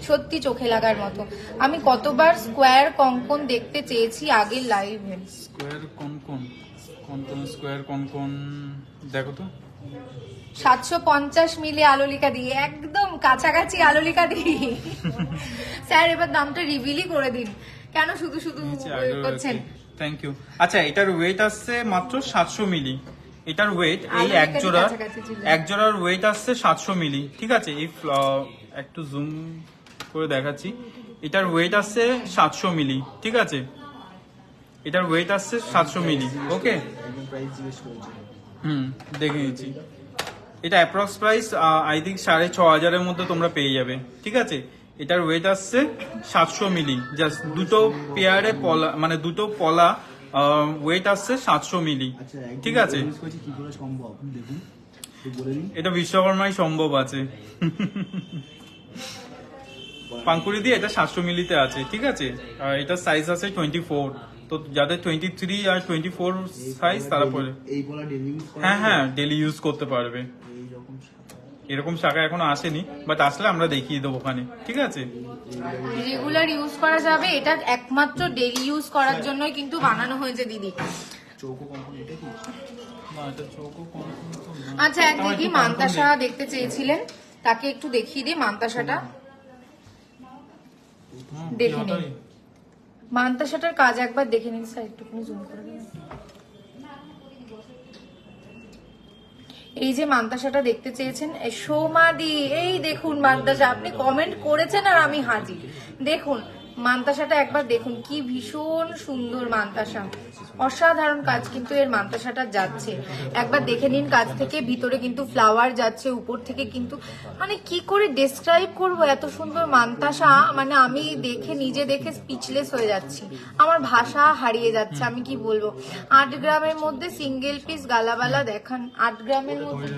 সত্যি চোখে লাগার মতো। আমি কতবার স্কোয়ার কঙ্কন দেখতে চেয়েছি আগের লাইভে। স্কোয়ার কনকন, কনকন স্কোয়ার কনকন দেখো তো। 750 মিলি আলোলিকা দিয়ে, একদম কাছাকাছি আলোলিকা দিয়ে। স্যার এবার দামটা রিভিলই করে দিন, কেন শুধু শুধু করছেন? Thank you. আচ্ছা, এটার ওয়েট আসছে মাত্র 700 মিলি, এটার ওয়েট এই এক জোড়ার ওয়েট আসছে 700 মিলি, ঠিক আছে। এই একটু জুম করে দেখাচ্ছি, এটার ওয়েট আসছে 700 মিলি, ঠিক আছে। এটার ওয়েট আসছে 700 মিলি, ওকে। দেখে নিচ্ছি, এটা অ্যাপ্রক্স প্রাইস আই থিঙ্ক 6,500-এর মধ্যে তোমরা পেয়ে যাবে, ঠিক আছে। এটার ওয়েট আসছে 700 মিলি, জাস্ট দুটো পেয়ারে পলা, মানে দুটো পলা ওয়েট আসছে 700 মিলি, ঠিক আছে। এটা বিশ্বকর্মাই সম্ভব আছে। পাঙ্কুরি দিয়ে এটা 700 মিলিতে আছে, ঠিক আছে। আর এটার সাইজ আছে 24, তো যাদের 23 আর 24 সাইজ তারা পরে, হ্যাঁ হ্যাঁ ডেলি ইউজ করতে পারবে। এরকম শাখা এখনো আসেনি, বাট আসলে আমরা দেখিয়ে দেবো ওখানে, ঠিক আছে। রেগুলার ইউজ করা যাবে, এটা একমাত্র ডেলি ইউজ করার জন্যই কিন্তু বানানো হয়েছে দিদি। আচ্ছা, এক দিদি মান্তাসা দেখতে চেয়েছিলেন, তাকে একটু দেখিয়ে দিই মান্তাসাটা, দেখে নিন মান্তাসাটার কাজ একবার দেখে নিন স্যার, একটুখানি জুম করে দিন। এই যে মান্তাসাটা দেখতে চেয়েছেন সৌমাদি, এই দেখুন মান্তাসা, আপনি কমেন্ট করেছেন আর আমি হাজির। দেখুন মান্তাসাটা একবার দেখুন, কি ভীষণ সুন্দর মান্তাসা, অসাধারণ কাজ কিন্তু এর মান্তাসাটা যাচ্ছে, একবার দেখে নিন কাজ থেকে। ভিতরে কিন্তু ফ্লাওয়ার যাচ্ছে, উপর থেকে কিন্তু মানে কি করে ডেসক্রাইব করব এত সুন্দর মান্তাসা, মানে আমি নিজে দেখে স্পিচলেস হয়ে যাচ্ছি, আমার ভাষা হারিয়ে যাচ্ছে, আমি কি বলবো। 8 গ্রামের মধ্যে সিঙ্গেল পিস গালাবালা দেখান, 8 গ্রামের মধ্যে।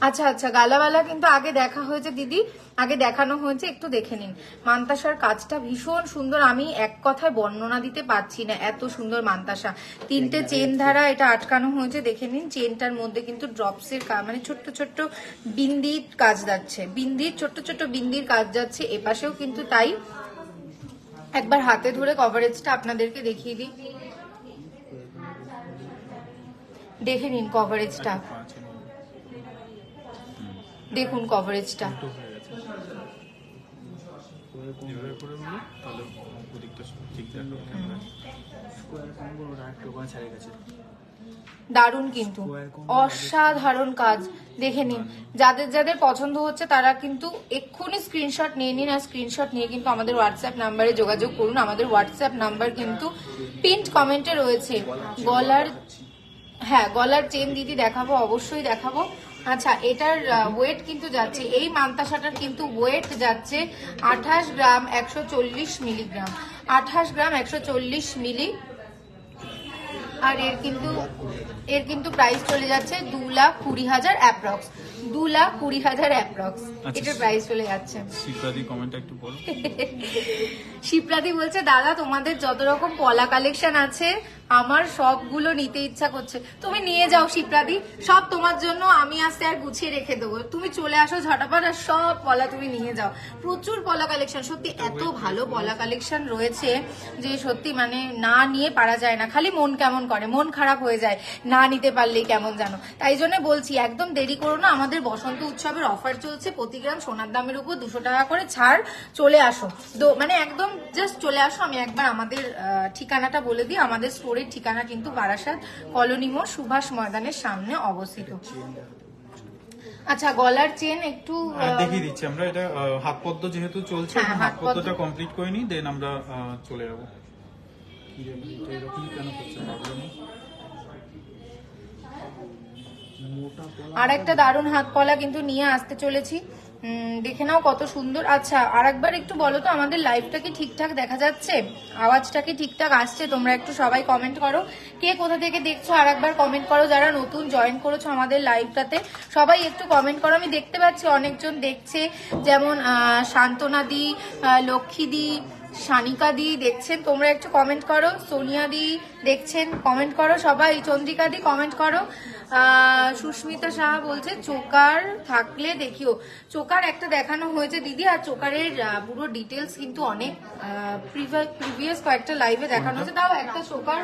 আচ্ছা আচ্ছা, গালাবালা কিন্তু আগে দেখা হয়েছে দিদি, আগে দেখানো হয়েছে, একটু দেখে নিন। মান্তাসার কাজটা ভীষণ সুন্দর, আমি এক কথায় বর্ণনা দিতে পারছি না, এত সুন্দর মান্তাসা। 3টে চেন ধারা এটা আটকানো হয়েছে, দেখে নিন। চেনটার মধ্যে কিন্তু ড্রপসের মানে ছোট্ট ছোট্ট বিন্দির কাজ যাচ্ছে, বিন্দির ছোট্ট ছোট্ট বিন্দির কাজ যাচ্ছে, এপাশেও কিন্তু তাই। একবার হাতে ধরে কভারেজটা আপনাদেরকে দেখিয়ে দিই, দেখে নিন কভারেজটা, দেখুন কভারেজটা। দারুণ কিন্তু অসাধারণ কাজ, দেখে নিন। যাদের যাদের পছন্দ হচ্ছে তারা কিন্তু এক্ষুনি স্ক্রিনশট নিয়ে নিন, আর স্ক্রিনশট নিয়ে কিন্তু আমাদের হোয়াটসঅ্যাপ নাম্বারে যোগাযোগ করুন। আমাদের হোয়াটসঅ্যাপ নাম্বার কিন্তু পিন্ট কমেন্টে রয়েছে। গলার চেন দিদি দেখাবো, অবশ্যই দেখাবো। আচ্ছা, এটার ওয়েট কিন্তু যাচ্ছে, এই মান্তাসাটার কিন্তু ওয়েট যাচ্ছে 28 গ্রাম 140 মিলিগ্রাম, 28 গ্রাম 140 মিলি। আর এর কিন্তু প্রাইস চলে যাচ্ছে 2,20,000 অ্যাপ্রক্স, 2,20,000 অ্যাপ্রক্স এটার প্রাইস চলে যাচ্ছে। শিপ্রাদি কমেন্ট একটু বলো। শিপ্রাদি বলছে দাদা তোমাদের যত রকম পলা কালেকশন আছে আমার সবগুলো নিতে ইচ্ছা করছে। তুমি নিয়ে যাও শিপ্রাদি, সব তোমার জন্য আমি আস্তে আর গুছিয়ে রেখে দেবো। তুমি চলে আসো ঝটাপট আর সব পলা তুমি নিয়ে যাও। প্রচুর পলা কালেকশন, সত্যি এত ভালো পলা কালেকশন রয়েছে যে সত্যি মানে না নিয়ে পারা যায় না। খালি মন কেমন করে, মন খারাপ হয়ে যায় না নিতে পারলেই কেমন জানো। তাই জন্য বলছি একদম দেরি করো না, আমাদের বসন্ত উৎসবের অফার চলছে, প্রতি গ্রাম সোনার দামের উপর 200 টাকা করে ছাড়। চলে আসো, মানে একদম জাস্ট চলে আসো। আমি একবার আমাদের ঠিকানাটা বলে দিই। আমাদের স্টোরের ঠিকানা কিন্তু বারাসাত কলোনি মোড়, সুভাষ ময়দানের সামনে অবস্থিত। আচ্ছা, গলার চেন একটু দেখিয়ে দিচ্ছি আমরা। এটা হাত পদ্ম যেহেতু চলছে, হাত পদ্মটা কমপ্লিট করে নি, দেন আমরা চলে যাবো। কেন করছে আর একটা দারুণ হাত পলা কিন্তু নিয়ে আসতে চলেছি, দেখে নাও কত সুন্দর। আচ্ছা, আর একবার একটু বলো তো আমাদের লাইভটা কি ঠিকঠাক দেখা যাচ্ছে, আওয়াজটা কি ঠিকঠাক আসছে? তোমরা একটু সবাই কমেন্ট করো, কে কোথা থেকে দেখছো আর একবার কমেন্ট করো। যারা নতুন জয়েন করেছো আমাদের লাইভটাতে সবাই একটু কমেন্ট করো। আমি দেখতে পাচ্ছি অনেকজন দেখছে, যেমন শান্তনা দি, লক্ষ্মী দি, সানিকা দি দেখছেন, তোমরা একটু কমেন্ট করো। সোনিয়া দি দেখছেন, কমেন্ট করো সবাই। চন্দ্রিকা দি কমেন্ট করো। সুস্মিতা সাহা বলছে চোকার থাকলে দেখিও। চোকার একটা দেখানো হয়েছে দিদি, আর চোকারের পুরো ডিটেলস কিন্তু অনেক প্রিভিয়াস কয়েকটা লাইভে দেখানো হয়েছে। তাও একটা চোকার,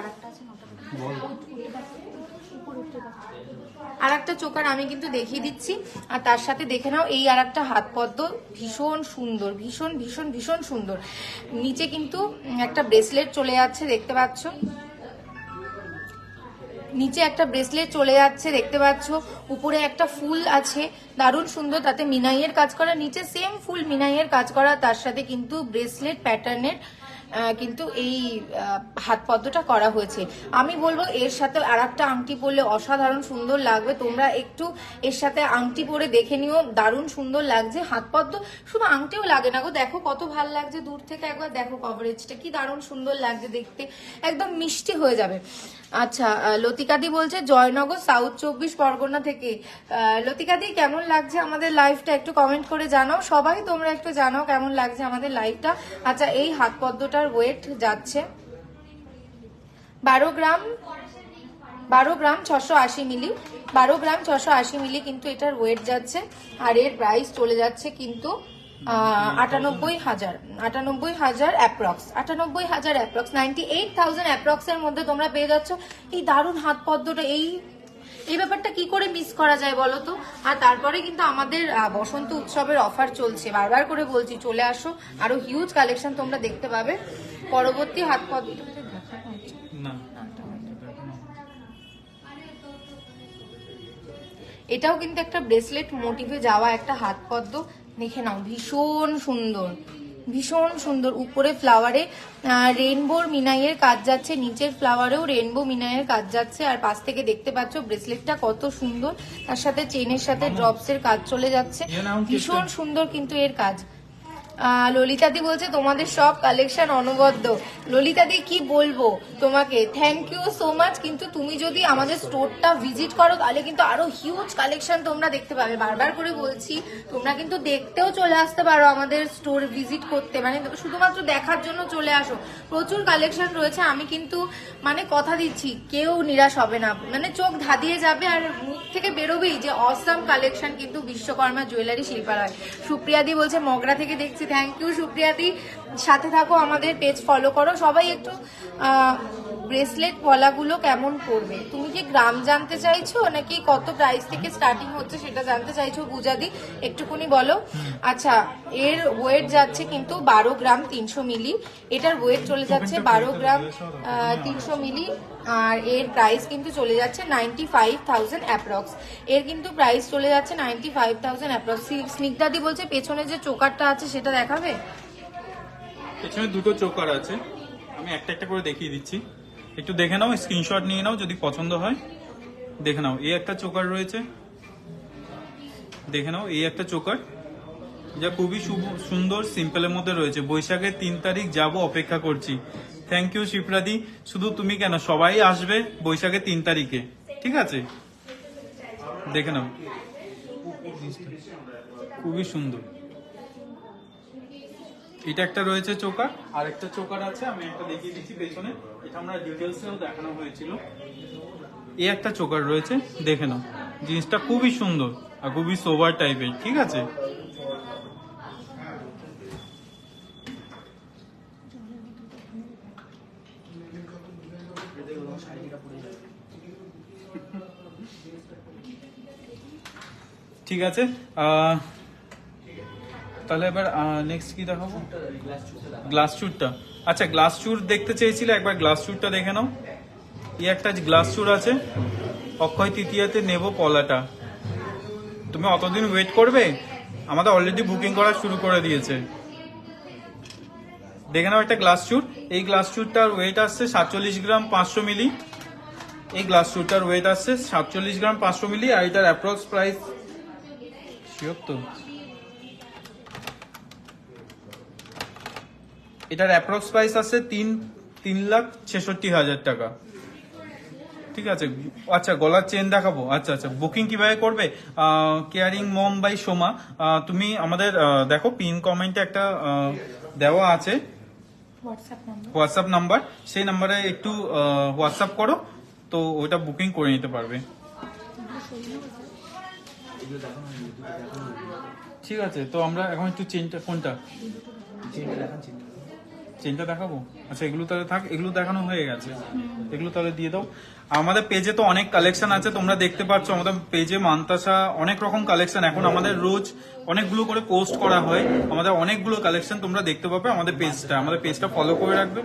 আর একটা চোকার আমি কিন্তু দেখিয়ে দিচ্ছি। আর তার সাথে দেখে নাও এই আর একটা হাত পদ্ম, ভীষণ সুন্দর, ভীষণ ভীষণ ভীষণ সুন্দর। নিচে কিন্তু একটা ব্রেসলেট চলে যাচ্ছে, দেখতে পাচ্ছ, নিচে একটা ব্রেসলেট চলে যাচ্ছে দেখতে পাচ্ছ। উপরে একটা ফুল আছে দারুণ সুন্দর, তাতে মিনাইয়ের কাজ করা, নিচে সেম ফুল মিনাইয়ের কাজ করা, তার সাথে কিন্তু ব্রেসলেট প্যাটার্নের কিন্তু এই হাত পদ্মটা করা হয়েছে। আমি বলবো এর সাথে আর একটা আংটি পরলে অসাধারণ সুন্দর লাগবে। তোমরা একটু এর সাথে আংটি পরে দেখে নিও, দারুণ সুন্দর লাগছে হাত পদ্ম। শুধু আংটিও লাগে না গো, দেখো কত ভালো লাগছে দূর থেকে একবার দেখো, কভারেজটা কি দারুণ সুন্দর লাগছে দেখতে, একদম মিষ্টি হয়ে যাবে। আচ্ছা, লতিকাদি বলছে জয়নগর সাউথ 24 পরগনা থেকে। লতিকাদি কেমন লাগছে আমাদের লাইভটা একটু কমেন্ট করে জানাও সবাই, তোমরা একটু জানাও কেমন লাগছে আমাদের লাইভটা। আচ্ছা, এই হাত পদ্মটার ওয়েট যাচ্ছে 12 গ্রাম 680 মিলি, 12 গ্রাম 680 মিলি কিন্তু এটার ওয়েট যাচ্ছে। আর এর প্রাইস চলে যাচ্ছে কিন্তু 98,000 অ্যাপ্রক্স, 98,000 অ্যাপ্রক্স, 98,000 অ্যাপ্রক্স এর মধ্যে তোমরা পেয়ে যাচ্ছ এই দারুণ হাত পদ্মটা। এই ব্যাপারটা কি করে মিস করা যায় বলো তো? আর তারপরে কিন্তু আমাদের বসন্ত উৎসবের অফার চলছে, বারবার করে বলছি চলে আসো, আরো হিউজ কালেকশন তোমরা দেখতে পাবে। পরবর্তী হাত পদ্মটা না, এটাও কিন্তু একটা ব্রেসলেট মোটিভে যাওয়া একটা হাত পদ্ম, দেখে নাও ভীষণ সুন্দর, ভীষণ সুন্দর। উপরে ফ্লাওয়ারে রেইনবোর মিনাইয়ের কাজ যাচ্ছে, নিচের ফ্লাওয়ারেও রেইনবো মিনাইয়ের কাজ যাচ্ছে। আর পাশ থেকে দেখতে পাচ্ছ ব্রেসলেটটা কত সুন্দর, তার সাথে চেনের সাথে ড্রপসের কাজ চলে যাচ্ছে, ভীষণ সুন্দর কিন্তু এর কাজ। ললিতাদি বলছে তোমাদের সব কালেকশন অনবদ্য। ললিতাদি কি বলবো তোমাকে, থ্যাংক ইউ সো মাচ। কিন্তু তুমি যদি আমাদের স্টোরটা ভিজিট করো তাহলে কিন্তু আরো হিউজ কালেকশন তোমরা দেখতে পাবে। বারবার করে বলছি তোমরা কিন্তু দেখতেও চলে আসতে পারো আমাদের স্টোর ভিজিট করতে, মানে শুধুমাত্র দেখার জন্য চলে আসো, প্রচুর কালেকশন রয়েছে। আমি কিন্তু মানে কথা দিচ্ছি কেউ নিরাশ হবে না, মানে চোখ ধাঁধিয়ে যাবে আর মুখ থেকে বেরোবেই যে অসাম কালেকশন কিন্তু বিশ্বকর্মা জুয়েলারি শিল্পালয়। সুপ্রিয়াদি বলছে মগরা থেকে দেখছি, থ্যাংক ইউ সুপ্রিয়াদি, সাথে থাকো, আমাদের পেজ ফলো করো সবাই একটু। ব্রেসলেট পলাগুলো কেমন পড়বে? তুমি কি গ্রাম জানতে চাইছো নাকি কত প্রাইস থেকে স্টার্টিং হচ্ছে সেটা জানতে চাইছো? পূজাদি একটুকুনি বলো। আচ্ছা, এর ওয়েট যাচ্ছে কিন্তু 12 গ্রাম 300 মিলি। এটার ওয়েট চলে যাচ্ছে 12 গ্রাম 300 মিলি। আর এর প্রাইস কিন্তু চলে যাচ্ছে 95,000 অ্যাপ্রক্স। এর কিন্তু প্রাইস চলে যাচ্ছে 95,000 অ্যাপ্রক্স। স্নিগ্ধাদি বলছে পেছনে যে চোকারটা আছে সেটা দেখাবে। পেছনে দুটো চোকার আছে, আমি একটা একটা করে দেখিয়ে দিচ্ছি, একটু দেখে নাও, স্ক্রিনশট নিয়ে নাও, যদি পছন্দ হয় দেখে নাও। এই একটা চোকার রয়েছে, দেখে নাও, এই একটা চোকার যা খুবই সুন্দর সিম্পলের মধ্যে রয়েছে। বৈশাখের 3 তারিখ যাব, অপেক্ষা করছি। থ্যাংক ইউ শিপ্রাদি। শুধু তুমি কেন, সবাই আসবে বৈশাখের 3 তারিখে, ঠিক আছে? দেখে নাও, খুবই সুন্দর। এটা একটা রয়েছে চোকার, আর একটা চোকার আছে, আমি একটা দেখিয়ে দিচ্ছি পেছনে, এটা আমরা ডিটেলসেও দেখানো হয়েছিল। এই একটা চোকার রয়েছে, দেখে নাও, জিনিসটা খুবই সুন্দর আর খুবই সোবার টাইপের, ঠিক আছে? ঠিক আছে, তাহলে এবার নেক্সট কি দেখাবো? গ্লাস চুরটা। আচ্ছা, গ্লাস চুর দেখতে চেয়েছিলে, একবার গ্লাস চুরটা দেখে নাও। এই একটা গ্লাস চুর আছে, অক্ষয় তৃতীয়াতে নেব পলাটা। তুমি অতদিন ওয়েট করবে? আমাদের অলরেডি বুকিং করা শুরু করে দিয়েছে। দেখে নাও একটা গ্লাস চুর। এই গ্লাস চুরটার ওয়েট আসছে 47 গ্রাম 500 মিলি। এই গ্লাস চুরটার ওয়েট আসছে 47 গ্রাম 500 মিলি। আর এটার অ্যাপ্রক্স প্রাইস তো এটার অ্যাপ্রক্স প্রাইস আছে 3,66,000 টাকা, ঠিক আছে? আচ্ছা, গলার চেন দেখাবো। আচ্ছা আচ্ছা, বুকিং কিভাবে করবে? কেয়ারিং মম বাই সোমা, তুমি আমাদের দেখো পিন কমেন্টে একটা দেওয়া আছে হোয়াটসঅ্যাপ নাম্বার, সেই নাম্বারে একটু হোয়াটসঅ্যাপ করো, তো ওইটা বুকিং করে নিতে পারবে। ঠিক আছে, তো আমরা এখন একটু চেনটা, কোনটা চেনটা দেখাবো? আচ্ছা, এগুলো তাহলে থাক, এগুলো দেখানো হয়ে গেছে, এগুলো তাহলে দিয়ে দাও। আমাদের পেজে তো অনেক কালেকশন আছে, তোমরা দেখতে পাচ্ছ আমাদের পেজে মান্তাসা অনেক রকম কালেকশন, এখন আমাদের রোজ অনেকগুলো করে পোস্ট করা হয়, আমাদের অনেকগুলো কালেকশন তোমরা দেখতে পাবে আমাদের পেজটা ফলো করে রাখবে।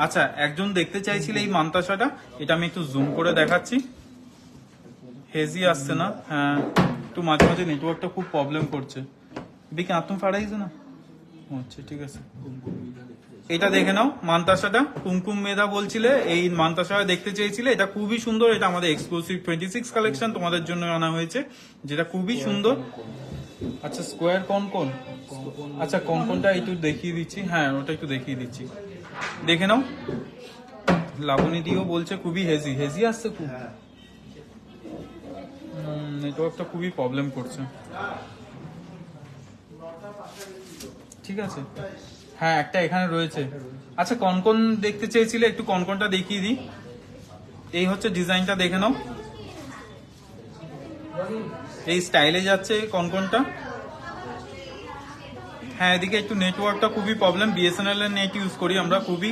আচ্ছা, একজন দেখতে চাইছিল এই মান্তাসাটা, এটা আমি একটু জুম করে দেখাচ্ছি। হেজি আসছে না, হ্যাঁ একটু মাঝে মাঝে নেটওয়ার্কটা খুব প্রবলেম করছে। বিকে আত্ম ফাড়াইছে না, আচ্ছা ঠিক আছে। এটা দেখে নাও, মান্তাসাটা কুমকুম মেধা বলছিলে এই মান্তাসা দেখতে চেয়েছিলে, এটা খুবই সুন্দর, এটা আমাদের এক্সক্লুসিভ 26 কালেকশন তোমাদের জন্য আনা হয়েছে, যেটা খুবই সুন্দর। আচ্ছা, স্কোয়ার কনকন, আচ্ছা কনকনটা একটু দেখিয়ে দিচ্ছি, হ্যাঁ ওটা একটু দেখিয়ে দিচ্ছি, দেখে নাও। লাবণী দিও বলছে খুবই হেজি আসছে খুব, নেটওয়ার্কটা খুবই প্রবলেম করছে, ঠিক আছে। হ্যাঁ, একটা এখানে রয়েছে। আচ্ছা, কনকন দেখতে চেয়েছিলে, একটু কনকনটা দেখিয়ে দিই। এই হচ্ছে ডিজাইনটা, দেখে নাও, এই স্টাইলে যাচ্ছে কনকনটা। হ্যাঁ, এদিকে একটু নেটওয়ার্কটা খুবই প্রবলেম, বিএসএনএল এর নেট ইউজ করি আমরা, খুবই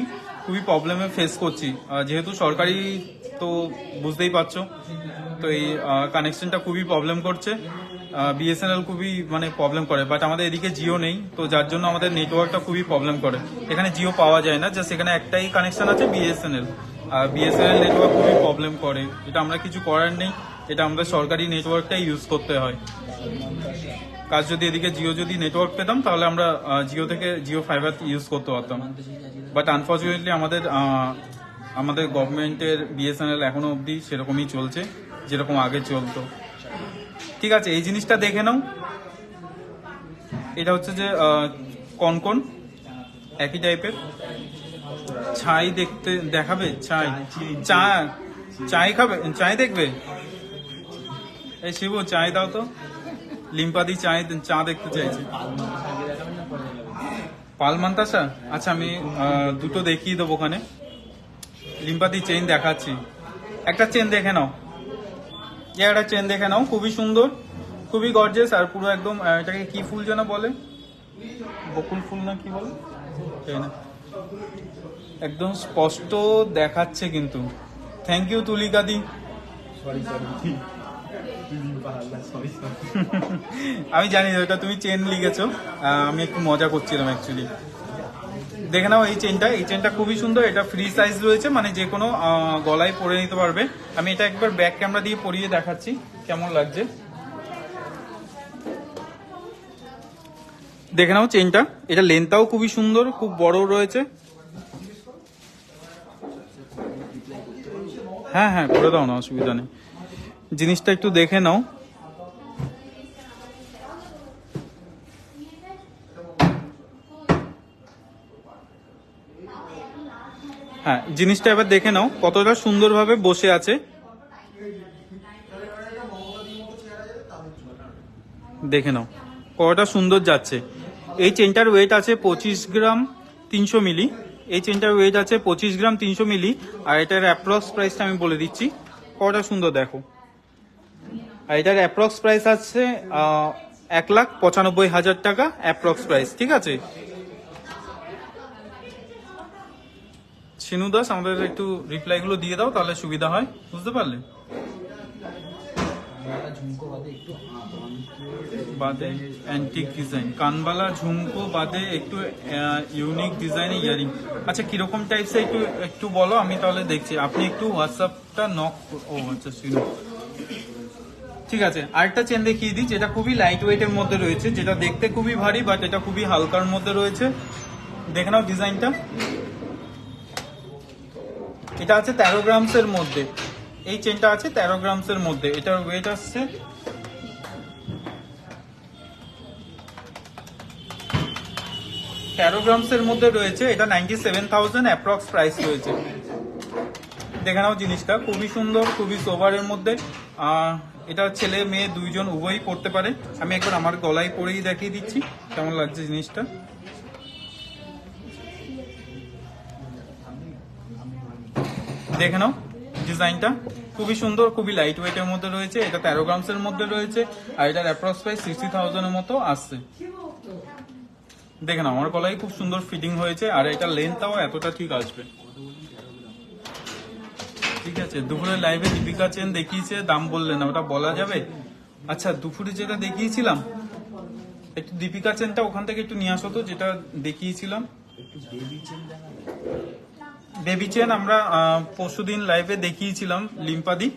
প্রবলেমে ফেস করছি, যেহেতু সরকারি তো বুঝতেই পারছো, তো এই কানেকশনটা খুবই প্রবলেম করছে, বিএসএনএল খুবই মানে প্রবলেম করে, বাট আমাদের এদিকে জিও নেই, তো যার জন্য আমাদের নেটওয়ার্কটা খুবই প্রবলেম করে, এখানে জিও পাওয়া যায় না, জাস্ট এখানে একটাই কানেকশন আছে বিএসএনএল, আর বিএসএনএল নেটওয়ার্ক খুবই প্রবলেম করে, এটা আমরা কিছু করার নেই, এটা আমাদের সরকারি নেটওয়ার্কটাই ইউজ করতে হয়। কাজ যদি এদিকে জিও যদি নেটওয়ার্ক পেতাম তাহলে আমরা জিও ফাইবার ইউজ করতে পারতাম, বাট আনফর্চুনেটলি আমাদের গভর্নমেন্টের বিএসএনএল এখনো অবধি সেরকমই চলছে যেরকম আগে চলতো। ঠিক আছে, এই জিনিসটা দেখে নাও, এটা হচ্ছে যে কনকন একই টাইপের, ছাই দেখাবে, চাই খাবে, চাই দেখবে, এই শিবু চাই দাও তো, লিম্পাদি চা দেখতে চাইছে। পালমান্তাসা, আচ্ছা আমি দুটো দেখিয়ে দেবো ওখানে। লিম্পাদি চেইন দেখাচ্ছি, একটা চেন দেখে নাও, একটা চেন দেখে নাও, খুবই সুন্দর, খুবই গর্জিয়াস, আর পুরো একদম এটাকে কি ফুল যেন বলে, বকুল ফুল না কি বলে, একদম স্পষ্ট দেখাচ্ছে কিন্তু। থ্যাংক ইউ তুলিকাদি। আমি জানি ওটা তুমি চেন লিখেছো, আমি একটু মজা করছিলাম অ্যাকচুয়ালি। দেখে নাও এই চেনটা খুবই সুন্দর। এটা ফ্রি সাইজ রয়েছে, মানে যে কোনো গলায় পরে নিতে পারবে। আমি এটা একবার ব্যাক ক্যামেরা দিয়ে পরিয়ে দেখাচ্ছি কেমন লাগছে। দেখে নাও চেনটা, এটা লেন্থটাও খুবই সুন্দর, খুব বড় রয়েছে। হ্যাঁ হ্যাঁ করে দাও না, অসুবিধা নেই। জিনিসটা একটু দেখে নাও। হ্যাঁ জিনিসটা এবার দেখে নাও কতটা সুন্দরভাবে বসে আছে। দেখে নাও কতটা সুন্দর যাচ্ছে। এই চেনটার ওয়েট আছে 25 গ্রাম 300 মিলি। এই চেনটার ওয়েট আছে 25 গ্রাম 300 মিলি। আর এটার অ্যাপ্রক্স প্রাইসটা আমি বলে দিচ্ছি, কতটা সুন্দর দেখো। আর এটার অ্যাপ্রক্স প্রাইস আছে 1,95,000 টাকা অ্যাপ্রক্স প্রাইস, ঠিক আছে। শিনু দাস আমাদের একটু রিপ্লাই গুলো দিয়ে দাও, তাহলে সুবিধা হয়, বুঝতে পারলে। বাদে অ্যান্টিক ডিজাইন, কানবালা ঝুমকো বাদে একটু ইউনিক ডিজাইন ইয়ারিং। আচ্ছা কিরকম টাইপস একটু একটু বলো, আমি তাহলে দেখছি। আপনি একটু হোয়াটসঅ্যাপটা নক। ও আচ্ছা শিনু, ঠিক আছে। আরেকটা চেন দেখিয়ে দিই যেটা খুবই লাইট ওয়েটের মধ্যে রয়েছে, যেটা দেখতে খুবই ভারী বাট এটা খুবই হালকার মধ্যে রয়েছে। দেখে নাও ডিজাইনটা। এটা আছে 13 গ্রামসের মধ্যে। এই চেনটা আছে 13 গ্রামসের মধ্যে। এটার ওয়েট আসছে 13 গ্রামসের মধ্যে রয়েছে। এটা 97,000 অ্যাপ্রক্স প্রাইস রয়েছে। দেখে নাও জিনিসটা খুবই সুন্দর, খুবই সোভারের মধ্যে। এটা ছেলে মেয়ে দুইজন উভয়ই পড়তে পারে। আমি একবার আমার গলায় পরেই দেখিয়ে দিচ্ছি কেমন লাগছে জিনিসটা। দেখে নাও ডিজাইনটা খুবই সুন্দর, খুবই লাইট ওয়েটের মধ্যে রয়েছে। এটা 13 গ্রামসের মধ্যে রয়েছে। আর এটার অ্যাপ্রক্স প্রাইস 60,000 এর মতো আসছে। দেখে নাও আমার গলায় খুব সুন্দর ফিটিং হয়েছে। আর এটা লেন্থটাও এতটা ঠিক আসবে, ঠিক আছে। দুপুরের লাইভে দীপিকা চেন দেখিয়েছে, দাম বললেন না, ওটা বলা যাবে? আচ্ছা দুপুরে যেটা দেখিয়েছিলাম, একটু দীপিকা চেনটা ওখান থেকে একটু নিয়ে আসো তো, যেটা দেখিয়েছিলাম। বেবি চেন আমরা পরশুদিন লাইভে দেখিয়েছিলাম লিম্পাদি।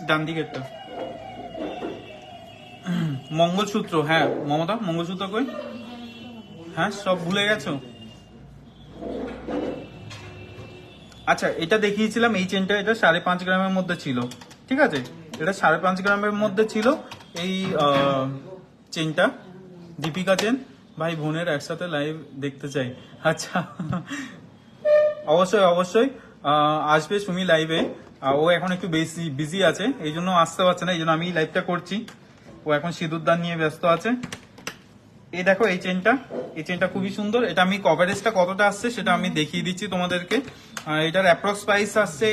ডান দিকেরটা মঙ্গলসূত্র। হ্যাঁ মমতা মঙ্গলসূত্র কই? হ্যাঁ সব ভুলে গেছো। আচ্ছা এটা দেখিয়েছিলাম এই চেনটা, এটা 5.5 গ্রামের মধ্যে ছিল, ঠিক আছে। এটা 5.5 গ্রামের মধ্যে ছিল এই চেনটা, দীপিকা চেন। ভাই বোনের একসাথে লাইভ দেখতে চাই। আচ্ছা অবশ্যই অবশ্যই আসবে সুমি লাইভে। ও এখন একটু বেশি বিজি আছে, এই জন্য আসতে পারছে না, এই জন্য আমি লাইভটা করছি। ও এখন সিঁদুরদান নিয়ে ব্যস্ত আছে। এই দেখো এই চেনটা খুবই সুন্দর। এটা আমি কভারেজটা কতটা আসছে সেটা আমি দেখিয়ে দিচ্ছি তোমাদেরকে। এটার অ্যাপ্রক্স প্রাইস আসছে,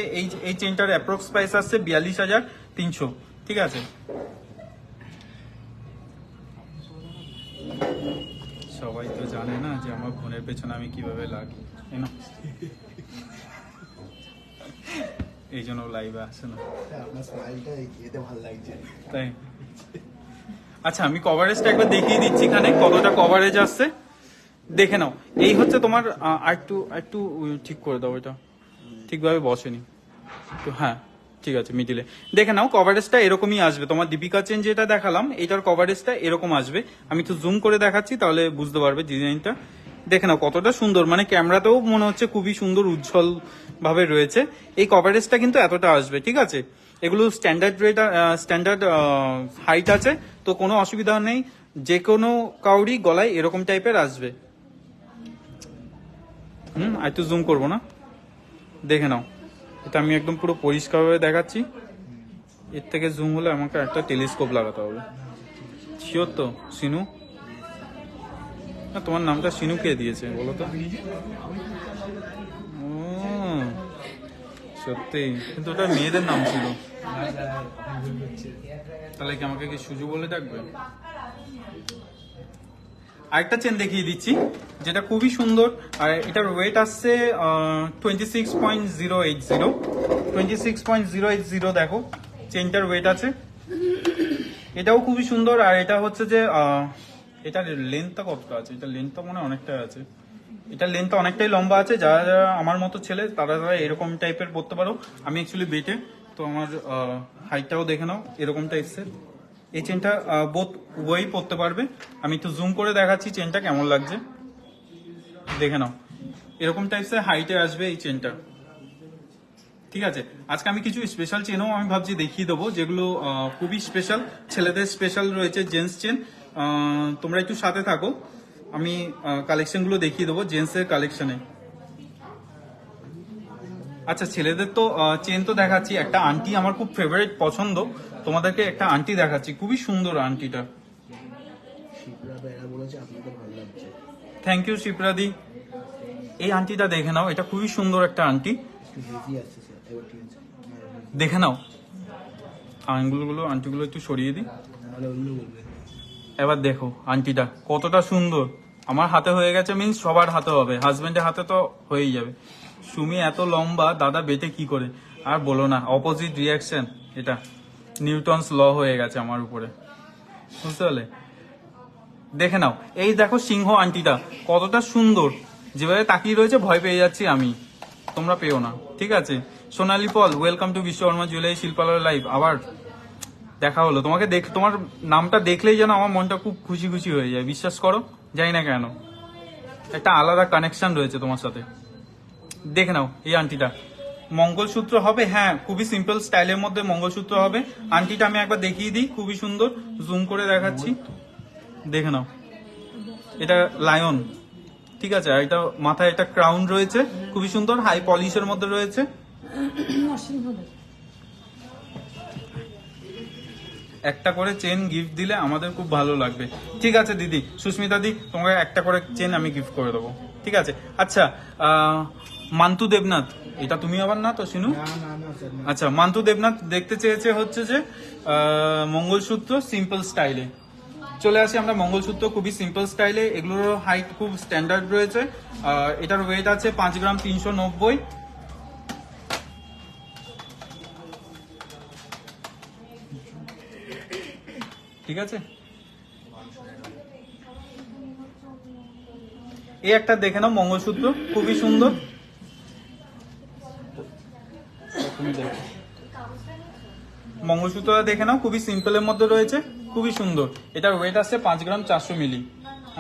এই চেনটার অ্যাপ্রক্স প্রাইস আসছে 42,300, ঠিক আছে। সবাই তো জানে না যে আমার বোনের পেছনে আমি কিভাবে লাগি, তাই না? এই জন্য লাইভে আসে না, আপনার স্মাইলটা এতে ভালো লাগছে তাই। আচ্ছা আমি কভারেজটা একবার দেখিয়ে দিচ্ছি, এখানে কতটা কভারেজ আসছে দেখে নাও। এই হচ্ছে তোমার একটু ঠিক করে দাও, এটা ঠিকভাবে বসেনি তো। হ্যাঁ ঠিক আছে, মিডিলে দেখে নাও কভারেজটা এরকমই আসবে। তোমার দীপিকা চেন যেটা দেখালাম এটার কভারেজটা এরকম আসবে। আমি তো জুম করে দেখাচ্ছি তাহলে বুঝতে পারবে ডিজাইনটা। দেখে নাও কতটা সুন্দর, মানে ক্যামেরাতেও মনে হচ্ছে খুবই সুন্দর উজ্জ্বল ভাবে রয়েছে। এই কভারেজটা কিন্তু এতটা আসবে, ঠিক আছে। এগুলো স্ট্যান্ডার্ড হাইট আছে, তো কোনো অসুবিধা নেই। যে কোনো কাউরি গলায় এরকম টাইপের আসবে। আর একটু জুম করবো না, দেখে নাও। এটা আমি একদম পুরো পরিষ্কারভাবে দেখাচ্ছি। এর থেকে জুম হলে আমাকে একটা টেলিস্কোপ লাগাতে হবে। শিওর তো সিনু? না তোমার নামটা সিনু কে দিয়েছে বলো তো? ও সত্যি, কিন্তু ওটা মেয়েদের নাম ছিল। তাহলে কি আমাকে কি সুজু বলে ডাকবে? আরেকটা চেন দেখিয়ে দিচ্ছি যেটা খুবই সুন্দর, আর এটার ওয়েট আসছে 26.080 26.080। দেখো চেনটার ওয়েট আছে, এটাও খুবই সুন্দর। আর এটা হচ্ছে যে এটার লেন্থটা কতটা আছে, এটা লেন্থটা মনে হয় অনেকটা আছে, এটা লেন্থটা অনেকটাই লম্বা আছে। যারা যারা আমার মতো ছেলে তারা তারা এরকম টাইপের পড়তে পারো। আমি অ্যাকচুয়ালি বেটে, তো আমার হাইটটাও দেখে নাও এরকম টাইপসের। এই চেনটা বোথ উভয়ই পড়তে পারবে। আমি একটু জুম করে দেখাচ্ছি চেনটা কেমন লাগছে, দেখে নাও এরকম টাইপসের হাইটে আসবে এই চেনটা। ঠিক আছে, আজকে আমি কিছু স্পেশাল চেনও আমি ভাবছি দেখিয়ে দেবো, যেগুলো খুবই স্পেশাল, ছেলেদের স্পেশাল রয়েছে জেন্টস চেন। তোমরা একটু সাথে থাকো, আমি কালেকশনগুলো দেখিয়ে দেবো জেন্টসের কালেকশনে। আচ্ছা, ছেলেদের তো চেন তো দেখাচ্ছি, একটা আন্টি আমার খুব ফেভারিট পছন্দ, তোমাদেরকে একটা আন্টি দেখাচ্ছি, খুবই সুন্দর আন্টিটা। শিবরা বেড়া বলেছে আপনাকে ভালো লাগছে। থ্যাংক ইউ শিপ্রাদি। এই আন্টিটা দেখে নাও, এটা খুবই সুন্দর একটা আন্টি, একটু হেভি আসছে স্যার, এবার ঠিক আছে। দেখে নাও। আন্টিগুলো একটু সরিয়ে দিই, নাহলে অন্য বলবে। এবার দেখো আন্টিটা কতটা সুন্দর। আমার হাতে হয়ে গেছে মিন্স সবার হাতে হবে, হাজবেন্ডের হাতে তো হয়েই যাবে। সুমি এত লম্বা, দাদা বেটে কি করে, আর বলো না, অপোজিট রিয়াকশন, এটা নিউটনস ল হয়ে গেছে আমার উপরে, বুঝতে পারলে। দেখে নাও, এই দেখো সিংহ আন্টিটা কতটা সুন্দর, যেভাবে তাকিয়ে রয়েছে ভয় পেয়ে যাচ্ছি আমি, তোমরা পেও না, ঠিক আছে। Sonali Pal, welcome to Vishwakarma jewellery Shilpalaya live. আবার দেখা হলো, তোমাকে তোমার নামটা দেখলেই যেন আমার মনটা খুব খুশি খুশি হয়ে যায়, বিশ্বাস করো, জানি না কেন, একটা আলাদা কানেকশন রয়েছে তোমার সাথে। দেখে নাও এই আন্টিটা, মঙ্গলসূত্র হবে, হ্যাঁ খুবই সিম্পল স্টাইলের মধ্যে মঙ্গলসূত্র হবে। আন্টিটা আমি একবার দেখিয়ে দিই, খুবই সুন্দর, জুম করে দেখাচ্ছি, দেখে নাও। এটা লায়ন, ঠিক আছে, আর এটা মাথায় একটা ক্রাউন রয়েছে, খুবই সুন্দর, হাই পলিশের মধ্যে রয়েছে। একটা করে চেন গিফট দিলে আমাদের খুব ভালো লাগবে। ঠিক আছে দিদি, সুস্মিতা দি, তোমাকে একটা করে চেন আমি গিফট করে দেবো, ঠিক আছে। আচ্ছা, মান্তু দেবনাথ, এটা তুমি আবার না তো শিনু? না না না স্যার, না। আচ্ছা, মান্তু দেবনাথ দেখতে চেয়েছে হচ্ছে যে মঙ্গলসূত্র সিম্পল স্টাইলে। চলে আসি আমরা মঙ্গলসূত্র খুবই সিম্পল স্টাইলে, এগুলোর হাইট খুব স্ট্যান্ডার্ড রয়েছে। এটার ওয়েট আছে 5 গ্রাম 390। ঠিক আছে, এই একটা দেখে নাও মঙ্গলসূত্র, খুবই সুন্দর। মঙ্গলসূত্রটা দেখে নাও, খুবই সিম্পলের মধ্যে রয়েছে, খুবই সুন্দর। এটার ওয়েট আছে 5 গ্রাম 400 মিলি।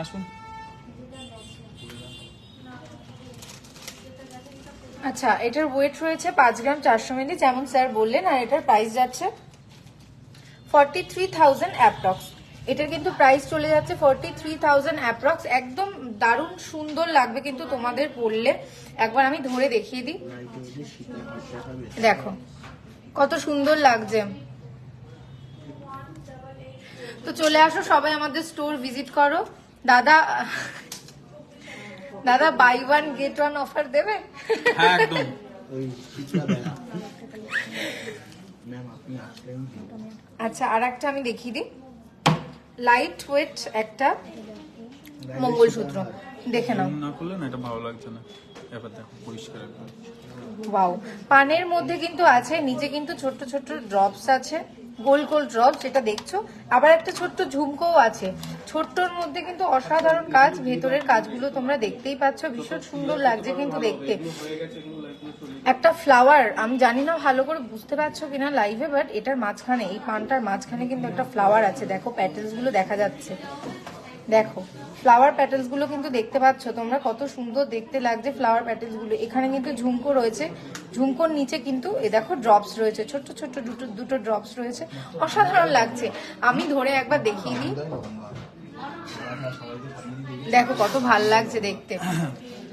আসুন। আচ্ছা, এটার ওয়েট রয়েছে 5 গ্রাম 400 মিলি, যেমন স্যার বললেন, আর এটার প্রাইস যাচ্ছে 43,000 অ্যাপ্রক্স। এটার কিন্তু প্রাইস চলে যাচ্ছে 43,000 অ্যাপ্রক্স। একদম দারুণ সুন্দর লাগবে কিন্তু তোমাদের পরলে। একবার আমি ধরে দেখিয়ে দিই, লাইটে ওই যে শীতের হাত দেখাবে। দেখো কত সুন্দর লাগছে। তো চলে আসো সবাই, আমাদের স্টোর ভিজিট করো। দাদা দাদা buy one get one offer দেবে? হ্যাঁ একদম। ওই শিবরা বেড়া। ম্যাম আপনি আসলেন কি? আচ্ছা, আর একটা আমি দেখিয়ে দিই, লাইট ওয়েট একটা মঙ্গলসূত্র, দেখে নাও। না করলে না, এটা ভালো লাগছে না, এবার দেখো পরিষ্কার একদম। ওয়াও, পানের মধ্যে কিন্তু আছে, নিচে কিন্তু ছোট্ট ছোট্ট ড্রপস আছে, গোল গোল ড্রপস, যেটা দেখছো। আবার একটা ছোট্ট ঝুমকোও আছে, ছোট্টর মধ্যে কিন্তু অসাধারণ কাজ, ভেতরের কাজগুলো তোমরা দেখতেই পাচ্ছ, ভীষণ সুন্দর লাগছে কিন্তু দেখতে। একটা ফ্লাওয়ার, আমি জানি না ভালো করে বুঝতে পারছো কিনা লাইভে, বাট এটার মাঝখানে, এই পানটার মাঝখানে কিন্তু একটা ফ্লাওয়ার আছে, দেখো প্যাটেলস গুলো দেখা যাচ্ছে, দেখো ফ্লাওয়ার প্যাটেলস গুলো কিন্তু দেখতে পাচ্ছ তোমরা, কত সুন্দর দেখতে লাগছে ফ্লাওয়ার প্যাটেলস গুলো। এখানে কিন্তু ঝুমকো রয়েছে, ঝুমকোর নিচে কিন্তু এ দেখো ড্রপস রয়েছে, ছোট্ট ছোট্ট দুটো ড্রপস রয়েছে, অসাধারণ লাগছে। আমি ধরে একবার দেখিয়ে দিই, দেখো কত ভাল লাগছে দেখতে।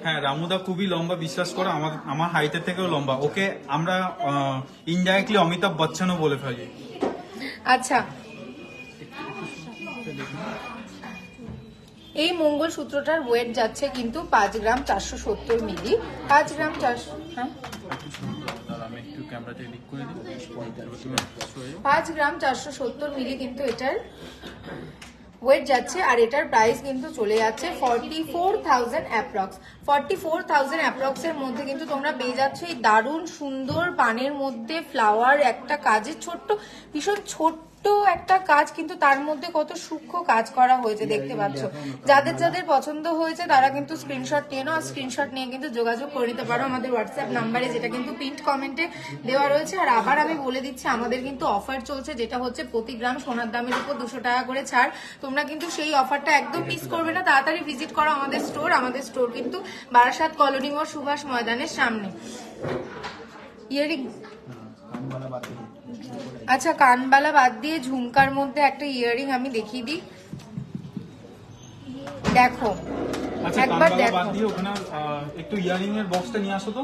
হ্যাঁ, রামুদা খুবই লম্বা, বিশ্বাস করো, আমার হাইটের থেকেও লম্বা। ওকে আমরা ইনডাইরেক্টলি অমিতাভ বচ্চনও বলে ফেলি। আচ্ছা, এই মঙ্গলসূত্রটার ওয়েট যাচ্ছে কিন্তু 5 গ্রাম 470 মিলি। 5 গ্রাম 400, হ্যাঁ, আমি একটু ক্যামেরাটা এডিট করে দিই। 5 গ্রাম 470 মিলি কিন্তু এটার ওয়েট যাচ্ছে, আর এটার প্রাইস কিন্তু চলে যাচ্ছে 44,000 অ্যাপ্রক্স। 44,000 অ্যাপ্রক্স এর মধ্যে কিন্তু তোমরা পেয়ে যাচ্ছ এই দারুণ সুন্দর পানের মধ্যে ফ্লাওয়ার একটা কাজের ছোট্ট, ভীষণ ছোট্ট একটা কাজ, কিন্তু তার মধ্যে কত সূক্ষ্ম কাজ করা হয়েছে দেখতে পাচ্ছ। যাদের যাদের পছন্দ হয়েছে তারা কিন্তু স্ক্রিনশট নিয়ে নাও, স্ক্রিনশট নিয়ে কিন্তু যোগাযোগ করে নিতে পারো আমাদের হোয়াটসঅ্যাপ নাম্বারে, যেটা কিন্তু পিন্ট কমেন্টে দেওয়া রয়েছে। আর আবার আমি বলে দিচ্ছি, আমাদের কিন্তু অফার চলছে, যেটা হচ্ছে প্রতি গ্রাম সোনার দামের উপর 200 টাকা করে ছাড়। তোমরা কিন্তু সেই অফারটা একদম মিস করবে না, তাড়াতাড়ি ভিজিট করো আমাদের স্টোর। আমাদের স্টোর কিন্তু বারাসাত কলোনি মোড় সুভাষ ময়দানের সামনে। ইয়ারিং, কানবালা বাদ দিয়ে আচ্ছা কানবালা বাদ দিয়ে ঝুমকার মধ্যে একটা ইয়ারিং আমি দেখিয়ে দিই, দেখো আচ্ছা একবার কানবালা দেখো। বাদ দিয়ে ওখানে একটু ইয়ারিং এর বক্সটা নিয়ে আসো তো।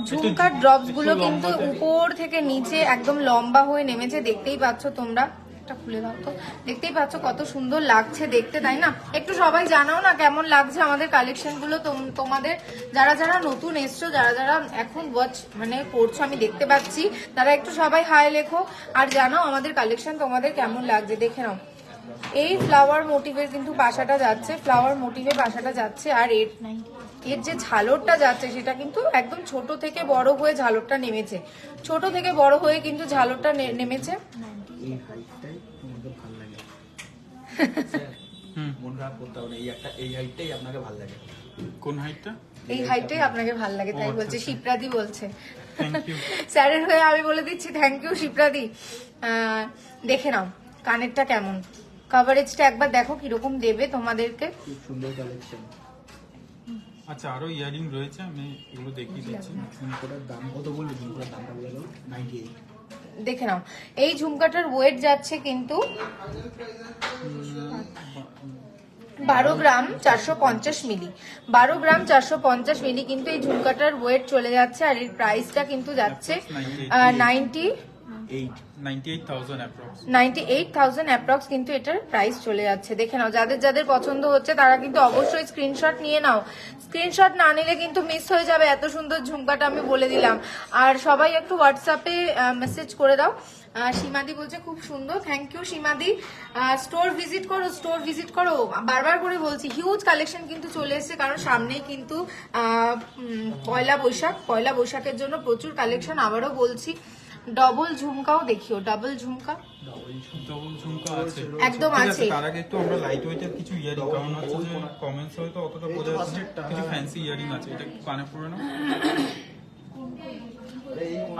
ঝুমকার ড্রপস গুলো একটু কিন্তু লম্বাতে। উপর থেকে নিচে একদম লম্বা হয়ে নেমেছে, দেখতেই পাচ্ছ তোমরা। একটা খুলে দাও তো, দেখতেই পাচ্ছ কত সুন্দর লাগছে দেখতে, তাই না? একটু সবাই জানাও না কেমন লাগছে আমাদের কালেকশন গুলো। তোমাদের যারা যারা নতুন এসছো, যারা যারা এখন ওয়াচ মানে করছো আমি দেখতে পাচ্ছি, তারা একটু সবাই হাই লেখো আর জানাও আমাদের কালেকশন তোমাদের কেমন লাগছে। দেখে নাও, এই ফ্লাওয়ার মোটিভের কিন্তু পাশাটা যাচ্ছে, ফ্লাওয়ার মোটিভের পাশাটা যাচ্ছে, আর এর যে ঝালরটা যাচ্ছে সেটা কিন্তু একদম ছোট থেকে বড় হয়ে ঝালরটা নেমেছে, ছোট থেকে বড় হয়ে কিন্তু ঝালরটা নেমেছে। এই হাইটটাই তোমাকে ভালো লাগে। মন খারাপ করতে হবে না, এই হাইটটাই আপনাকে ভালো লাগে। কোন হাইটটা? এই হাইটটাই আপনাকে ভালো লাগে তাই ও, আচ্ছা, বলছে, আচ্ছা। শিপ্রাদি বলছে। Thank you. স্যারের হয়ে আমি বলে দিচ্ছি থ্যাংক ইউ শিপ্রাদি। দেখে নাও কানেরটা কেমন, কভারেজটা একবার দেখো কিরকম দেবে তোমাদেরকে। খুব সুন্দর কালেকশন। আচ্ছা আরো ইয়ারিং রয়েছে, আমি এগুলো দেখিয়ে দিচ্ছি। ঝুমকোটার দাম কত বললি? ঝুমকোটার দামটা বলে দাও। 98। দেখে নাও, এই ঝুমকাটার ওয়েট যাচ্ছে কিন্তু 12 গ্রাম 450 মিলি। 12 গ্রাম 450 মিলি কিন্তু এই ঝুমকাটার ওয়েট চলে যাচ্ছে, আর এর প্রাইসটা কিন্তু যাচ্ছে 98,000 অ্যাপ্রক্স। 98,000 অ্যাপ্রক্স কিন্তু এটার প্রাইস চলে যাচ্ছে। দেখে নাও, যাদের যাদের পছন্দ হচ্ছে তারা কিন্তু অবশ্যই স্ক্রিনশট নিয়ে নাও, স্ক্রিনশট না নিলে কিন্তু মিস হয়ে যাবে এত সুন্দর ঝুমকাটা, আমি বলে দিলাম। আর সবাই একটু হোয়াটসঅ্যাপে মেসেজ করে দাও। সীমাদি বলছে খুব সুন্দর, থ্যাংক ইউ সীমাদি। স্টোর ভিজিট করো, স্টোর ভিজিট করো, বারবার করে বলছি হিউজ কালেকশন কিন্তু চলে এসেছে, কারণ সামনেই কিন্তু পয়লা বৈশাখ, পয়লা বৈশাখের জন্য প্রচুর কালেকশন। আবারও বলছি ডবল ঝুমকাও দেখিও, ডাবল ঝুমকা ডবল ঝুমকা আছে একদম ঠিক আছে। তার আগে একটু আমরা লাইট ওয়েটের কিছু ইয়ারিং, কারণ হচ্ছে যে কমেন্টস হয়তো অতটা বোঝা যাচ্ছে না, কিছু ফ্যান্সি ইয়ারিং আছে, এটা একটু কানে পড়ে নাও।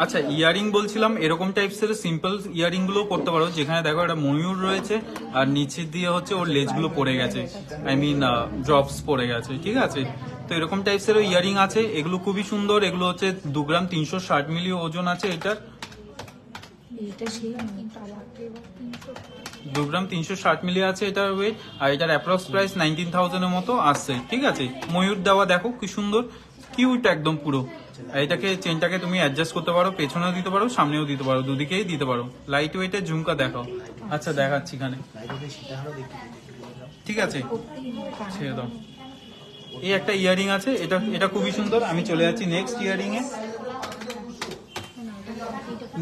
আচ্ছা ইয়ারিং বলছিলাম, এরকম টাইপসের সিম্পল ইয়ারিং গুলো করতে পারো, যেখানে দেখো একটা ময়ূর রয়েছে আর নিচে দিয়ে হচ্ছে ওর লেজ গুলো পড়ে গেছে, আই মিন ড্রপস পড়ে গেছে, ঠিক আছে? তো এরকম টাইপসের ইয়ারিং আছে, এগুলো খুবই সুন্দর। এগুলো হচ্ছে 2 গ্রাম 360 মিলি ওজন আছে এটার, 2 গ্রাম 360 মিলি আছে এটার ওয়েট, আর এটার অ্যাপ্রক্স প্রাইস 19,000 এর মতো আসছে, ঠিক আছে? ময়ূর দেওয়া দেখো কি সুন্দর, কিউট একদম পুরো। আর এটাকে চেনটাকে তুমি অ্যাডজাস্ট করতে পারো, পেছনেও দিতে পারো, সামনেও দিতে পারো, দুদিকেই দিতে পারো। লাইট ওয়েটের ঝুমকা দেখাও। আচ্ছা দেখাচ্ছি এখানে, লাইটে সীতাহারও দেখতে বলে দাও। ঠিক আছে? ছেড়ে দাও। এই একটা ইয়ারিং আছে, এটা এটা খুবই সুন্দর। আমি চলে যাচ্ছি নেক্সট ইয়ারিং এ।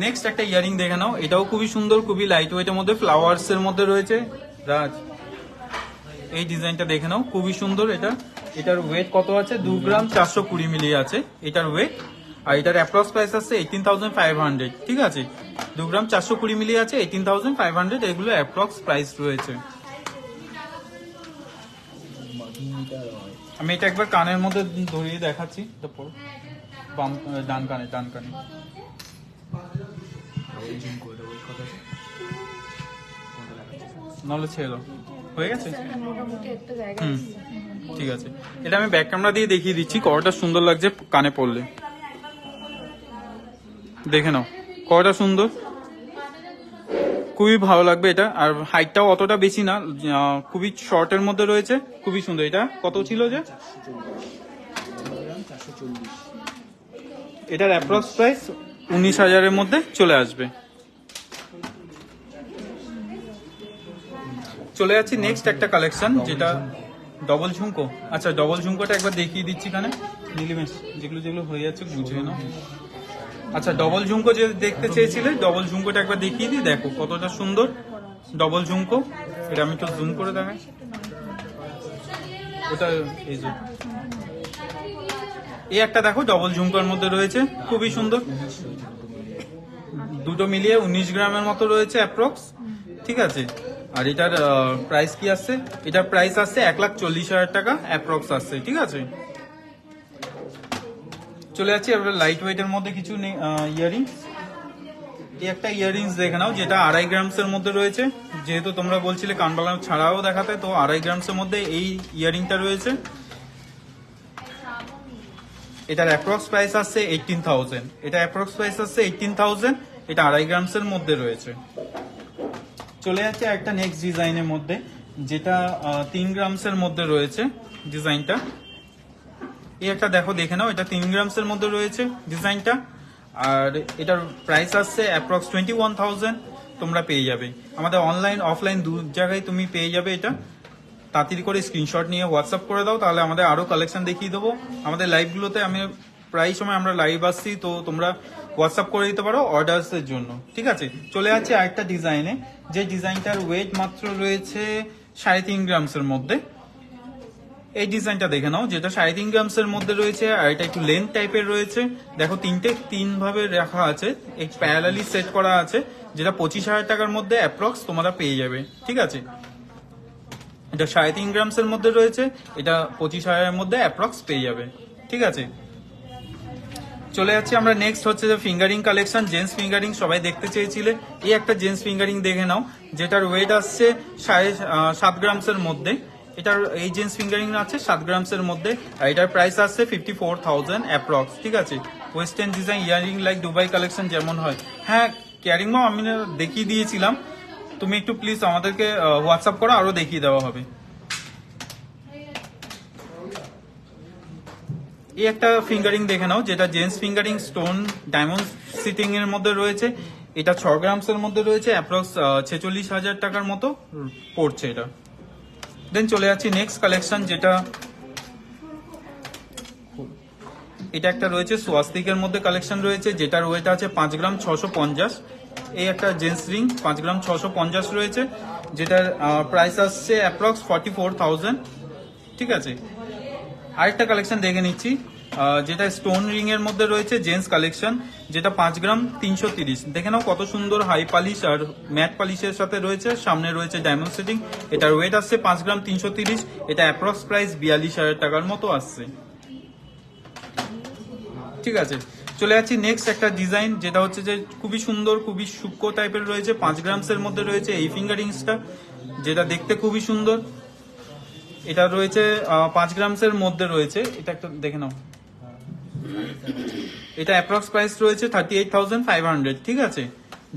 নেক্সট একটা ইয়ারিং দেখে নাও, এটাও খুবই সুন্দর, খুবই লাইট ওয়েটের মধ্যে ফ্লাওয়ার্স এর মধ্যে রয়েছে। রাজ, এই ডিজাইনটা দেখে নাও, খুবই সুন্দর। এটার ওয়েট কত আছে? 2 গ্রাম 420 মিলি আছে এটার ওয়েট, আর এটার অ্যাপ্রক্স প্রাইস আছে 18,500, ঠিক আছে? 2 গ্রাম 420 মিলি আছে, 18,500 এগুলো অ্যাপ্রক্স প্রাইস রয়েছে। মাধুমিতা রয়। আমি এটা একবার কানের মধ্যে ধরিয়ে দেখাচ্ছি, তারপর ডান কানে, ডান কানে। ডাবল ঝুমকো, এটা ওই কথা আছে? কোনটা দেখাচ্ছে? নাহলে ছেড়ে দাও, হয়ে গেছে? মোটামুটি একটা জায়গা হুম, ঠিক আছে। এটা আমি ব্যাক ক্যামেরা দিয়ে দেখিয়ে দিচ্ছি কতটা সুন্দর লাগছে কানে পড়লে। দেখে নাও কতটা সুন্দর, খুবই ভালো লাগবে এটা। আর হাইটটাও অতটা বেশি না, খুবই শর্টের মধ্যে রয়েছে, খুবই সুন্দর। এটা কত ছিল যে? 440। এটার অ্যাপ্রক্স প্রাইস 19,000 মধ্যে চলে আসবে। চলে যাচ্ছি নেক্সট একটা কালেকশন, যেটা ডবল ঝুমকো। আচ্ছা ডবল ঝুমকোটা একবার দেখিয়ে দিচ্ছি এখানে, নীলিমেশ যেগুলো যেগুলো হয়ে যাচ্ছে বুঝিয়ে নাও। আচ্ছা ডবল ঝুমকো যে দেখতে চেয়েছিলে, ডবল ঝুমকোটা একবার দেখিয়ে দিই, দেখো কতটা সুন্দর ডবল ঝুমকো। এটা আমি একটু জুম করে দেখাই। এটা এই যে এই একটা দেখো ডবল ঝুমকার মধ্যে রয়েছে, খুবই সুন্দর। দুটো মিলিয়ে 19 গ্রামের মতো রয়েছে অ্যাপ্রক্স, ঠিক আছে। আর এটার প্রাইস কি আসছে? এটার প্রাইস আসছে 1,40,000 টাকা অ্যাপ্রক্স আসছে, ঠিক আছে। চলে যাচ্ছি এবার লাইট ওয়েটের মধ্যে কিছু ইয়ারিংস। এই একটা ইয়ারিংস দেখে নাও, যেটা 2.5 গ্রামসের মধ্যে রয়েছে। যেহেতু তোমরা বলছিলে কানবালা ছাড়াও দেখাতে, তো 2.5 গ্রামসের মধ্যে এই ইয়ারিংটা রয়েছে। এটার অ্যাপ্রক্স প্রাইস আসছে 18,000। এটা অ্যাপ্রক্স প্রাইস আসছে 18,000। এটা 2.5 গ্রামসের মধ্যে রয়েছে। চলে যাচ্ছে একটা নেক্সট ডিজাইনের মধ্যে, যেটা 3 গ্রামসের মধ্যে রয়েছে ডিজাইনটা। এই একটা দেখো, দেখে নাও, এটা 3 গ্রামসের মধ্যে রয়েছে ডিজাইনটা। আর এটার প্রাইস আসছে অ্যাপ্রক্স 21,000। তোমরা পেয়ে যাবে আমাদের অনলাইন অফলাইন দু জায়গায় তুমি পেয়ে যাবে এটা। তাড়াতাড়ি করে স্ক্রিনশট নিয়ে হোয়াটসঅ্যাপ করে দাও, তাহলে আমাদের আরো কালেকশন দেখিয়ে দেবো। আমাদের লাইভগুলোতে আমি প্রায় সময় আমরা লাইভ আসছি, তো তোমরা হোয়াটসঅ্যাপ করে দিতে পারো অর্ডার্সের জন্য, ঠিক আছে। চলে যাচ্ছে আরেকটা ডিজাইনে, যে ডিজাইনটার ওয়েট মাত্র রয়েছে 3.5 গ্রামসের মধ্যে। এই ডিজাইনটা দেখে নাও, যেটা 3.5 গ্রামসের মধ্যে রয়েছে। আর এটা একটু লেন্থ টাইপের রয়েছে। দেখো তিন ভাবে রাখা আছে, এই প্যারালালি সেট করা আছে, যেটা 25,000 টাকার মধ্যে অ্যাপ্রক্স তোমরা পেয়ে যাবে, ঠিক আছে। এটা 3.5 গ্রামসের মধ্যে রয়েছে। এটা 25,000 মধ্যে অ্যাপ্রক্স পেয়ে যাবে, ঠিক আছে। চলে যাচ্ছি আমরা নেক্সট হচ্ছে যে ফিঙ্গারিং কালেকশন, জেন্টস ফিঙ্গারিং সবাই দেখতে চেয়েছিলে। এই একটা জেন্টস ফিঙ্গারিং দেখে নাও, যেটার ওয়েট আসছে 7.5 গ্রামসের মধ্যে। এটার এই জেন্টস ফিঙ্গারিং আছে 7 গ্রামসের মধ্যে। আর এটার প্রাইস আসছে 54,000 অ্যাপ্রক্স, ঠিক আছে। Western design earring like Dubai collection যেমন হয়। হ্যাঁ ক্যারিং মাও আমি দেখিয়ে দিয়েছিলাম, তুমি একটু প্লিজ আমাদেরকে হোয়াটসঅ্যাপ করো, আরো দেখিয়ে দেওয়া হবে। এই একটা ফিঙ্গারিং দেখে নাও, যেটা gents finger ring stone diamond setting এর মধ্যে রয়েছে। এটা 6 গ্রামসের মধ্যে রয়েছে, অ্যাপ্রক্স 46,000 টাকার মতো পড়ছে এটা। দেন চলে যাচ্ছি নেক্সট কালেকশন, যেটা এটা একটা রয়েছে সোয়াস্তিকের মধ্যে কালেকশন রয়েছে, যেটার ওয়েট আছে 5 গ্রাম 650। এই একটা জেন্টস রিং 5 গ্রাম 650 রয়েছে, যেটার প্রাইস আসছে অ্যাপ্রক্স 44,000, ঠিক আছে। আরেকটা কালেকশন দেখে নিচ্ছি, যেটা স্টোন রিং এর মধ্যে রয়েছে জেন্টস কালেকশন, যেটা 5 গ্রাম 330। দেখে নাও কত সুন্দর হাই পালিশ আর ম্যাট পালিশের সাথে রয়েছে। সামনে রয়েছে ডায়মন্ড সেটিং। এটার ওয়েট আসছে 5 গ্রাম 330। এটা অ্যাপ্রক্স প্রাইস 42,000 টাকার মতো আসছে, ঠিক আছে। চলে যাচ্ছি নেক্সট একটা ডিজাইন, যেটা হচ্ছে যে খুবই সুন্দর, খুবই সূক্ষ্ম টাইপের রয়েছে, 5 গ্রামসের মধ্যে রয়েছে এই ফিঙ্গারিংসটা, যেটা দেখতে খুবই সুন্দর। এটা রয়েছে 5 গ্রামসের মধ্যে রয়েছে। এটা একটা দেখে নাও, এটা অ্যাপ্রক্স প্রাইস রয়েছে 38,500, ঠিক আছে।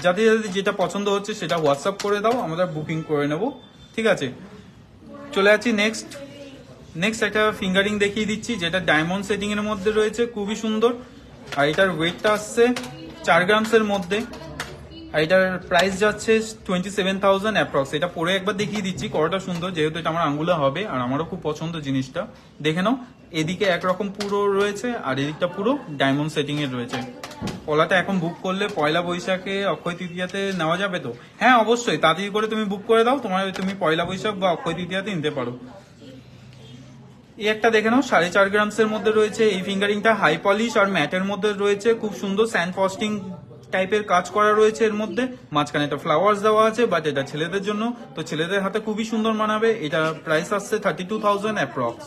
যাদের যেটা পছন্দ হচ্ছে সেটা হোয়াটসঅ্যাপ করে দাও, আমরা বুকিং করে নেব, ঠিক আছে। চলে যাচ্ছি নেক্সট একটা ফিঙ্গারিং দেখিয়ে দিচ্ছি, যেটা ডায়মন্ড সেটিং এর মধ্যে রয়েছে, খুবই সুন্দর। আর এটার ওয়েটটা আসছে 4 গ্রামসের মধ্যে। আর এটার প্রাইস যাচ্ছে 27,000 অ্যাপ্রক্স। এটা পরে একবার দেখিয়ে দিচ্ছি কতটা সুন্দর, যেহেতু এটা আমার আঙ্গুলে হবে আর আমারও খুব পছন্দ জিনিসটা। দেখে নাও, এদিকে একরকম পুরো রয়েছে আর এদিকটা পুরো ডায়মন্ড সেটিং এর রয়েছে। পলাটা এখন বুক করলে পয়লা বৈশাখে অক্ষয় তৃতীয়াতে নেওয়া যাবে তো? হ্যাঁ অবশ্যই, তাড়াতাড়ি করে তুমি বুক করে দাও, তুমি পয়লা বৈশাখ বা অক্ষয় তৃতীয়াতে নিতে পারো। এই একটা দেখে নাও, 4.5 গ্রামসের মধ্যে রয়েছে। এই ফিঙ্গারিংটা হাই পলিশ আর ম্যাটের মধ্যে রয়েছে, খুব সুন্দর স্যান্ড ফস্টিং টাইপের কাজ করা রয়েছে এর মধ্যে। মাঝখানে একটা ফ্লাওয়ার্স দেওয়া আছে, বাট এটা ছেলেদের জন্য, তো ছেলেদের হাতে খুবই সুন্দর মানাবে। এটা প্রাইস আসছে 32,000 অ্যাপ্রক্স।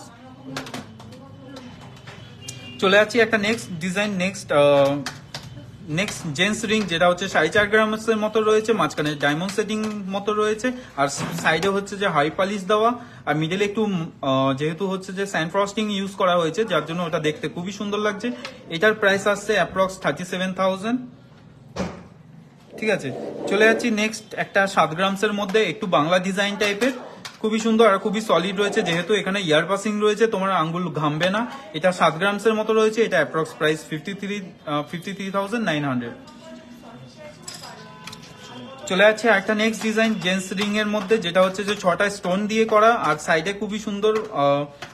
চলে যাচ্ছি একটা next design, next gents ring, যেটা হচ্ছে 4.5 গ্রামের মতো রয়েছে, মাঝখানে ডায়মন্ড সেটিং মতো রয়েছে, আর সাইডে হচ্ছে যে হাই পালিশ দেওয়া, আর মিডলে একটু যেহেতু হচ্ছে যে স্যান্ড ফ্রস্টিং ইউজ করা হয়েছে, যার জন্য ওটা দেখতে খুবই সুন্দর লাগছে। এটার প্রাইস আসছে অ্যাপ্রক্স 37,000, ঠিক আছে। চলে যাচ্ছি নেক্সট একটা 7 গ্রামসের মধ্যে, একটু বাংলা ডিজাইন টাইপের, খুবই সুন্দর আর খুবই সলিড রয়েছে, যেহেতু এখানে ইয়ার পাসিং রয়েছে, তোমার আঙ্গুল ঘামবে না। এটা 7 গ্রামসের মতো রয়েছে। এটা অ্যাপ্রক্স প্রাইস 53,900। চলে যাচ্ছে একটা নেক্সট ডিজাইন জেন্টস রিং এর মধ্যে, যেটা হচ্ছে যে 6টা স্টোন দিয়ে করা, আর সাইডে খুবই সুন্দর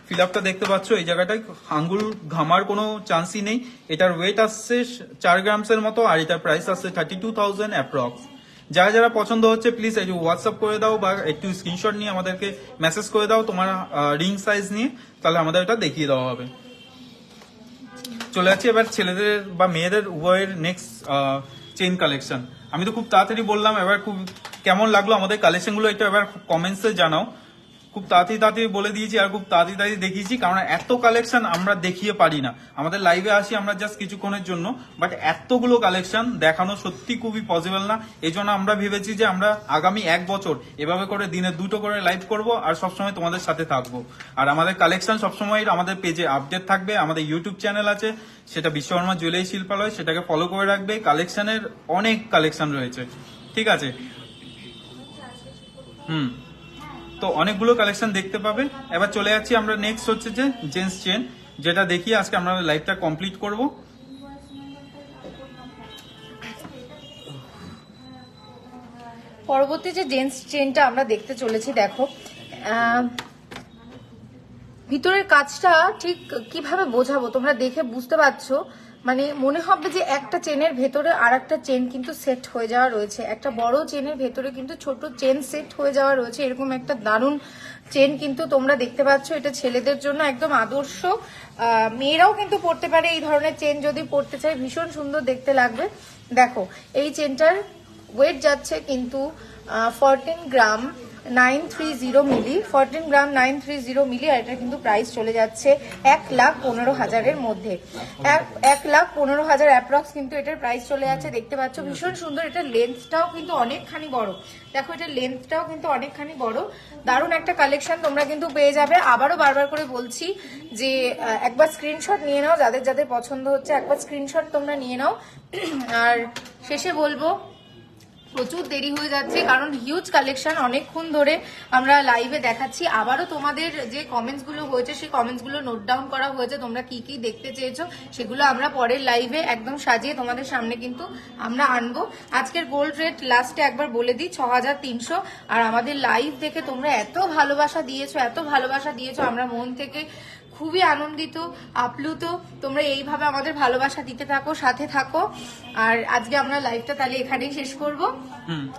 ফিল আপটা দেখতে পাচ্ছ। এই জায়গাটায় আঙ্গুল ঘামার কোনো চান্সই নেই। এটার ওয়েট আসছে 4 গ্রামসের মতো, আর এটার প্রাইস আসছে 32,000 অ্যাপ্রক্স। যারা যারা পছন্দ হচ্ছে প্লিজ একটু হোয়াটসঅ্যাপ করে দাও বা একটু স্ক্রিনশট নিয়ে আমাদেরকে মেসেজ করে দাও তোমার রিং সাইজ নিয়ে, তাহলে আমাদের এটা দেখিয়ে দেওয়া হবে। চলে যাচ্ছি এবার ছেলেদের বা মেয়েদের উভয়ের নেক্সট চেইন কালেকশন। আমি তো খুব তাড়াতাড়ি বললাম, এবার খুব কেমন লাগলো আমাদের কালেকশন গুলো এটা এবার কমেন্টসে জানাও। খুব তাড়াতাড়ি বলে দিয়েছি আর খুব তাড়াতাড়ি দেখিয়েছি, কারণ এত কালেকশন আমরা দেখিয়ে পারি না। আমাদের লাইভে আসি আমরা জাস্ট কিছুক্ষণের জন্য, বাট এতগুলো কালেকশন দেখানো সত্যি খুবই পসিবল না। এই জন্য আমরা ভেবেছি যে আমরা আগামী 1 বছর এভাবে করে দিনে 2টো করে লাইভ করব আর সবসময় তোমাদের সাথে থাকবো। আর আমাদের কালেকশন সবসময় আমাদের পেজে আপডেট থাকবে। আমাদের ইউটিউব চ্যানেল আছে, সেটা বিশ্বকর্মা জুয়েলারি শিল্পালয়, সেটাকে ফলো করে রাখবে। কালেকশনের অনেক কালেকশন রয়েছে, ঠিক আছে? তো অনেকগুলো কালেকশন দেখতে পাবে। এবার চলে যাচ্ছি আমরা নেক্সট হচ্ছে যে জেন্টস চেন, যেটা দেখিয়ে আজকে আমরা লাইভটা কমপ্লিট করব। পরবর্তী যে জেন্টস চেনটা আমরা দেখতে চলেছি, দেখো ভিতরের কাজটা ঠিক কিভাবে বোঝাবো, তোমরা দেখে বুঝতে পারছো। মানে মনে হবে যে একটা চেনের ভেতরে আর একটা চেন কিন্তু সেট হয়ে যাওয়া রয়েছে, একটা বড় চেনের ভেতরে কিন্তু ছোট চেন সেট হয়ে যাওয়া রয়েছে। এরকম একটা দারুণ চেন কিন্তু তোমরা দেখতে পাচ্ছ। এটা ছেলেদের জন্য একদম আদর্শ, মেয়েরাও কিন্তু পড়তে পারে এই ধরনের চেন যদি পড়তে চায়, ভীষণ সুন্দর দেখতে লাগবে। দেখো এই চেনটার ওয়েট যাচ্ছে কিন্তু 14 গ্রাম 930 মিলি, 14 গ্রাম 930 মিলি। আর এটা কিন্তু প্রাইস চলে যাচ্ছে 1,15,000-এর মধ্যে, 1,15,000 অ্যাপ্রক্স কিন্তু এটার প্রাইস চলে যাচ্ছে। দেখতে পাচ্ছ ভীষণ সুন্দর। এটার লেন্থটাও কিন্তু অনেকখানি বড়, দেখো এটার লেন্থটাও কিন্তু অনেকখানি বড়। দারুণ একটা কালেকশন তোমরা কিন্তু পেয়ে যাবে। আবারও বারবার করে বলছি যে একবার স্ক্রিনশট নিয়ে নাও, যাদের যাদের পছন্দ হচ্ছে একবার স্ক্রিনশট তোমরা নিয়ে নাও। আর শেষে বলবো প্রচুর দেরি হয়ে যাচ্ছে, কারণ হিউজ কালেকশন অনেকক্ষণ ধরে আমরা লাইভে দেখাচ্ছি। আবারও তোমাদের যে কমেন্টস গুলো হয়েছে সেই কমেন্টস গুলো নোট ডাউন করা হয়েছে, তোমরা কি কি দেখতে চেয়েছো সেগুলো আমরা পরের লাইভে একদম সাজিয়ে তোমাদের সামনে কিন্তু আমরা আনবো। আজকের গোল্ড রেট লাস্টে একবার বলে দিই 6,300। আর আমাদের লাইভ দেখে তোমরা এত ভালোবাসা দিয়েছো, আমরা মন থেকে খুবই আনন্দিত, আপ্লুত। তোমরা এইভাবে আমাদের ভালোবাসা দিতে থাকো, সাথে থাকো। আর আজকে আমরা লাইভটা তাহলে এখানেই শেষ করব।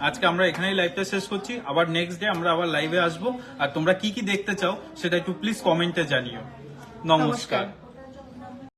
আজকে আমরা এখানেই লাইভটা শেষ করছি। আবার নেক্সট ডে আমরা আবার লাইভে আসবো। আর তোমরা কি কি দেখতে চাও সেটা একটু প্লিজ কমেন্টে জানিও। নমস্কার।